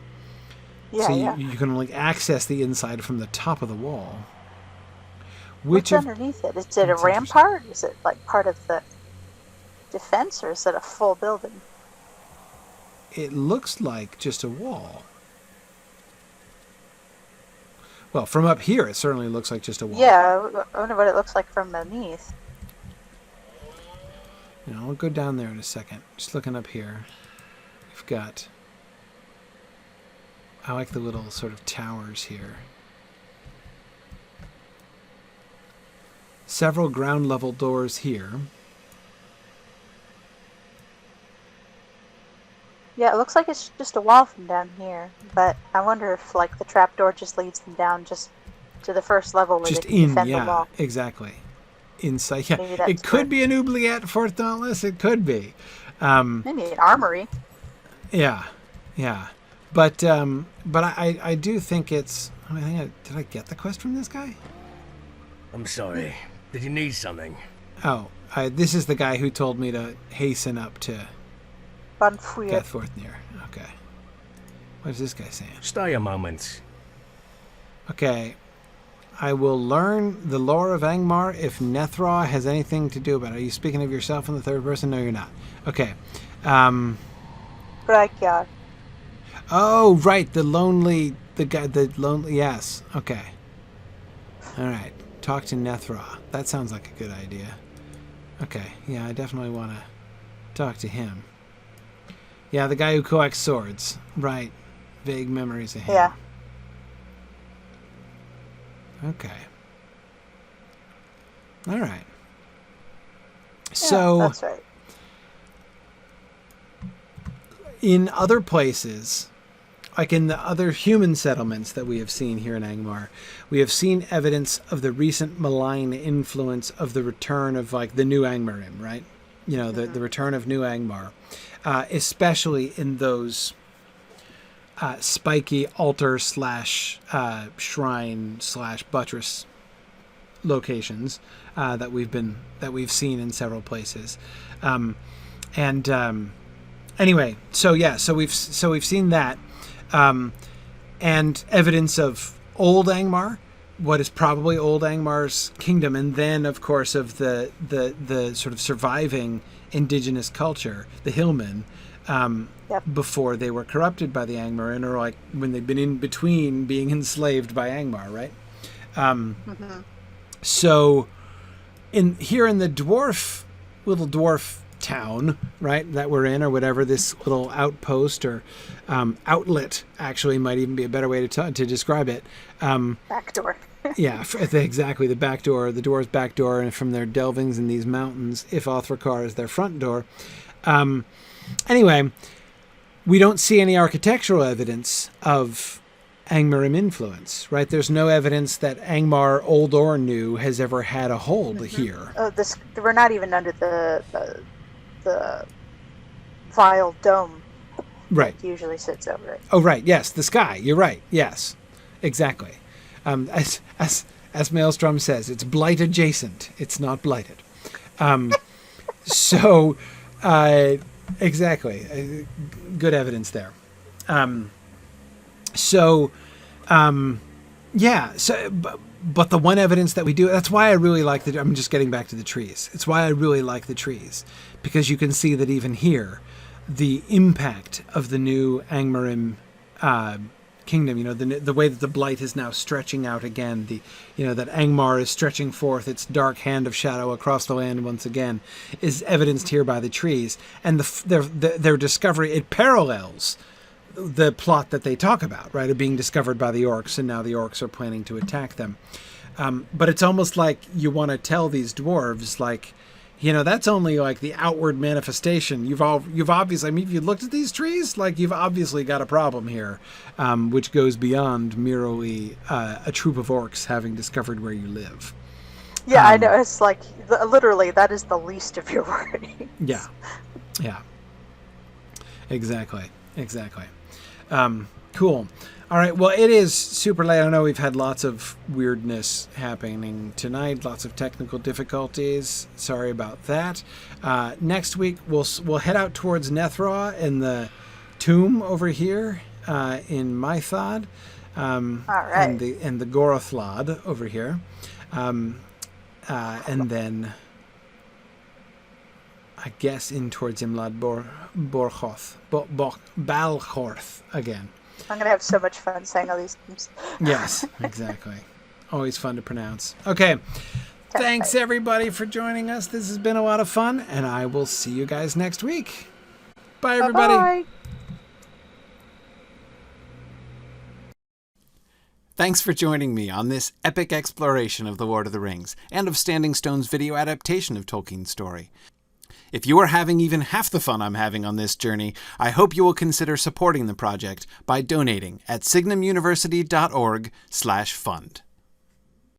Yeah, so you can access the inside from the top of the wall. What's underneath it? Is it a rampart? Is it like part of the defense, or is it a full building? It looks like just a wall. Well, from up here, it certainly looks like just a wall. Yeah, I wonder what it looks like from beneath. I'll go down there in a second. Just looking up here. We've got... I like the little sort of towers here. Several ground level doors here. Yeah, it looks like it's just a wall from down here, but I wonder if the trapdoor just leads them down just to the first level where just they can defend the yeah, wall. Exactly. Inside, yeah. Maybe It could be an oubliette for Dauntless. It could be. Maybe an armory. Yeah, yeah. But I do think it's. Did I get the quest from this guy? I'm sorry. Did you need something? Oh, this is the guy who told me to hasten up to Gathforthnir. Okay. What is this guy saying? Stay a moment. Okay. I will learn the lore of Angmar if Nethra has anything to do about it. Are you speaking of yourself in the third person? No, you're not. Okay. Braggyard. Oh, right. The lonely... Yes. Okay. All right. Talk to Nethra. That sounds like a good idea. Okay. Yeah, I definitely want to talk to him. Yeah, the guy who collects swords. Right. Vague memories of him. Yeah. Okay. All right. So, that's right. In other places, like in the other human settlements that we have seen here in Angmar, we have seen evidence of the recent malign influence of the return of the new Angmarim, right? The return of new Angmar, especially in those spiky altar / shrine / buttress locations that we've seen in several places, anyway, so we've seen that, and evidence of old Angmar, what is probably old Angmar's kingdom, and then of course of the sort of surviving indigenous culture, the Hillmen. Before they were corrupted by the Angmarin, or when they've been in between being enslaved by Angmar, right? So, here in the little dwarf town, right, that we're in, or whatever, this little outpost or outlet actually might even be a better way to describe it. Back door. Yeah, exactly, the back door, the dwarves' back door, and from their delvings in these mountains, if Othrakar is their front door. Anyway, we don't see any architectural evidence of Angmarim influence, right? There's no evidence that Angmar, old or new, has ever had a hold here. We're not even under the vile dome. Right. It usually sits over it. Oh, right. Yes, the sky. You're right. Yes, exactly. As Maelstrom says, it's blight adjacent. It's not blighted. Exactly. Good evidence there. But the one evidence that we do, that's why I really like I'm just getting back to the trees. It's why I really like the trees, because you can see that even here, the impact of the new Angmarim kingdom. The way that the blight is now stretching out again. That Angmar is stretching forth its dark hand of shadow across the land once again, is evidenced here by the trees. And their discovery, it parallels the plot that they talk about, right, of being discovered by the orcs, and now the orcs are planning to attack them. But it's almost like you want to tell these dwarves, like, that's only like the outward manifestation. You've obviously, if you looked at these trees, like, you've obviously got a problem here, which goes beyond merely a troop of orcs having discovered where you live. Yeah, I know. It's like, literally, that is the least of your worries. Yeah. Exactly. Cool. All right, well, it is super late. I know we've had lots of weirdness happening tonight, lots of technical difficulties. Sorry about that. Next week, we'll head out towards Nethra and the tomb over here in Mythod, All right. and the Gorathlod over here. And then, I guess, in towards Imlad Balchorth again. I'm going to have so much fun saying all these names. Yes, exactly. Always fun to pronounce. Okay. Thanks, everybody, for joining us. This has been a lot of fun, and I will see you guys next week. Bye, everybody. Bye-bye. Thanks for joining me on this epic exploration of The Lord of the Rings and of Standing Stone's video adaptation of Tolkien's story. If you are having even half the fun I'm having on this journey, I hope you will consider supporting the project by donating at signumuniversity.org/fund.